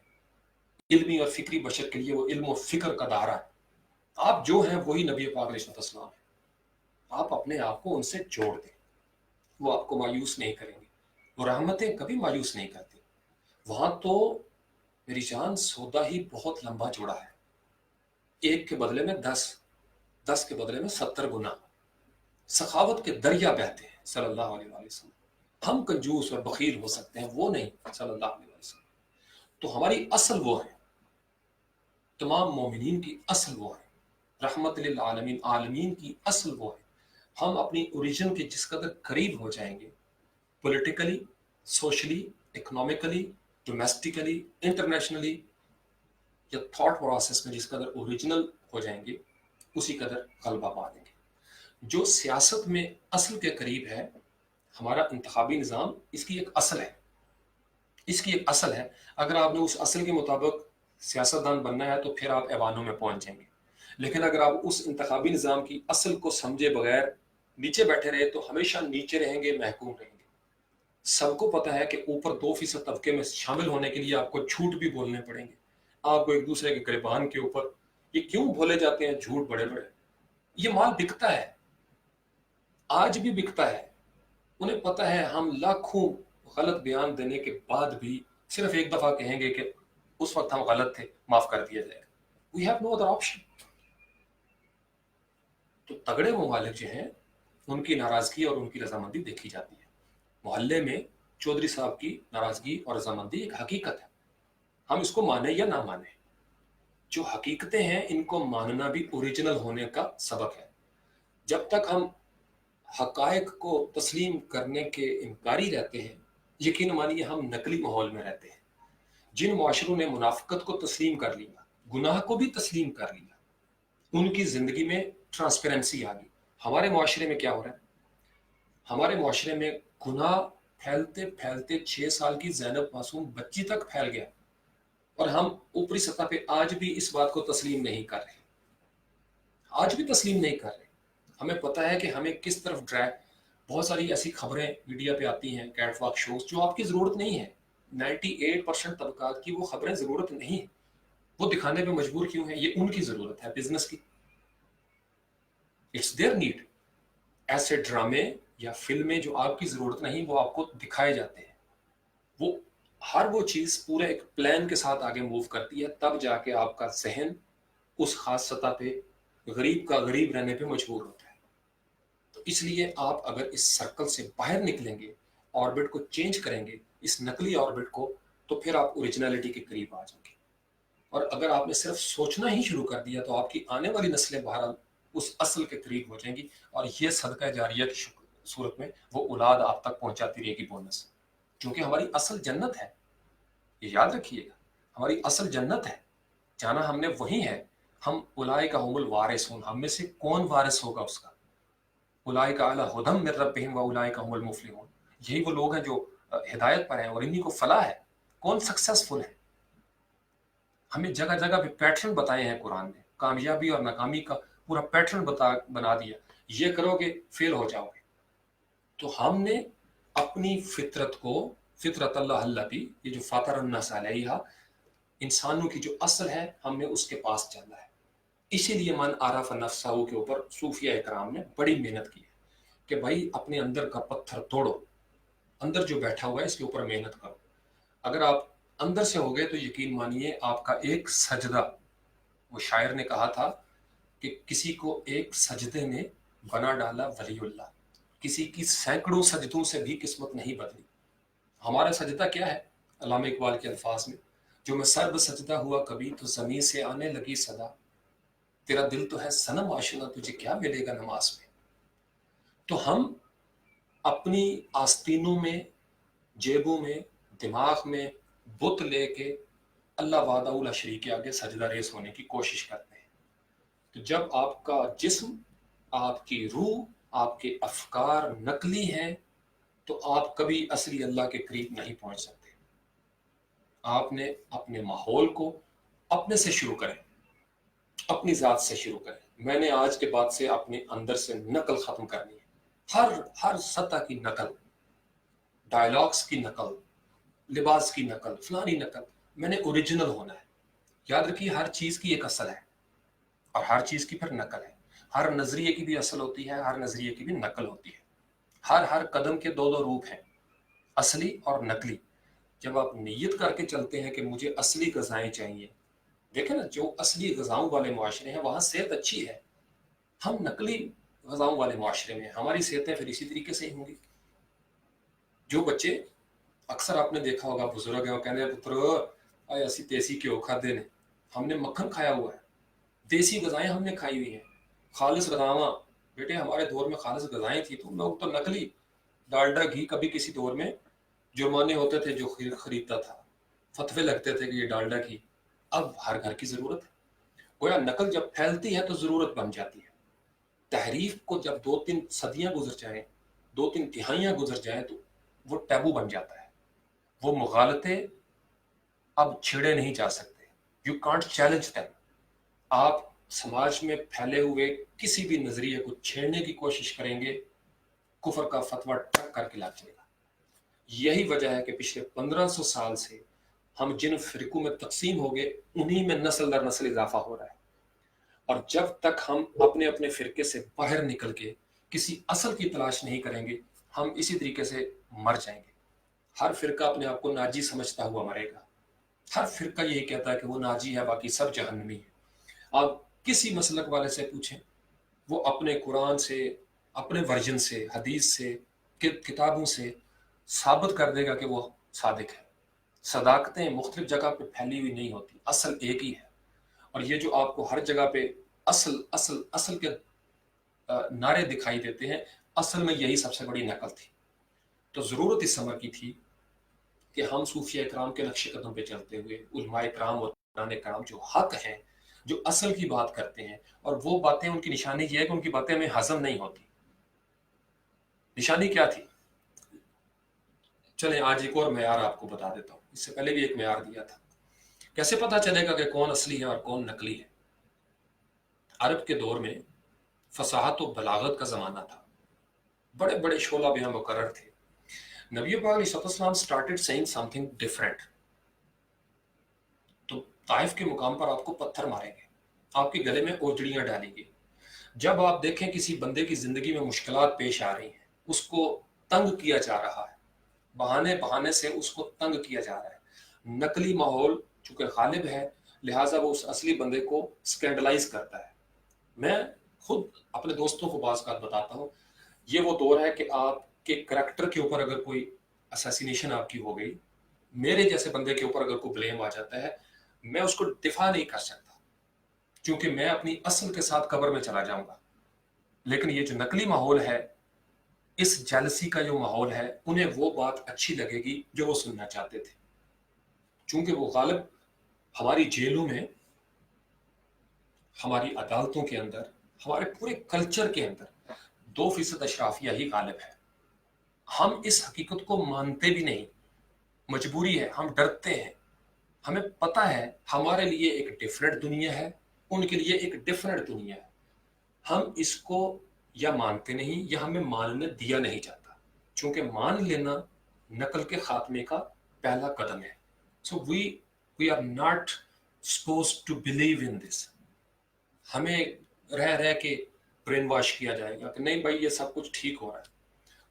علمی اور فکری بشر کے لیے وہ علم و فکر کا دائرہ ہے۔ آپ جو ہیں وہی نبی پاک علیہ السلام ہے۔ آپ اپنے آپ کو ان سے جوڑ دیں، وہ آپ کو مایوس نہیں کریں گے، وہ رحمتیں کبھی مایوس نہیں کرتی۔ وہاں تو میری جان سودا ہی بہت لمبا جوڑا ہے، ایک کے بدلے میں 10، 10 کے بدلے میں 70 گنا سخاوت کے دریا بہتے ہیں صلی اللہ علیہ وآلہ وسلم۔ ہم کنجوس اور بخیل ہو سکتے ہیں، وہ نہیں صلی اللہ علیہ وآلہ وسلم۔ تو ہماری اصل وہ ہے، تمام مومنین کی اصل وہ ہے، رحمت للعالمین، عالمین کی اصل وہ ہے۔ ہم اپنی اوریجن کے جس قدر قریب ہو جائیں گے، politically, socially, economically, domestically, internationally, یا تھاٹ پروسیس میں جس قدر اوریجنل ہو جائیں گے، اسی قدر غلبہ پا لیں گے۔ جو سیاست میں اصل کے قریب ہے، ہمارا انتخابی نظام اس کی ایک اصل ہے، اس کی ایک اصل ہے۔ اگر آپ نے اس اصل کے مطابق سیاستدان بننا ہے تو پھر آپ ایوانوں میں پہنچ جائیں گے، لیکن اگر آپ اس انتخابی نظام کی اصل کو سمجھے بغیر نیچے بیٹھے رہے تو ہمیشہ نیچے رہیں گے، محکوم رہیں گے۔ سب کو پتہ ہے کہ اوپر 2% طبقے میں شامل ہونے کے لیے آپ کو جھوٹ بھی بولنے پڑیں گے، آپ کو ایک دوسرے کے گریبان کے اوپر یہ کیوں بولے جاتے ہیں جھوٹ بڑے بڑے؟ یہ مال بکتا ہے، آج بھی بکتا ہے۔ انہیں پتہ ہے ہم لاکھوں غلط بیان دینے کے بعد بھی صرف ایک دفعہ کہیں گے کہ اس وقت ہم غلط تھے، معاف کر دیا جائے گا۔ We have no other option. تو تگڑے ممالک جو ہیں ان کی ناراضگی اور ان کی رضامندی دیکھی جاتی ہے۔ محلے میں چودھری صاحب کی ناراضگی اور رضامندی ایک حقیقت ہے، ہم اس کو مانیں یا نہ مانیں۔ جو حقیقتیں ہیں ان کو ماننا بھی اوریجنل ہونے کا سبق ہے۔ جب تک ہم حقائق کو تسلیم کرنے کے انکاری رہتے ہیں، یقین مانیے ہم نقلی ماحول میں رہتے ہیں۔ جن معاشروں نے منافقت کو تسلیم کر لیا، گناہ کو بھی تسلیم کر لیا، ان کی زندگی میں ٹرانسپیرنسی آ گئی۔ ہمارے معاشرے میں کیا ہو رہا ہے؟ ہمارے معاشرے میں گناہ پھیلتے پھیلتے 6 سال کی زینب معصوم بچی تک پھیل گیا، اور ہم اوپری سطح پہ آج بھی اس بات کو تسلیم نہیں کر رہے، آج بھی تسلیم نہیں کر رہے۔ ہمیں پتہ ہے کہ ہمیں کس طرف ڈرائیو، بہت ساری ایسی خبریں میڈیا پہ آتی ہیں، کیٹ واک شوز، جو آپ کی ضرورت نہیں ہے۔ 98% طبقات کی وہ خبریں ضرورت نہیں ہے، وہ دکھانے پہ مجبور کیوں ہیں؟ یہ ان کی ضرورت ہے، بزنس کی، اٹس دیئر نیڈ۔ ایسے ڈرامے یا فلمیں جو آپ کی ضرورت نہیں وہ آپ کو دکھائے جاتے ہیں، وہ ہر وہ چیز پورے ایک پلان کے ساتھ آگے موو کرتی ہے، تب جا کے آپ کا ذہن اس خاص سطح پہ غریب کا غریب رہنے پہ مجبور ہوتا ہے۔ تو اس لیے آپ اگر اس سرکل سے باہر نکلیں گے، آربٹ کو چینج کریں گے، اس نقلی آربٹ کو، تو پھر آپ اوریجنلٹی کے قریب آ جائیں گے۔ اور اگر آپ نے صرف سوچنا ہی شروع کر دیا تو آپ کی آنے والی نسلیں بہرحال اس اصل کے قریب ہو جائیں گی، اور یہ صدقہ جاریہ کی صورت میں وہ اولاد آپ تک پہنچاتی رہے گی بونس، کیونکہ ہماری اصل جنت ہے۔ یہ یاد رکھیے گا، ہماری اصل جنت ہے، جانا ہم نے وہی ہے۔ ہم اولئک هم الوارثون، ہم میں سے کون وارث ہوگا اس کا؟ اولئک علی ھدی من ربہم واولئک هم المفلحون، یہی وہ لوگ ہیں جو ہدایت پر ہیں اور انہی کو فلاح ہے۔ کون سکسیسفل ہے؟ ہمیں جگہ جگہ پہ پیٹرن بتائے ہیں قرآن نے، کامیابی اور ناکامی کا پورا پیٹرن بنا دیا، یہ کرو گے فیل ہو جاؤ گے۔ تو ہم نے اپنی فطرت کو، فطرت اللہ التی، یہ جو فاطر الناس علیہا، انسانوں کی جو اصل ہے، ہم نے اس کے پاس چلنا ہے۔ اسی لیے من عرف نفسہ کے اوپر صوفیہ اکرام نے بڑی محنت کی ہے کہ بھائی اپنے اندر کا پتھر توڑو، اندر جو بیٹھا ہوا ہے اس کے اوپر محنت کرو۔ اگر آپ اندر سے ہو گئے تو یقین مانیے آپ کا ایک سجدہ، وہ شاعر نے کہا تھا کہ کسی کو ایک سجدے میں بنا ڈالا ولی اللہ، کسی کی سینکڑوں سجدوں سے بھی قسمت نہیں بدلی۔ ہمارا سجدہ کیا ہے؟ علامہ اقبال کے الفاظ میں، جو میں سرب سجدہ ہوا کبھی تو زمین سے آنے لگی صدا، تیرا دل تو ہے صنم آشنا تجھے کیا ملے گا نماز میں۔ تو ہم اپنی آستینوں میں، جیبوں میں، دماغ میں بت لے کے اللہ وحدہ لا شریک کے آگے سجدہ ریز ہونے کی کوشش کرتے ہیں۔ تو جب آپ کا جسم، آپ کی روح، آپ کے افکار نقلی ہیں تو آپ کبھی اصلی اللہ کے قریب نہیں پہنچ سکتے۔ آپ نے اپنے ماحول کو اپنے سے شروع کریں، اپنی ذات سے شروع کریں۔ میں نے آج کے بعد سے اپنے اندر سے نقل ختم کرنی ہے، ہر سطح کی نقل، ڈائلاگس کی نقل، لباس کی نقل، فلانی نقل۔ میں نے اوریجنل ہونا ہے۔ یاد رکھیے ہر چیز کی ایک اصل ہے اور ہر چیز کی پھر نقل ہے۔ ہر نظریے کی بھی اصل ہوتی ہے، ہر نظریے کی بھی نقل ہوتی ہے۔ ہر قدم کے دو روپ ہیں، اصلی اور نقلی۔ جب آپ نیت کر کے چلتے ہیں کہ مجھے اصلی غذائیں چاہیے، دیکھیں نا، جو اصلی غذاؤں والے معاشرے ہیں وہاں صحت اچھی ہے۔ ہم نقلی غذاؤں والے معاشرے میں، ہماری صحتیں پھر اسی طریقے سے ہی ہوں گی۔ جو بچے، اکثر آپ نے دیکھا ہوگا بزرگ ہیں وہ کہتے ہیں پتر آئے اسی دیسی گھیو کھادے نے، ہم نے مکھن کھایا ہوا ہے، دیسی غذائیں ہم نے کھائی ہوئی ہیں، خالص غذاواں۔ بیٹے ہمارے دور میں خالص غذائیں تھیں، تو لوگ تو نقلی ڈالڈا گھی، کبھی کسی دور میں جرمانے ہوتے تھے جو خریدتا تھا، فتوے لگتے تھے کہ یہ ڈالڈا گھی۔ اب ہر گھر کی ضرورت ہے۔ گویا نقل جب پھیلتی ہے تو ضرورت بن جاتی ہے۔ تحریف کو جب 2-3 صدیاں گزر جائیں، 2-3 دہائیاں گزر جائیں تو وہ ٹیبو بن جاتا ہے۔ وہ مغالطے اب چھیڑے نہیں جا سکتے۔ You can't challenge them. آپ سماج میں پھیلے ہوئے کسی بھی نظریے کو چھیڑنے کی کوشش کریں گے، کفر کا فتویٰ ٹک کر کے لگ جائے گا۔ یہی وجہ ہے کہ پچھلے 1500 سال سے ہم جن فرقوں میں تقسیم ہو گئے، انہی میں نسل در نسل اضافہ ہو رہا ہے۔ اور جب تک ہم اپنے اپنے فرقے سے باہر نکل کے کسی اصل کی تلاش نہیں کریں گے، ہم اسی طریقے سے مر جائیں گے۔ ہر فرقہ اپنے آپ کو ناجی سمجھتا ہوا مرے گا۔ ہر فرقہ یہی کہتا ہے کہ وہ ناجی ہے، باقی سب جہنمی ہے۔ آپ کسی مسلک والے سے پوچھیں، وہ اپنے قرآن سے، اپنے ورژن سے، حدیث سے، کتابوں سے ثابت کر دے گا کہ وہ صادق ہے۔ صداقتیں مختلف جگہ پہ پھیلی ہوئی نہیں ہوتی، اصل ایک ہی ہے۔ اور یہ جو آپ کو ہر جگہ پہ اصل اصل اصل کے نعرے دکھائی دیتے ہیں، اصل میں یہی سب سے بڑی نقل تھی۔ تو ضرورت اس امر کی تھی کہ ہم صوفیہ اکرام کے نقش قدم پہ چلتے ہوئے، علماء اکرام اور قرآن اکرام جو حق ہیں، جو اصل کی بات کرتے ہیں، اور وہ باتیں، ان کی نشانی یہ ہے کہ ان کی باتیں ہمیں ہضم نہیں ہوتی۔ نشانی کیا تھی؟ چلیں آج ایک اور معیار آپ کو بتا دیتا ہوں۔ اس سے پہلے بھی ایک معیار دیا تھا۔ کیسے پتا چلے گا کہ کون اصلی ہے اور کون نقلی ہے؟ عرب کے دور میں فصاحت و بلاغت کا زمانہ تھا، بڑے بڑے شعلہ بیاں مقرر تھے۔ نبی پاک علیہ السلام started saying something different، تو طائف کے مقام پر آپ کو پتھر ماریں گے، آپ کے گلے میں اوجڑیاں ڈالیں گے۔ جب آپ دیکھیں کسی بندے کی زندگی میں مشکلات پیش آ رہی ہیں، اس کو تنگ کیا جا رہا ہے، بہانے سے اس کو تنگ کیا جا رہا ہے، نقلی ماحول چونکہ غالب ہے، لہٰذا وہ اس اصلی بندے کو سکینڈلائز کرتا ہے۔ میں خود اپنے دوستوں کو بعض بات بتاتا ہوں، یہ وہ دور ہے کہ آپ کے کریکٹر کے اوپر اگر کوئی اسیسینیشن آپ کی ہو گئی، میرے جیسے بندے کے اوپر اگر کوئی بلیم آ جاتا ہے، میں اس کو دفاع نہیں کر سکتا، کیونکہ میں اپنی اصل کے ساتھ قبر میں چلا جاؤں گا۔ لیکن یہ جو نقلی ماحول ہے، اس جیلسی کا جو ماحول ہے، انہیں وہ بات اچھی لگے گی جو وہ سننا چاہتے تھے، چونکہ وہ غالب ہماری جیلوں میں، ہماری عدالتوں کے اندر، ہمارے پورے کلچر کے اندر 2% اشرافیہ ہی غالب ہے۔ ہم اس حقیقت کو مانتے بھی نہیں، مجبوری ہے، ہم ڈرتے ہیں۔ ہمیں پتہ ہے ہمارے لیے ایک ڈیفرنٹ دنیا ہے، ان کے لیے ایک ڈیفرنٹ دنیا ہے۔ ہم اس کو یا مانتے نہیں یا ہمیں ماننے دیا نہیں جاتا، چونکہ مان لینا نقل کے خاتمے کا پہلا قدم ہے۔ So we are not supposed to believe in this۔ ہمیں رہ کے برین واش کیا جائے گا کہ نہیں بھائی یہ سب کچھ ٹھیک ہو رہا ہے،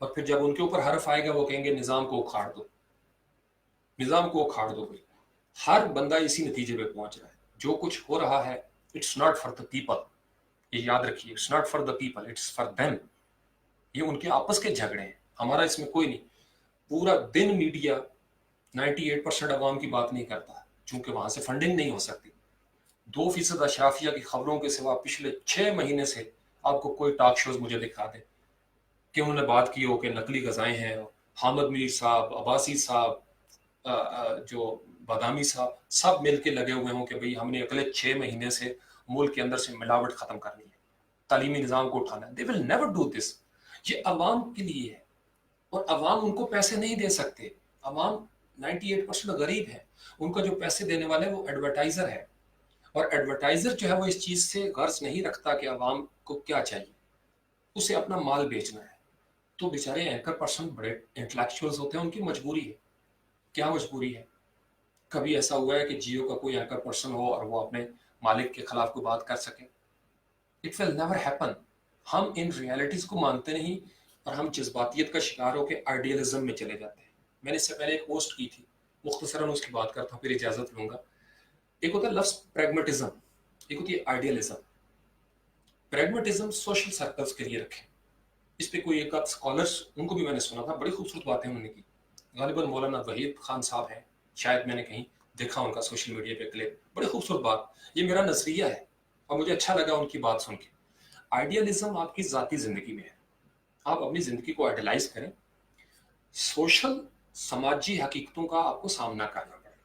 اور پھر جب ان کے اوپر حرف آئے گا وہ کہیں گے نظام کو اکھاڑ دو، نظام کو اکھاڑ دو۔ بھائی ہر بندہ اسی نتیجے پہ پہنچ رہا ہے، جو کچھ ہو رہا ہے it's not for the people, یہ یاد رکھیے، it's not for the people, it's for them. یہ ان کے آپس کے جھگڑے ہیں، ہمارا اس میں کوئی نہیں. پورا دن میڈیا 98% عوام کی بات نہیں کرتا، چونکہ وہاں سے فنڈنگ نہیں ہو سکتی. 2% اشرافیہ کی خبروں کے سوا پچھلے 6 مہینے سے آپ کو کوئی ٹاک شوز مجھے دکھا دیں کہ انہوں نے بات کی ہو کہ نقلی غذائیں ہیں. حامد میر صاحب، عباسی صاحب، جو بادامی صاحب، سب مل کے لگے ہوئے ہوں کہ بھئی ہم نے اگلے 6 مہینے سے ملک کے اندر سے ملاوٹ ختم کرنی ہے، تعلیمی نظام کو اٹھانا ہے. They will never do this. یہ عوام کے لیے ہے، اور عوام ان کو پیسے نہیں دے سکتے. عوام 98% غریب ہے، ان کو جو پیسے دینے والے وہ ایڈورٹائزر ہے، اور ایڈورٹائزر جو ہے وہ اس چیز سے غرض نہیں رکھتا کہ عوام کو کیا چاہیے، اسے اپنا مال بیچنا ہے. تو بیچارے اینکر پرسن بڑے انٹلیکچوئلز ہوتے ہیں، ان کی مجبوری ہے. کیا مجبوری ہے؟ کبھی ایسا ہوا ہے کہ جیو کا کوئی اینکر پرسن ہو اور وہ اپنے مالک کے خلاف کوئی بات کر سکے؟ It will never happen. ہم ان ریالٹیز کو مانتے نہیں، اور ہم جذباتیت کا شکار ہو کے آئیڈیلزم میں چلے جاتے ہیں. میں نے اس سے پہلے ایک پوسٹ کی تھی، مختصراً اس کی بات کرتا ہوں، پھر اجازت لوں گا. ایک ہوتا ہے لفظ پریگمیٹزم، ایک ہوتی ہے آئیڈیلزم. پریگمیٹزم سوشل سرکلز کے لیے رکھیں. اس پہ کوئی ایک آدھ اسکالرس، ان کو بھی میں نے سنا تھا، بڑی خوبصورت باتیں انہوں نے کی. غالباً مولانا وحید خان صاحب ہیں، شاید میں نے کہیں دیکھا ان کا سوشل میڈیا پہ کلپ. بڑی خوبصورت بات. یہ میرا نظریہ ہے اور مجھے اچھا لگا ان کی بات سن کے. آئیڈیالزم آپ کی ذاتی زندگی میں ہے، آپ اپنی زندگی کو آئیڈیلائز کریں. سوشل سماجی حقیقتوں کا آپ کو سامنا کرنا پڑے گا.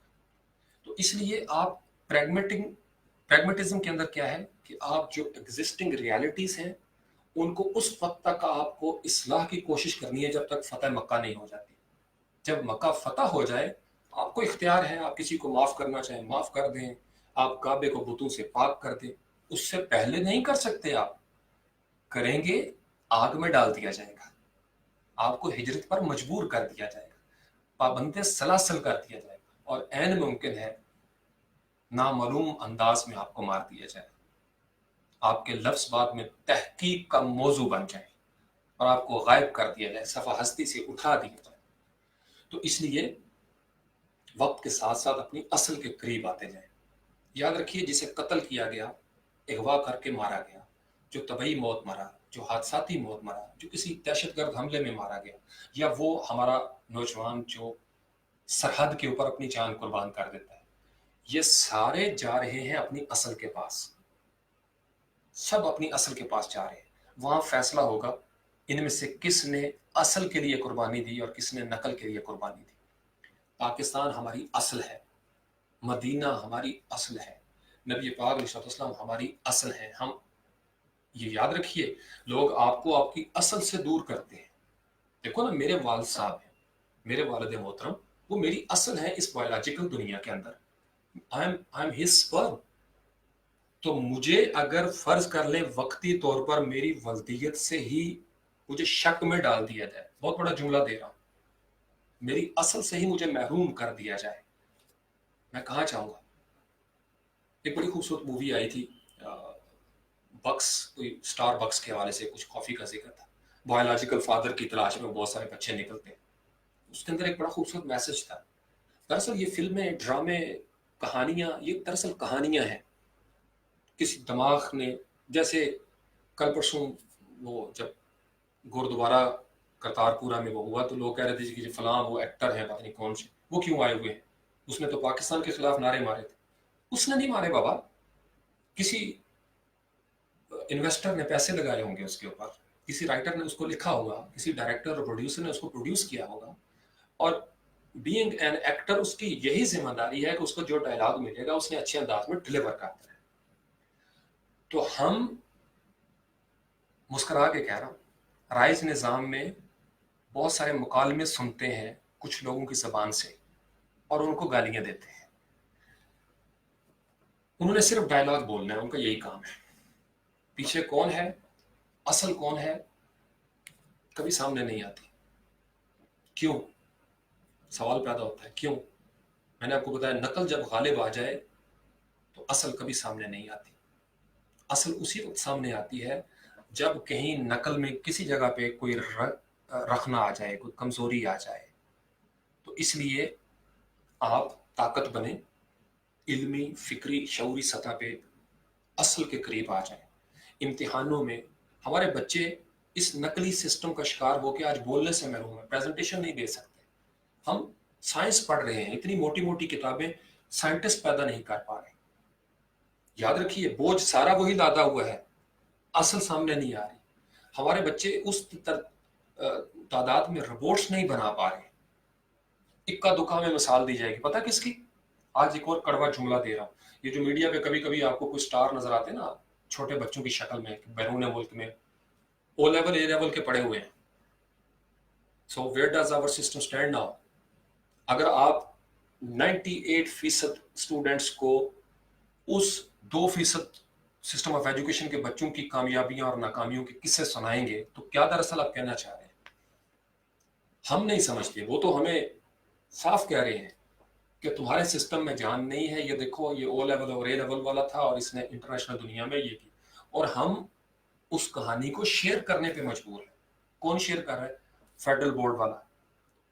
تو اس لیے آپ پریگمیٹزم کے اندر کیا ہے کہ آپ جو ایگزسٹنگ ریالٹیز ہیں ان کو اس وقت تک آپ کو اصلاح کی کوشش کرنی ہے جب تک فتح مکہ نہیں ہو جاتی. جب مکہ فتح ہو جائے آپ کو اختیار ہے، آپ کسی کو معاف کرنا چاہیں معاف کر دیں، آپ کعبے کو بتوں سے پاک کر دیں. اس سے پہلے نہیں کر سکتے. آپ کریں گے آگ میں ڈال دیا جائے گا، آپ کو ہجرت پر مجبور کر دیا جائے گا، پابند سلاسل کر دیا جائے گا، اور عین ممکن ہے نامعلوم انداز میں آپ کو مار دیا جائے. آپ کے لفظ بعد میں تحقیق کا موضوع بن جائے اور آپ کو غائب کر دیا جائے، صفحہ ہستی سے اٹھا دیا جائے. تو اس لیے وقت کے ساتھ ساتھ اپنی اصل کے قریب آتے جائیں. یاد رکھیے، جسے قتل کیا گیا، اغوا کر کے مارا گیا، جو طبعی موت مرا، جو حادثاتی موت مرا، جو کسی دہشت گرد حملے میں مارا گیا، یا وہ ہمارا نوجوان جو سرحد کے اوپر اپنی جان قربان کر دیتا ہے، یہ سارے جا رہے ہیں اپنی اصل کے پاس. سب اپنی اصل کے پاس جا رہے ہیں. وہاں فیصلہ ہوگا ان میں سے کس نے اصل کے لیے قربانی دی اور کس نے نقل کے لیے قربانی دی. پاکستان ہماری اصل ہے، مدینہ ہماری اصل ہے، نبی پاک علیہ السلام ہماری اصل ہے. ہم یہ یاد رکھیے، لوگ آپ کو آپ کی اصل سے دور کرتے ہیں. دیکھو نا، میرے والد صاحب ہیں، میرے والد محترم، وہ میری اصل ہے اس بایولوجیکل دنیا کے اندر. I am his sperm. تو مجھے اگر فرض کر لیں وقتی طور پر میری ولدیت سے ہی مجھے شک میں ڈال دیا جائے، بہت بڑا جملہ دے رہا ہوں، میری اصل سے ہی مجھے محروم کر دیا جائے، میں کہاں چاہوں گا؟ ایک بڑی خوبصورت مووی آئی تھی، بکس، کوئی اسٹار بکس کے حوالے سے کچھ کافی کا ذکر تھا. بایولوجیکل فادر کی تلاش میں بہت سارے بچے نکلتے ہیں. اس کے اندر ایک بڑا خوبصورت میسج تھا. دراصل یہ فلمیں، ڈرامے، کہانیاں، یہ دراصل کہانیاں ہیں. کسی دماغ نے، جیسے کل پرسوں وہ جب گردوارہ کرتارپورہ میں وہ ہوا تو لوگ کہہ رہے تھے کہ فلاں وہ ایکٹر ہیں، پتہ نہیں کون سے، وہ کیوں آئے ہوئے ہیں؟ اس نے تو پاکستان کے خلاف نعرے مارے تھے. اس نے نہیں مارے بابا، کسی انویسٹر نے پیسے لگائے ہوں گے اس کے اوپر، کسی رائٹر نے اس کو لکھا ہوگا، کسی ڈائریکٹر اور پروڈیوسر نے اس کو پروڈیوس کیا ہوگا. اور بینگ این ایکٹر اس کی یہی ذمہ داری ہے کہ اس کو جو ڈائلاگ ملے گا اس نے اچھے انداز میں ڈلیور کرنا ہے. تو ہم مسکرا کے کہہ رہا ہوں، رائج نظام میں بہت سارے مکالمے سنتے ہیں کچھ لوگوں کی زبان سے اور ان کو گالیاں دیتے ہیں. انہوں نے صرف ڈائلاگ بولنا ہے، ان کا یہی کام ہے. پیچھے کون ہے، اصل کون ہے، کبھی سامنے نہیں آتی. کیوں؟ سوال پیدا ہوتا ہے کیوں. میں نے آپ کو بتایا، نقل جب غالب آ جائے تو اصل کبھی سامنے نہیں آتی. اصل اسی وقت سامنے آتی ہے جب کہیں نقل میں کسی جگہ پہ کوئی رکھنا آ جائے، کوئی کمزوری آ جائے. تو اس لیے آپ طاقت بنیں، علمی، فکری، شعوری سطح پہ اصل کے قریب آ جائیں. امتحانوں میں ہمارے بچے اس نقلی سسٹم کا شکار ہو کے آج بولنے سے محروم ہیں، پریزنٹیشن نہیں دے سکتے۔ ہم سائنس پڑھ رہے ہیں، اتنی موٹی موٹی کتابیں، سائنٹسٹ پیدا نہیں کر پا رہے۔ یاد رکھیے بوجھ سارا وہی لادا ہوا ہے، اصل سامنے نہیں آ رہی۔ ہمارے بچے اس تعداد میں روبوٹس نہیں بنا پا رہے۔ اکا دکا میں مثال دی جائے گی، پتہ کس کی؟ آج ایک اور کڑوا جملہ دے رہا ہوں۔ یہ جو میڈیا پہ کبھی کبھی آپ کو کوئی سٹار نظر آتے ہیں نا چھوٹے بچوں کی شکل میں، بیرون ملک میں او لیول اے لیول کے پڑھے ہوئے ہیں۔ So where does our system stand now? اگر آپ 98% اسٹوڈنٹس کو اس 2% سسٹم آف ایجوکیشن کے بچوں کی کامیابیاں اور ناکامیوں کے قصے سنائیں گے تو کیا دراصل آپ کہنا چاہ رہے ہیں؟ ہم نہیں سمجھتے، وہ تو ہمیں صاف کہہ رہے ہیں کہ تمہارے سسٹم میں جان نہیں ہے، یہ دیکھو یہ او لیول اور اے لیول والا تھا اور اس نے انٹرنیشنل دنیا میں یہ کی، اور ہم اس کہانی کو شیئر کرنے پہ مجبور ہیں۔ کون شیئر کر رہا ہے؟ فیڈرل بورڈ والا،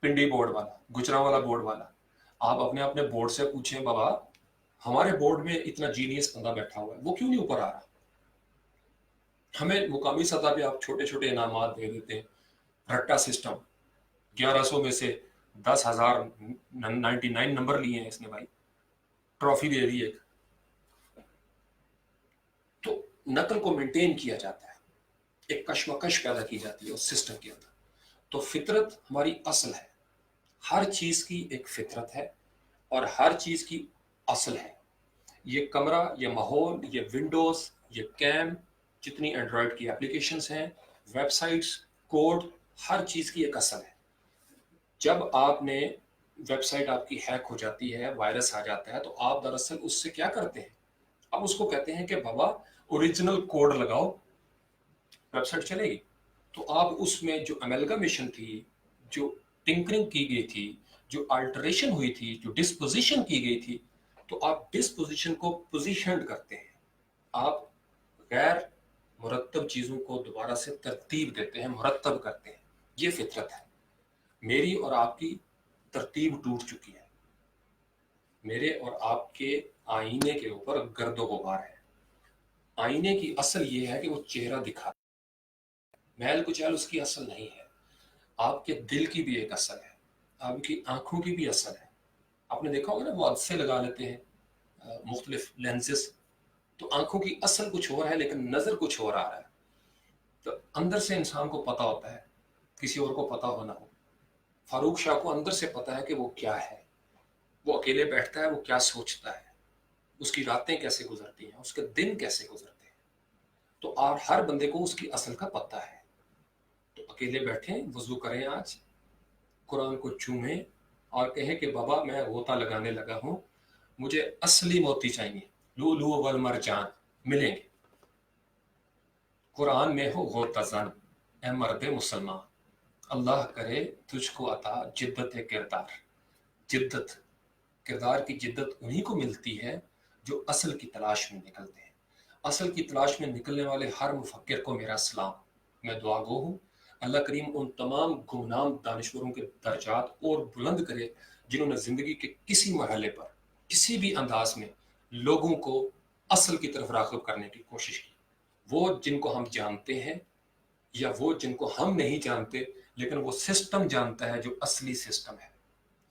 پنڈی بورڈ والا، گجرانوالہ بورڈ والا۔ آپ اپنے بورڈ سے پوچھیں بابا ہمارے بورڈ میں اتنا جینیس بندہ بیٹھا ہوا ہے، وہ کیوں نہیں اوپر آ رہا؟ ہمیں مقامی سطح پہ آپ چھوٹے چھوٹے انعامات دے دیتے ہیں، رٹا سسٹم، 1100 میں سے 10,099 نمبر لیے ہیں اس نے بھائی، ٹرافی دے دی ایک۔ تو نقل کو مینٹین کیا جاتا ہے، ایک کشمکش پیدا کی جاتی ہے اس سسٹم کے اندر۔ تو فطرت ہماری اصل ہے، ہر چیز کی ایک فطرت ہے اور ہر چیز کی اصل ہے۔ یہ کمرہ، یہ ماحول، یہ ونڈوز، یہ کیم، جتنی اینڈرائڈ کی اپلیکیشنز ہیں، ویب سائٹس، کوڈ، ہر چیز کی ایک اصل ہے۔ جب آپ نے ویب سائٹ آپ کی ہیک ہو جاتی ہے، وائرس آ جاتا ہے، تو آپ دراصل اس سے کیا کرتے ہیں؟ اب اس کو کہتے ہیں کہ بابا اوریجنل کوڈ لگاؤ، ویب سائٹ چلے گی۔ تو آپ اس میں جو امیلگمیشن تھی، جو ٹنکرنگ کی گئی تھی، جو آلٹریشن ہوئی تھی، جو ڈسپوزیشن کی گئی تھی، تو آپ ڈسپوزیشن کو پوزیشنڈ کرتے ہیں، آپ غیر مرتب چیزوں کو دوبارہ سے ترتیب دیتے ہیں، مرتب کرتے ہیں۔ یہ فطرت ہے۔ میری اور آپ کی ترتیب ٹوٹ چکی ہے، میرے اور آپ کے آئینے کے اوپر گرد و غبار ہے۔ آئینے کی اصل یہ ہے کہ وہ چہرہ دکھاتا ہے، میل کچیل اس کی اصل نہیں ہے۔ آپ کے دل کی بھی ایک اصل ہے، آپ کی آنکھوں کی بھی اصل ہے۔ آپ نے دیکھا ہوگا نا وہ عدسے لگا لیتے ہیں مختلف لینسز، تو آنکھوں کی اصل کچھ اور ہے لیکن نظر کچھ اور آ رہا ہے۔ تو اندر سے انسان کو پتا ہوتا ہے، کسی اور کو پتا ہو نہ ہو۔ فاروق شاہ کو اندر سے پتا ہے کہ وہ کیا ہے، وہ اکیلے بیٹھتا ہے، وہ کیا سوچتا ہے، اس کی راتیں کیسے گزرتی ہیں، اس کے دن کیسے گزرتے ہیں۔ تو ہر بندے کو اس کی اصل کا پتہ ہے۔ تو اکیلے بیٹھیں، وضو کریں، آج قرآن کو چومیں اور کہیں کہ بابا میں غوطہ لگانے لگا ہوں، مجھے اصلی موتی چاہیے، لولو والمرجان ملیں گے۔ قرآن میں ہو غوطہ زن اے مرد مسلمان، اللہ کرے تجھ کو عطا جدت کردار۔ جدت، کردار کی جدت انہی کو ملتی ہے جو اصل کی تلاش میں نکلتے ہیں۔ اصل کی تلاش میں نکلنے والے ہر مفکر کو میرا سلام۔ میں دعا گو ہوں اللہ کریم ان تمام گمنام دانشوروں کے درجات اور بلند کرے جنہوں نے زندگی کے کسی مرحلے پر کسی بھی انداز میں لوگوں کو اصل کی طرف راغب کرنے کی کوشش کی۔ وہ جن کو ہم جانتے ہیں یا وہ جن کو ہم نہیں جانتے لیکن وہ سسٹم جانتا ہے جو اصلی سسٹم ہے۔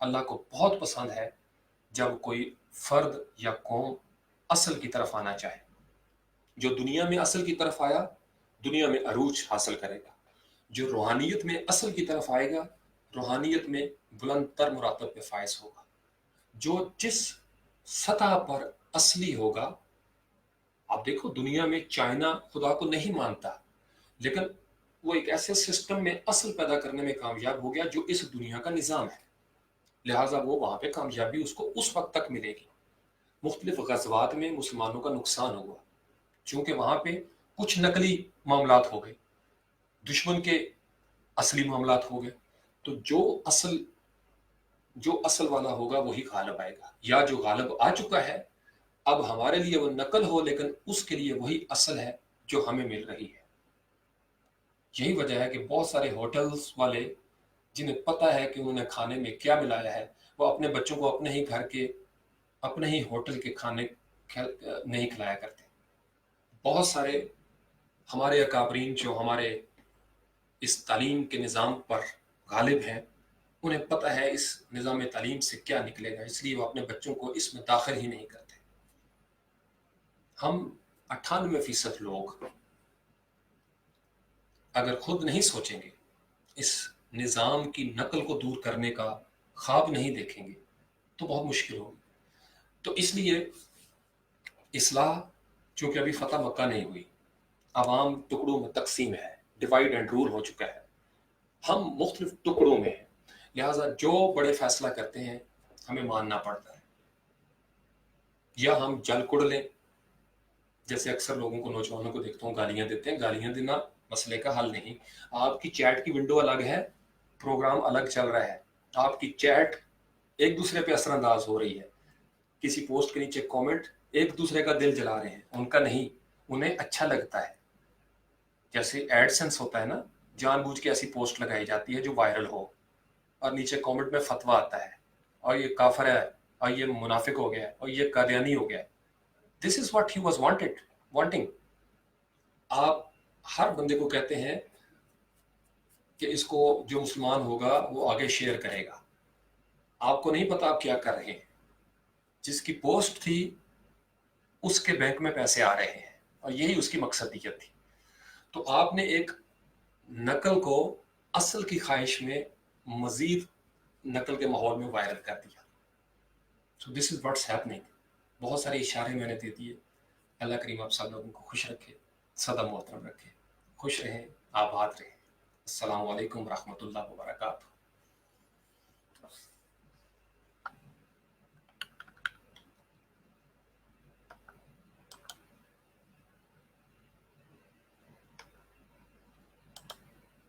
اللہ کو بہت پسند ہے جب کوئی فرد یا قوم اصل کی طرف آنا چاہے۔ جو دنیا میں اصل کی طرف آیا دنیا میں عروج حاصل کرے گا، جو روحانیت میں اصل کی طرف آئے گا روحانیت میں بلند تر مراتب پہ فائز ہوگا۔ جو جس سطح پر اصلی ہوگا، آپ دیکھو دنیا میں چائنا خدا کو نہیں مانتا لیکن وہ ایک ایسے سسٹم میں اصل پیدا کرنے میں کامیاب ہو گیا جو اس دنیا کا نظام ہے، لہٰذا وہ وہاں پہ کامیابی اس کو اس وقت تک ملے گی۔ مختلف غزوات میں مسلمانوں کا نقصان ہوا چونکہ وہاں پہ کچھ نقلی معاملات ہو گئے، دشمن کے اصلی معاملات ہو گئے۔ تو جو اصل والا ہوگا وہی غالب آئے گا، یا جو غالب آ چکا ہے اب ہمارے لیے وہ نقل ہو لیکن اس کے لیے وہی اصل ہے جو ہمیں مل رہی ہے۔ یہی وجہ ہے کہ بہت سارے ہوٹلز والے جنہیں پتہ ہے کہ انہوں نے کھانے میں کیا ملایا ہے، وہ اپنے بچوں کو اپنے ہی گھر کے اپنے ہی ہوٹل کے کھانے نہیں کھلایا کرتے۔ بہت سارے हमारे अकाबरीन जो हमारे इस तालीम के निज़ाम पर गालिब हैं, उन्हें पता है इस निज़ाम तालीम से क्या निकलेगा, इसलिए वो अपने बच्चों को इसमें दाखिल ही नहीं करते। हम 98% लोग अगर खुद नहीं सोचेंगे, इस निज़ाम की नकल को दूर करने का ख्वाब नहीं देखेंगे, तो बहुत मुश्किल होगी। तो इसलिए इस्लाह चूँकि अभी फ़तह मक्का नहीं हुई, अवाम टुकड़ों में तकसीम है, डिवाइड एंड रूल हो चुका है, हम मुख्तलिफ टुकड़ों में हैं, लिहाजा जो बड़े फैसला करते हैं हमें मानना पड़ता है। या हम जल कुड़ लें, जैसे अक्सर लोगों को, नौजवानों को देखता हूँ गालियां देते हैं। गालियां देना मसले का हल नहीं। आपकी चैट की विंडो अलग है, प्रोग्राम अलग चल रहा है, आपकी चैट एक दूसरे पे असरअंदाज हो रही है, किसी पोस्ट के नीचे कमेंट एक दूसरे का दिल जला रहे हैं, उनका नहीं, उन्हें अच्छा लगता है। जैसे एडसेंस होता है ना, जानबूझ के ऐसी पोस्ट लगाई जाती है जो वायरल हो, और नीचे कमेंट में फतवा आता है, और ये काफिर है, और ये मुनाफिक हो गया, और ये कादियानी हो गया। This is what he was wanting. आप हर बंदे को कहते हैं कि इसको जो मुसलमान होगा वो आगे शेयर करेगा, आपको नहीं पता आप क्या कर रहे हैं। जिसकी पोस्ट थी उसके बैंक में पैसे आ रहे हैं, और यही उसकी मकसदियत थी। तो आपने एक नकल को असल की ख्वाहिश में मजीद नकल के माहौल में वायरल कर दिया। So this is what's happening. बहुत सारे इशारे मैंने दे दिए। अल्लाह करीम आप सब लोगों को खुश रखे, सदा मोहतरम रखे, खुश रहें, आबाद रहें। अस्सलामु अलैकुम रहमतुल्लाहि व बरकातहू।